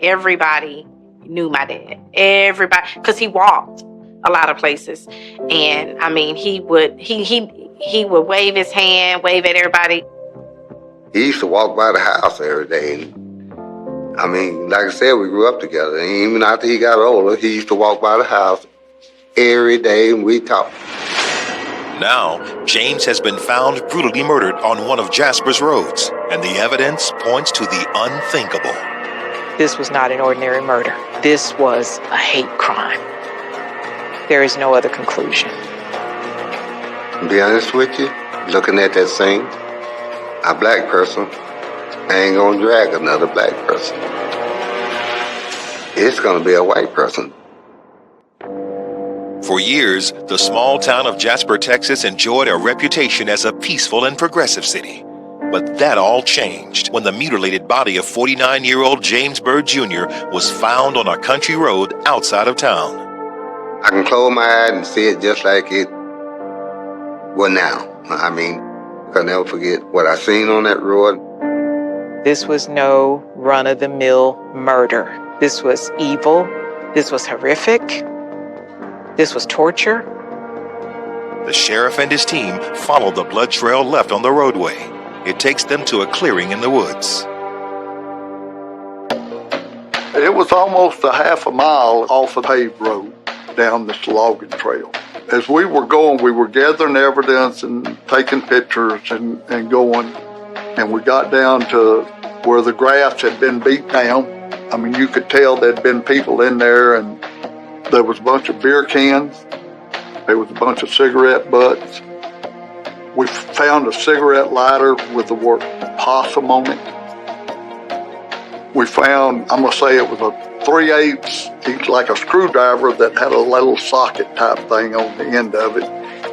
Everybody knew my dad. Everybody, because he walked a lot of places. And I mean, he would wave his hand, wave at everybody. He used to walk by the house every day. And, I mean, like I said, we grew up together. And even after he got older, he used to walk by the house every day and we talked. Now, James has been found brutally murdered on one of Jasper's roads, and the evidence points to the unthinkable. This was not an ordinary murder. This was a hate crime. There is no other conclusion. To be honest with you, looking at that scene, a black person ain't gonna drag another black person. It's gonna be a white person. For years, the small town of Jasper, Texas enjoyed a reputation as a peaceful and progressive city. But that all changed when the mutilated body of 49-year-old James Byrd Jr. was found on a country road outside of town. I can close my eyes and see it just like it was now. I mean, I'll never forget what I seen on that road. This was no run-of-the-mill murder. This was evil. This was horrific. This was torture. The sheriff and his team followed the blood trail left on the roadway. It takes them to a clearing in the woods. It was almost a half a mile off a paved road down this logging trail. As we were going, we were gathering evidence and taking pictures and going. And we got down to where the grass had been beat down. I mean, you could tell there'd been people in there, and there was a bunch of beer cans. There was a bunch of cigarette butts. We found a cigarette lighter with the word possum on it. We found, I'm gonna say it was a 3/8, like a screwdriver that had a little socket type thing on the end of it.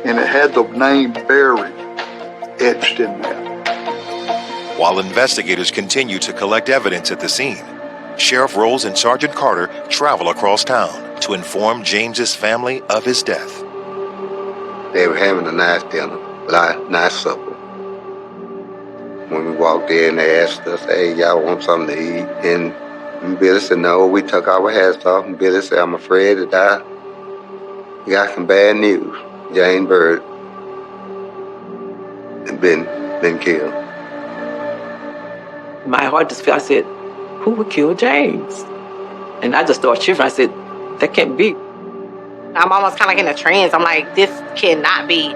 And it had the name Barry etched in there. While investigators continue to collect evidence at the scene, Sheriff Rolls and Sergeant Carter travel across town to inform James's family of his death. They were having a nice dinner, nice supper. When we walked in, they asked us, hey, y'all want something to eat? And Billy said, no. We took our hats off, and Billy said, I'm afraid that I got some bad news. James Byrd had been killed. My heart just fell. I said, who would kill James? And I just started shivering. I said, that can't be. I'm almost kind of like in a trance. I'm like, this cannot be.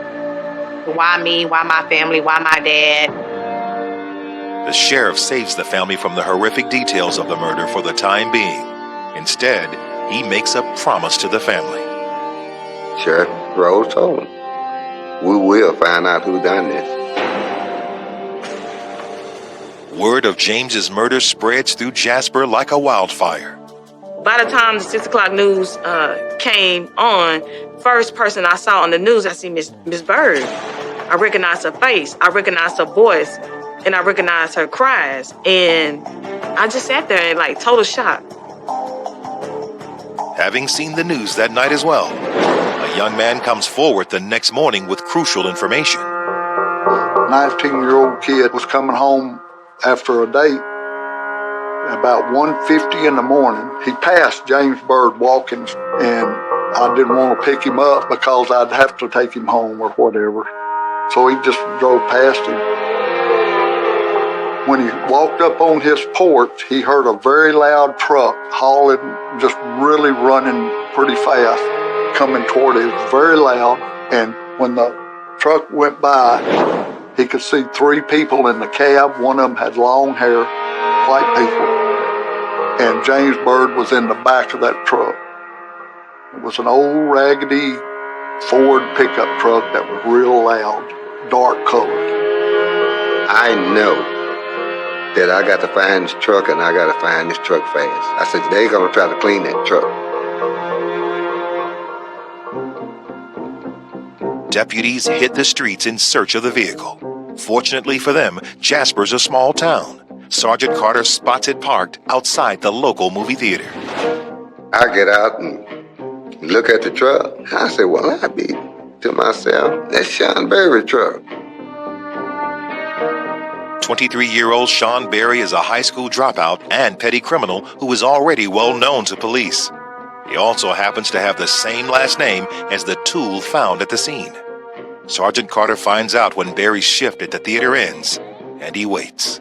Why me? Why my family? Why my dad? The sheriff saves the family from the horrific details of the murder for the time being. Instead, he makes a promise to the family. Sheriff Rose told him, we will find out who done this. Word of James's murder spreads through Jasper like a wildfire. By the time the 6 o'clock news came on, first person I saw on the news, I see Miss Byrd. I recognized her face, I recognized her voice, and I recognized her cries. And I just sat there in like total shock. Having seen the news that night as well, a young man comes forward the next morning with crucial information. A 19-year-old kid was coming home after a date. About 1:50 in the morning, he passed James Byrd walking, and I didn't want to pick him up because I'd have to take him home or whatever. So he just drove past him. When he walked up on his porch, he heard a very loud truck hauling, just really running pretty fast, coming toward him. It was very loud, and when the truck went by, he could see 3 people in the cab. One of them had long hair, white people, and James Byrd was in the back of that truck. It was an old raggedy Ford pickup truck that was real loud, dark colored. I know that I got to find this truck, and I got to find this truck fast. I said, they're going to try to clean that truck. Deputies hit the streets in search of the vehicle. Fortunately for them, Jasper's a small town. Sergeant Carter spots it parked outside the local movie theater. I get out and look at the truck. I said, well, I be to myself, that's Sean Berry's truck. 23-year-old Sean Berry is a high school dropout and petty criminal who is already well known to police. He also happens to have the same last name as the tool found at the scene. Sergeant Carter finds out when Berry's shift at the theater ends, and he waits.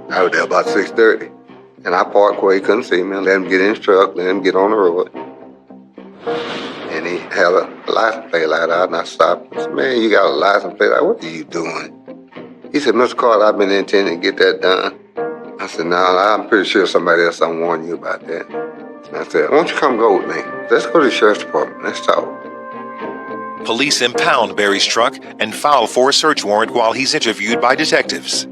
I was there about 6:30, and I parked where he couldn't see me, let him get in his truck, let him get on the road. And he had a license plate light out, and I stopped. I said, man, you got a license plate light, what are you doing? He said, Mr. Carter, I've been intending to get that done. I said, no, I'm pretty sure somebody else will warn you about that. And I said, why don't you come go with me? Let's go to the sheriff's department, let's talk. Police impound Berry's truck and file for a search warrant while he's interviewed by detectives.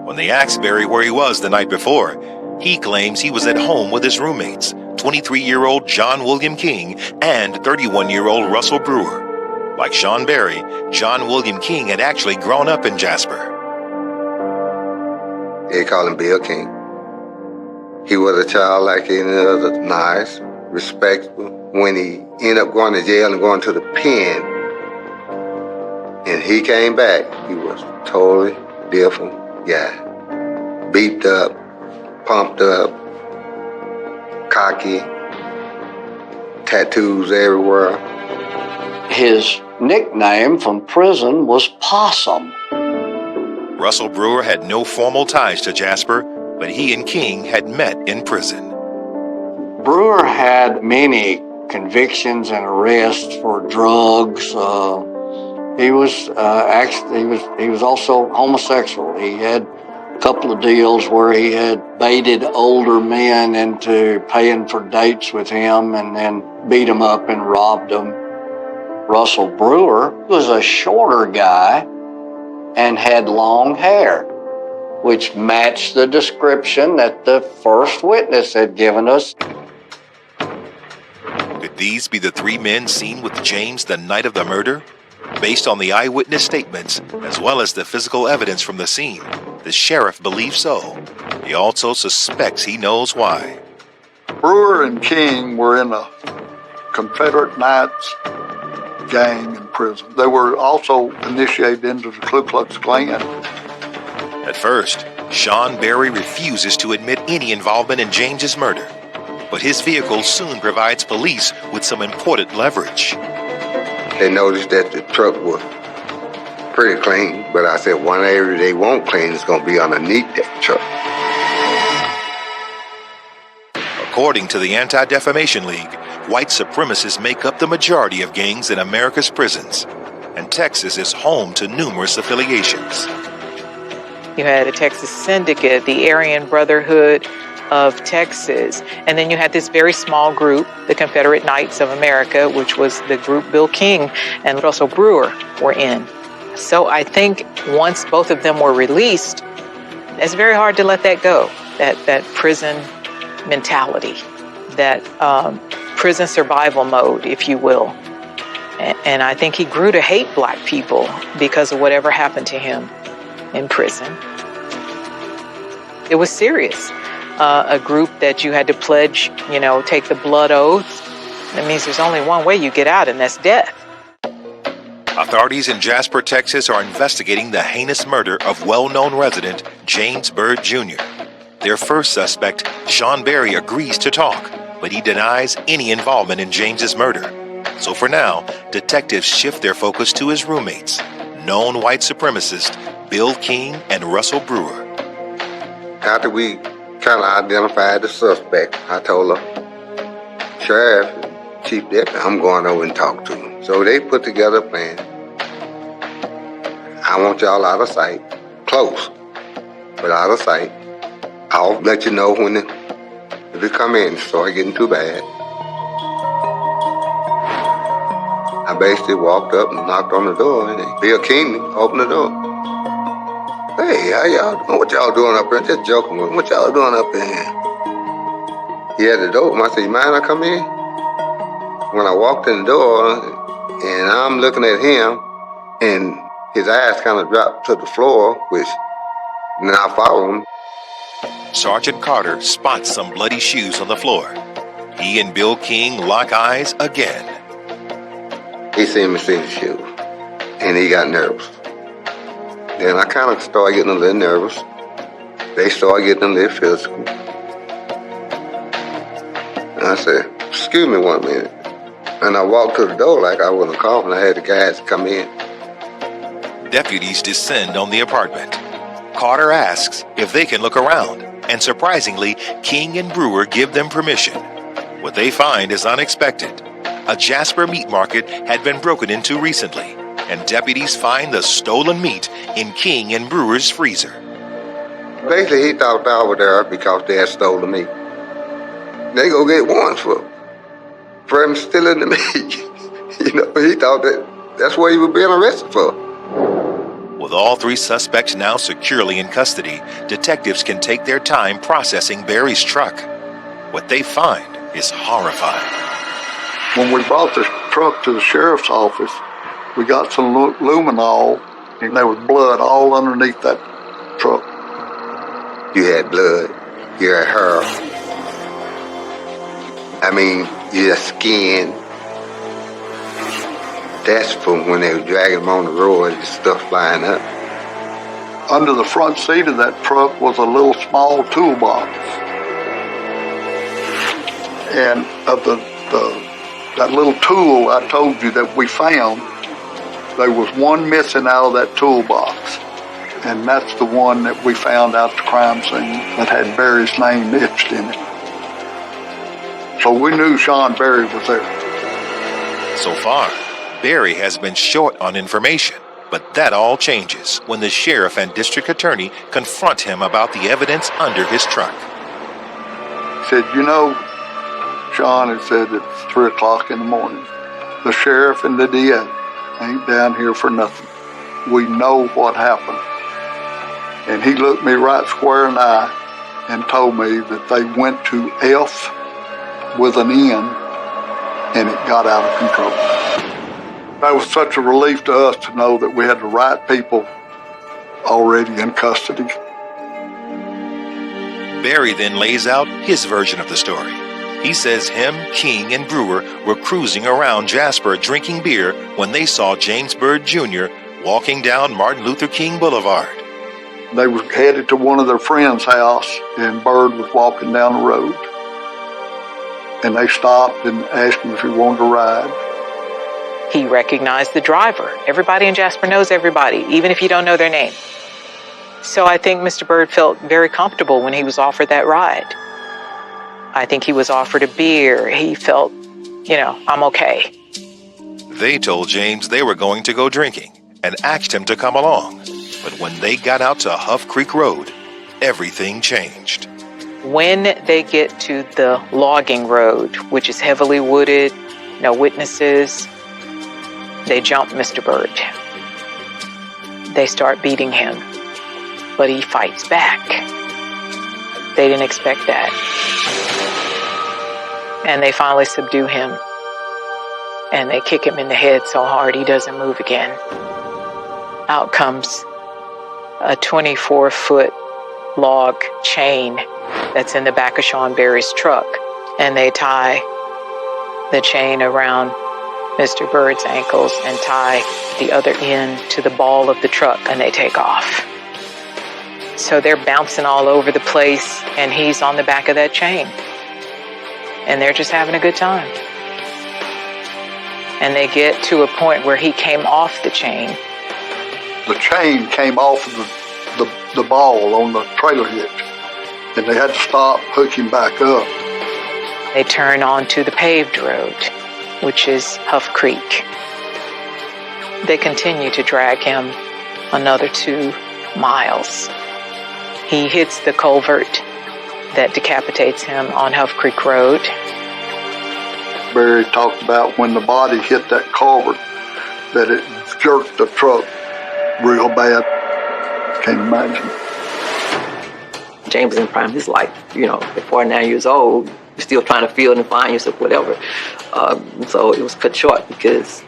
When they asked Berry where he was the night before, he claims he was at home with his roommates, 23-year-old John William King and 31-year-old Russell Brewer. Like Sean Berry, John William King had actually grown up in Jasper. They call him Bill King. He was a child like any other, nice, respectful. When he ended up going to jail and going to the pen, and he came back, he was a totally different guy. Beefed up, pumped up, cocky, tattoos everywhere. His nickname from prison was Possum. Russell Brewer had no formal ties to Jasper, but he and King had met in prison. Brewer had many convictions and arrests for drugs. He was also homosexual. He had a couple of deals where he had baited older men into paying for dates with him and then beat them up and robbed them. Russell Brewer was a shorter guy and had long hair, which matched the description that the first witness had given us. Could these be the three men seen with James the night of the murder? Based on the eyewitness statements, as well as the physical evidence from the scene, the sheriff believes so. He also suspects he knows why. Brewer and King were in a Confederate Knights gang in prison. They were also initiated into the Ku Klux Klan. At first, Sean Berry refuses to admit any involvement in James's murder, but his vehicle soon provides police with some important leverage. They noticed that the truck was pretty clean, but I said one area they won't clean is going to be underneath that truck. According to the Anti-Defamation League, white supremacists make up the majority of gangs in America's prisons, and Texas is home to numerous affiliations. You had a Texas Syndicate, the Aryan Brotherhood of Texas, and then you had this very small group, the Confederate Knights of America, which was the group Bill King and Russell Brewer were in. So I think once both of them were released, it's very hard to let that go, that prison mentality, that prison survival mode, if you will. And I think he grew to hate black people because of whatever happened to him in prison. It was serious. A group that you had to pledge, take the blood oath. That means there's only one way you get out, and that's death. Authorities in Jasper, Texas are investigating the heinous murder of well-known resident James Byrd Jr. Their first suspect, Sean Berry, agrees to talk, but he denies any involvement in James's murder. So for now, detectives shift their focus to his roommates, known white supremacists Bill King and Russell Brewer. After we kind of identified the suspect, I told the sheriff, chief deputy, I'm going over and talk to him. So they put together a plan. I want y'all out of sight, close, but out of sight. I'll let you know when if it come in, start getting too bad. I basically walked up and knocked on the door, and Bill King opened the door. Hey, how y'all doing? What y'all doing up here? Just joking with him. What y'all doing up in here? He had the door open. I said, you mind I come in? When I walked in the door, and I'm looking at him, and his eyes kind of dropped to the floor, which now I follow him. Sergeant Carter spots some bloody shoes on the floor. He and Bill King lock eyes again. He seen me see the shoes, and he got nervous. Then I kind of started getting a little nervous. They started getting a little physical. And I said, excuse me 1 minute. And I walked to the door like I wasn't coughing. I had the guys come in. Deputies descend on the apartment. Carter asks if they can look around, and surprisingly, King and Brewer give them permission. What they find is unexpected. A Jasper meat market had been broken into recently, and deputies find the stolen meat in King and Brewer's freezer. Basically, he thought I was there because they had stolen meat. They go get warrants for him stealing the meat. He thought that's what he was being arrested for. With all three suspects now securely in custody, detectives can take their time processing Barry's truck. What they find is horrifying. When we brought this truck to the sheriff's office, we got some luminol, and there was blood all underneath that truck. You had blood, you had hair. I mean, you had skin. That's from when they were dragging him on the road and stuff flying up. Under the front seat of that truck was a little small toolbox. And of that little tool I told you that we found, there was one missing out of that toolbox. And that's the one that we found out at the crime scene that had Barry's name etched in it. So we knew Sean Barry was there. So far, Barry has been short on information, but that all changes when the sheriff and district attorney confront him about the evidence under his truck. He said, Sean had said it's 3 o'clock in the morning. The sheriff and the DA ain't down here for nothing. We know what happened. And he looked me right square in the eye and told me that they went to F with an N and it got out of control. That was such a relief to us to know that we had the right people already in custody. Barry then lays out his version of the story. He says him, King, and Brewer were cruising around Jasper drinking beer when they saw James Byrd Jr. walking down Martin Luther King Boulevard. They were headed to one of their friends' house, and Byrd was walking down the road. And they stopped and asked him if he wanted to ride. He recognized the driver. Everybody in Jasper knows everybody, even if you don't know their name. So I think Mr. Byrd felt very comfortable when he was offered that ride. I think he was offered a beer. He felt, I'm okay. They told James they were going to go drinking and asked him to come along. But when they got out to Huff Creek Road, everything changed. When they get to the logging road, which is heavily wooded, no witnesses, they jump Mr. Byrd. They start beating him, but he fights back. They didn't expect that. And they finally subdue him. And they kick him in the head so hard he doesn't move again. Out comes a 24-foot log chain that's in the back of Sean Barry's truck. And they tie the chain around Mr. Byrd's ankles and tie the other end to the ball of the truck, and they take off. So they're bouncing all over the place, and he's on the back of that chain. And they're just having a good time. And they get to a point where he came off the chain. The chain came off of the ball on the trailer hitch, and they had to stop, hook him back up. They turn onto the paved road, which is Huff Creek. They continue to drag him another 2 miles. He hits the culvert that decapitates him on Huff Creek Road. Barry talked about when the body hit that culvert, that it jerked the truck real bad. Can't imagine. James was in prime his life, at 49 years old. You're still trying to feel and find yourself, whatever. So it was cut short because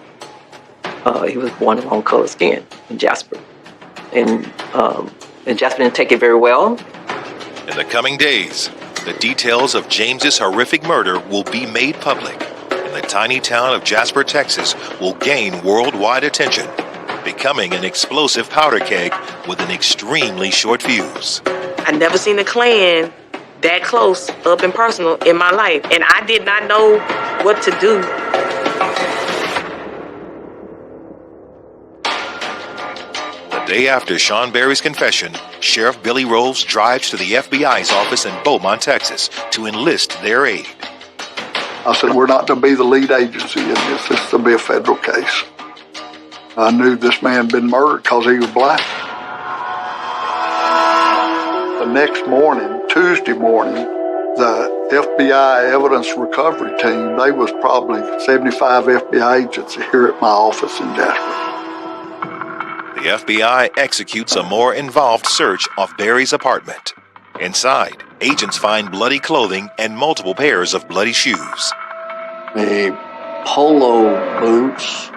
he was born the wrong color skin in Jasper. And Jasper didn't take it very well. In the coming days, the details of James's horrific murder will be made public, and the tiny town of Jasper, Texas will gain worldwide attention, becoming an explosive powder keg with an extremely short fuse. I never seen a Klan that close, up and personal in my life, and I did not know what to do. The day after Sean Berry's confession, Sheriff Billy Rolls drives to the FBI's office in Beaumont, Texas, to enlist their aid. I said, we're not to be the lead agency in this. This is to be a federal case. I knew this man had been murdered because he was black. The next morning, Tuesday morning, the FBI evidence recovery team, they was probably 75 FBI agents here at my office in Jasper. The FBI executes a more involved search of Berry's apartment. Inside, agents find bloody clothing and multiple pairs of bloody shoes. The polo boots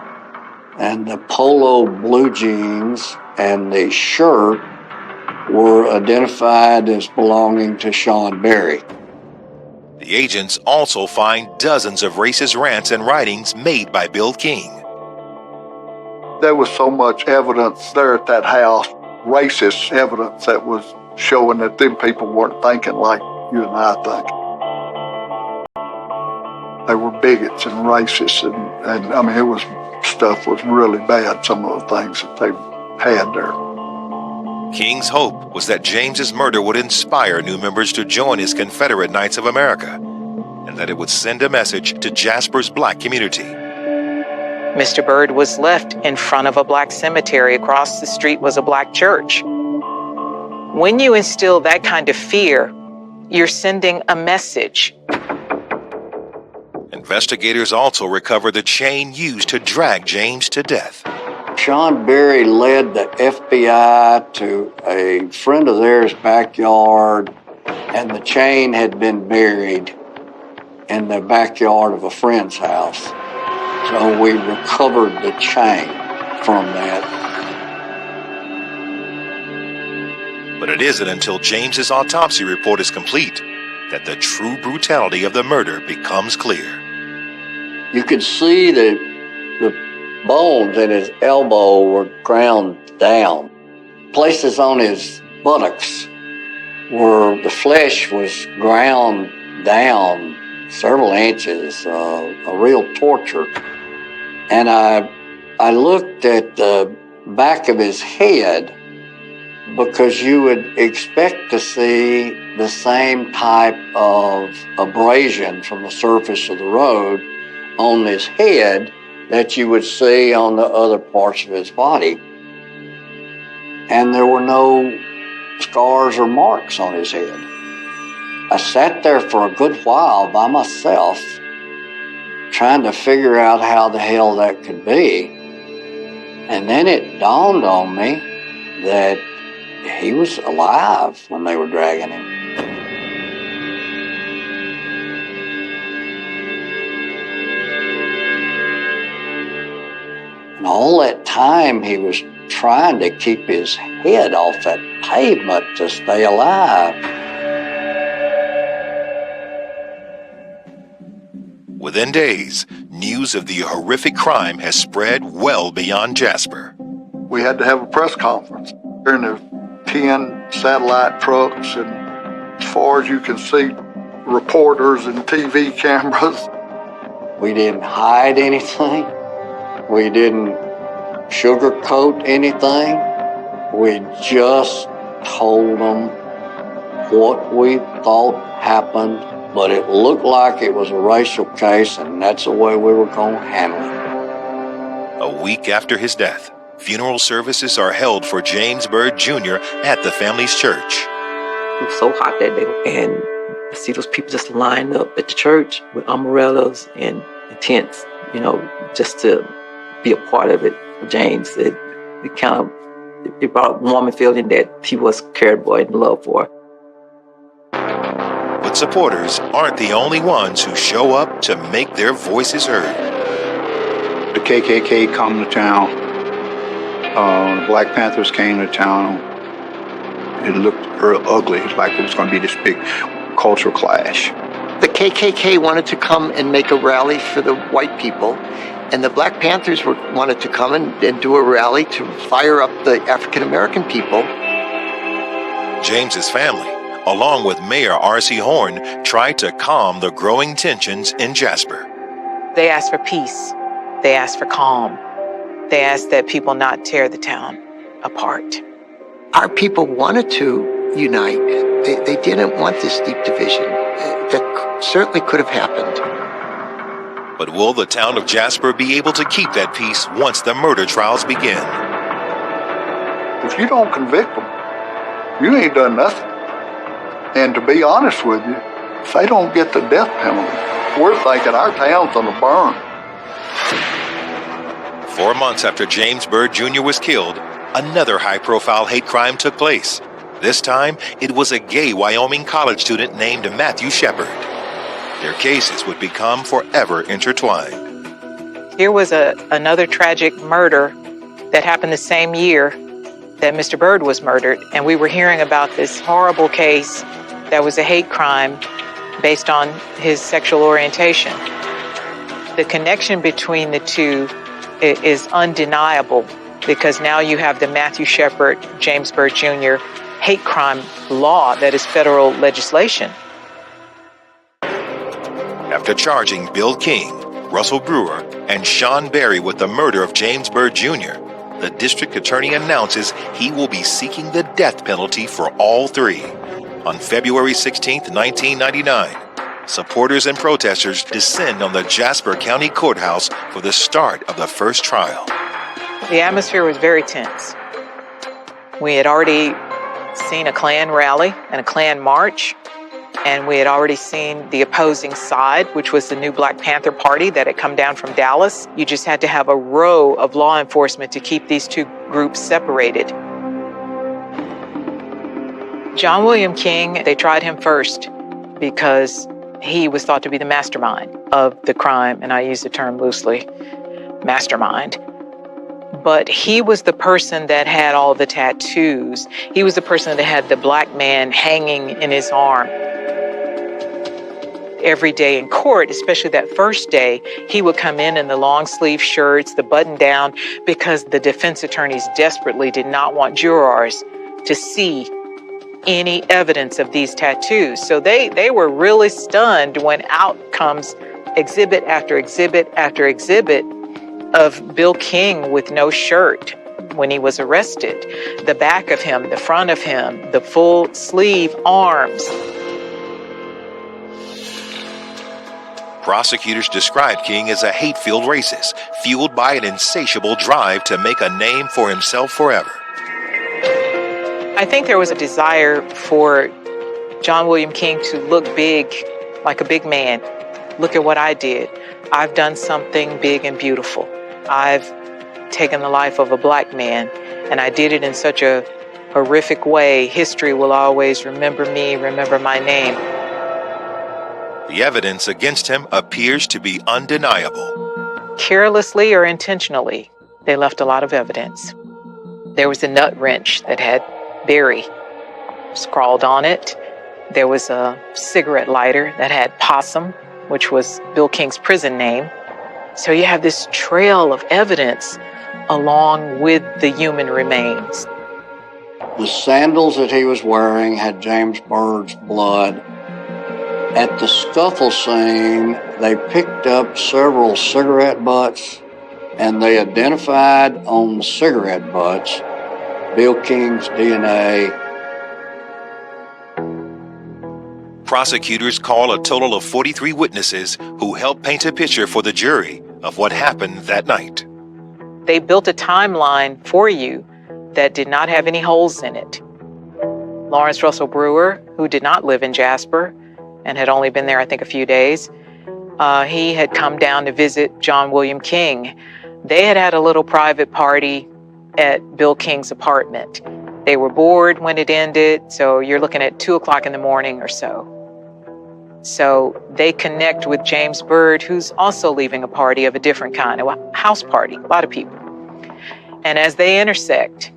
and the polo blue jeans and the shirt were identified as belonging to Sean Berry. The agents also find dozens of racist rants and writings made by Bill King. There was so much evidence there at that house, racist evidence that was showing that them people weren't thinking like you and I think. They were bigots and racists, and I mean, stuff was really bad, some of the things that they had there. King's hope was that James's murder would inspire new members to join his Confederate Knights of America, and that it would send a message to Jasper's black community. Mr. Byrd was left in front of a black cemetery. Across the street was a black church. When you instill that kind of fear, you're sending a message. Investigators also recovered the chain used to drag James to death. Sean Berry led the FBI to a friend of theirs' backyard, and the chain had been buried in the backyard of a friend's house. So we recovered the chain from that. But it isn't until James's autopsy report is complete that the true brutality of the murder becomes clear. You could see the bones in his elbow were ground down. Places on his buttocks where the flesh was ground down several inches, a real torture. And I looked at the back of his head because you would expect to see the same type of abrasion from the surface of the road on his head that you would see on the other parts of his body. And there were no scars or marks on his head. I sat there for a good while by myself, trying to figure out how the hell that could be. And then it dawned on me that he was alive when they were dragging him. And all that time he was trying to keep his head off that pavement to stay alive. Within days, news of the horrific crime has spread well beyond Jasper. We had to have a press conference. There were 10 satellite trucks, and as far as you can see, reporters and TV cameras. We didn't hide anything. We didn't sugarcoat anything. We just told them what we thought happened, but it looked like it was a racial case, and that's the way we were going to handle it. A week after his death, funeral services are held for James Byrd Jr. at the family's church. It was so hot that day, and I see those people just lined up at the church with umbrellas and tents, just to be a part of it. James, it brought a warm feeling that he was cared for and loved for. But supporters aren't the only ones who show up to make their voices heard. The KKK come to town. The Black Panthers came to town. It looked real ugly, like it was going to be this big cultural clash. The KKK wanted to come and make a rally for the white people, and the Black Panthers wanted to come and do a rally to fire up the African American people. James's family, along with Mayor R.C. Horn, tried to calm the growing tensions in Jasper. They asked for peace. They asked for calm. They asked that people not tear the town apart. Our people wanted to unite. They didn't want this deep division. That certainly could have happened. But will the town of Jasper be able to keep that peace once the murder trials begin? If you don't convict them, you ain't done nothing. And to be honest with you, if they don't get the death penalty, we're thinking our town's gonna burn. 4 months after James Byrd Jr. was killed, another high-profile hate crime took place. This time, it was a gay Wyoming college student named Matthew Shepard. Their cases would become forever intertwined. Here was another tragic murder that happened the same year that Mr. Byrd was murdered, and we were hearing about this horrible case that was a hate crime based on his sexual orientation. The connection between the two is undeniable, because now you have the Matthew Shepard, James Byrd Jr. hate crime law that is federal legislation. After charging Bill King, Russell Brewer, and Sean Berry with the murder of James Byrd Jr., the district attorney announces he will be seeking the death penalty for all three. On February 16, 1999, supporters and protesters descend on the Jasper County Courthouse for the start of the first trial. The atmosphere was very tense. We had already seen a Klan rally and a Klan march, and we had already seen the opposing side, which was the new Black Panther Party that had come down from Dallas. You just had to have a row of law enforcement to keep these two groups separated. John William King, they tried him first because he was thought to be the mastermind of the crime, and I use the term loosely, mastermind. But he was the person that had all the tattoos. He was the person that had the black man hanging in his arm. Every day in court, especially that first day, he would come in the long sleeve shirts, the button down, because the defense attorneys desperately did not want jurors to see any evidence of these tattoos. So they were really stunned when out comes exhibit after exhibit after exhibit of Bill King with no shirt when he was arrested. The back of him, the front of him, the full sleeve arms. Prosecutors described King as a hate-filled racist, fueled by an insatiable drive to make a name for himself forever. I think there was a desire for John William King to look big, like a big man. Look at what I did. I've done something big and beautiful. I've taken the life of a black man, and I did it in such a horrific way. History will always remember me, remember my name. The evidence against him appears to be undeniable. Carelessly or intentionally, they left a lot of evidence. There was a nut wrench that had Berry scrawled on it. There was a cigarette lighter that had Possum, which was Bill King's prison name. So you have this trail of evidence along with the human remains. The sandals that he was wearing had James Byrd's blood. At the scuffle scene, they picked up several cigarette butts, and they identified on the cigarette butts Bill King's DNA. Prosecutors call a total of 43 witnesses who helped paint a picture for the jury of what happened that night. They built a timeline for you that did not have any holes in it. Lawrence Russell Brewer, who did not live in Jasper and had only been there, I think, a few days, he had come down to visit John William King. They had had a little private party at Bill King's apartment. They were bored when it ended, so you're looking at 2 o'clock in the morning or so. So they connect with James Byrd, who's also leaving a party of a different kind, a house party, a lot of people. And as they intersect,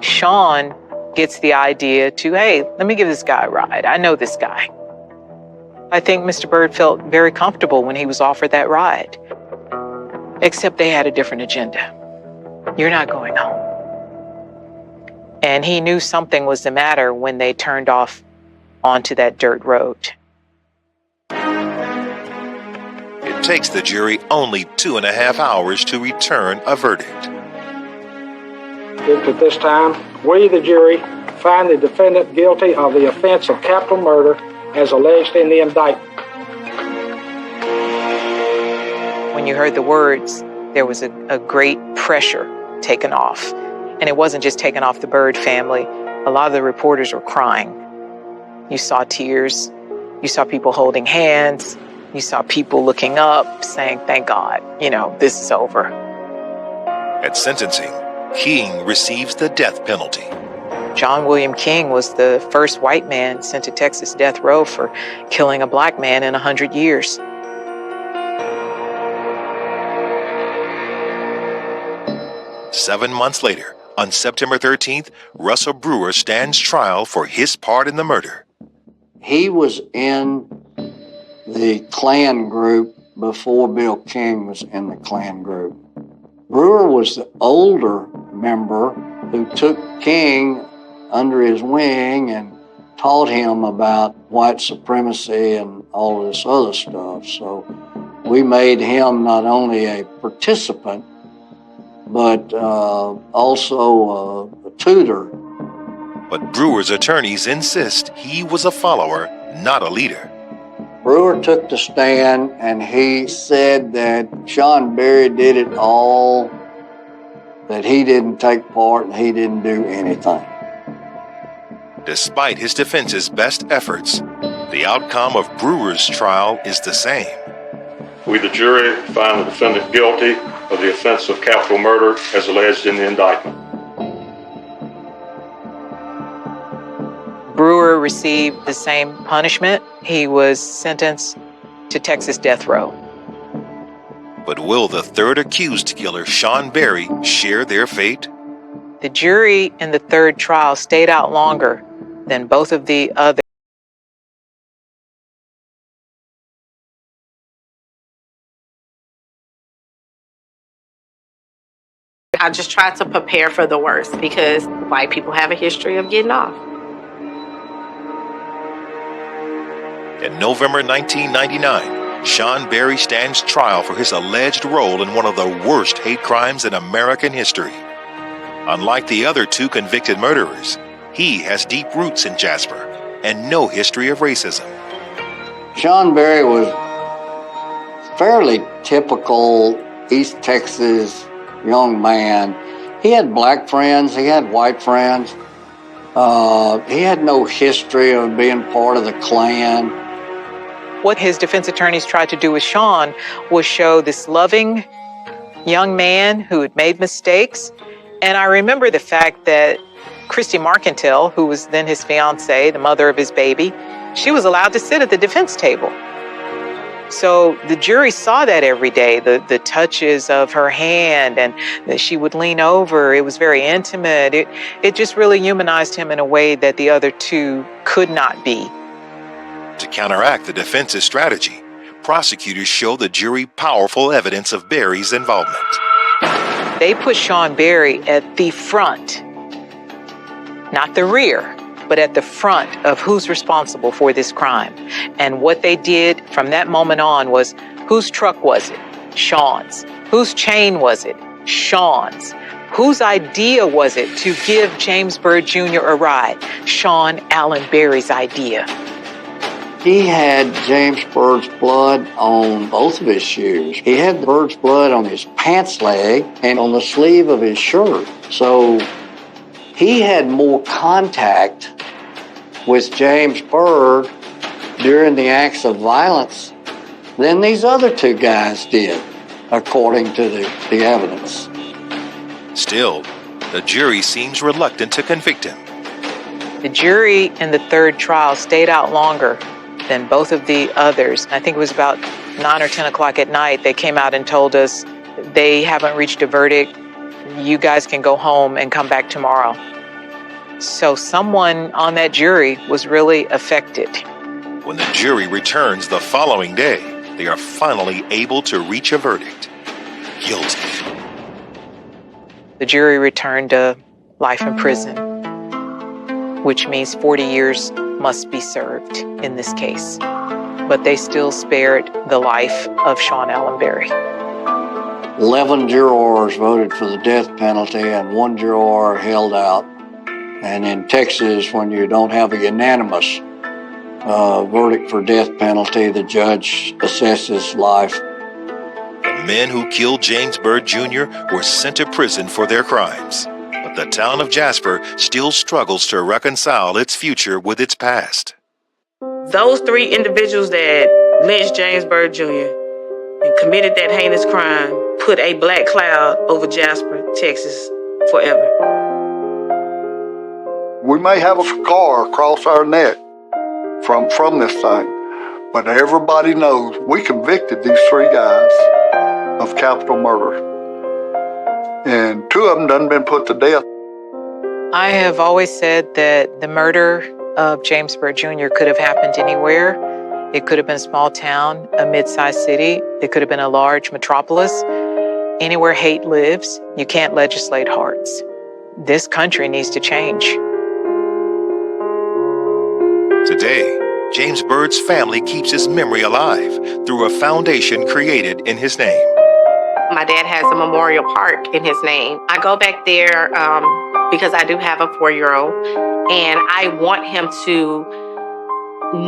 Sean gets the idea to, hey, let me give this guy a ride. I know this guy. I think Mr. Byrd felt very comfortable when he was offered that ride, except they had a different agenda. You're not going home. And he knew something was the matter when they turned off onto that dirt road. It takes the jury only 2.5 hours to return a verdict. At this time, we, the jury, find the defendant guilty of the offense of capital murder as alleged in the indictment. When you heard the words, there was a great pressure taken off. And it wasn't just taken off the Byrd family. A lot of the reporters were crying. You saw tears. You saw people holding hands. You saw people looking up, saying, thank God, this is over. At sentencing, King receives the death penalty. John William King was the first white man sent to Texas death row for killing a black man in 100 years. Seven months later, on September 13th, Russell Brewer stands trial for his part in the murder. He was in the Klan group before Bill King was in the Klan group. Brewer was the older member who took King under his wing and taught him about white supremacy and all of this other stuff. So we made him not only a participant, but also a tutor. But Brewer's attorneys insist he was a follower, not a leader. Brewer took the stand and he said that Sean Berry did it all, that he didn't take part and he didn't do anything. Despite his defense's best efforts, the outcome of Brewer's trial is the same. We, the jury, find the defendant guilty of the offense of capital murder as alleged in the indictment. Brewer received the same punishment. He was sentenced to Texas death row. But will the third accused killer, Sean Berry, share their fate? The jury in the third trial stayed out longer than both of the other. I just tried to prepare for the worst because white people have a history of getting off. In November 1999, Sean Berry stands trial for his alleged role in one of the worst hate crimes in American history. Unlike the other two convicted murderers, he has deep roots in Jasper and no history of racism. Sean Berry was fairly typical East Texas young man. He had black friends, he had white friends. He had no history of being part of the Klan. What his defense attorneys tried to do with Sean was show this loving young man who had made mistakes. And I remember the fact that Christy Marcantel, who was then his fiancée, the mother of his baby, she was allowed to sit at the defense table. So the jury saw that every day, the touches of her hand and that she would lean over. It was very intimate. It just really humanized him in a way that the other two could not be. To counteract the defense's strategy, prosecutors show the jury powerful evidence of Berry's involvement. They put Sean Berry at the front, not the rear, but at the front of who's responsible for this crime. And what they did from that moment on was, whose truck was it? Sean's. Whose chain was it? Sean's. Whose idea was it to give James Byrd Jr. a ride? Sean Allen Berry's idea. He had James Byrd's blood on both of his shoes. He had Byrd's blood on his pants leg and on the sleeve of his shirt. So he had more contact with James Byrd during the acts of violence than these other two guys did, according to the evidence. Still, the jury seems reluctant to convict him. The jury in the third trial stayed out longer Then both of the others, I think it was about 9 or 10 o'clock at night, they came out and told us they haven't reached a verdict. You guys can go home and come back tomorrow. So someone on that jury was really affected. When the jury returns the following day, they are finally able to reach a verdict. Guilty. The jury returned to life in prison, which means 40 years must be served in this case. But they still spared the life of Sean Allenberry. 11 jurors voted for the death penalty and 1 juror held out. And in Texas, when you don't have a unanimous verdict for death penalty, the judge assesses life. The men who killed James Byrd Jr. were sent to prison for their crimes. But the town of Jasper still struggles to reconcile its future with its past. Those 3 individuals that lynched James Byrd Jr. and committed that heinous crime put a black cloud over Jasper, Texas, forever. We may have a scar across our neck from this thing, but everybody knows we convicted these 3 guys of capital murder. And 2 of them done been put to death. I have always said that the murder of James Byrd Jr. could have happened anywhere. It could have been a small town, a mid-sized city. It could have been a large metropolis. Anywhere hate lives, you can't legislate hearts. This country needs to change. Today, James Byrd's family keeps his memory alive through a foundation created in his name. My dad has a memorial park in his name. I go back there because I do have a 4-year-old, and I want him to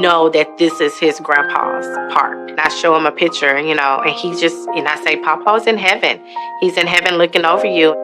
know that this is his grandpa's park. And I show him a picture, and he just, and I say, Papa's in heaven. He's in heaven looking over you.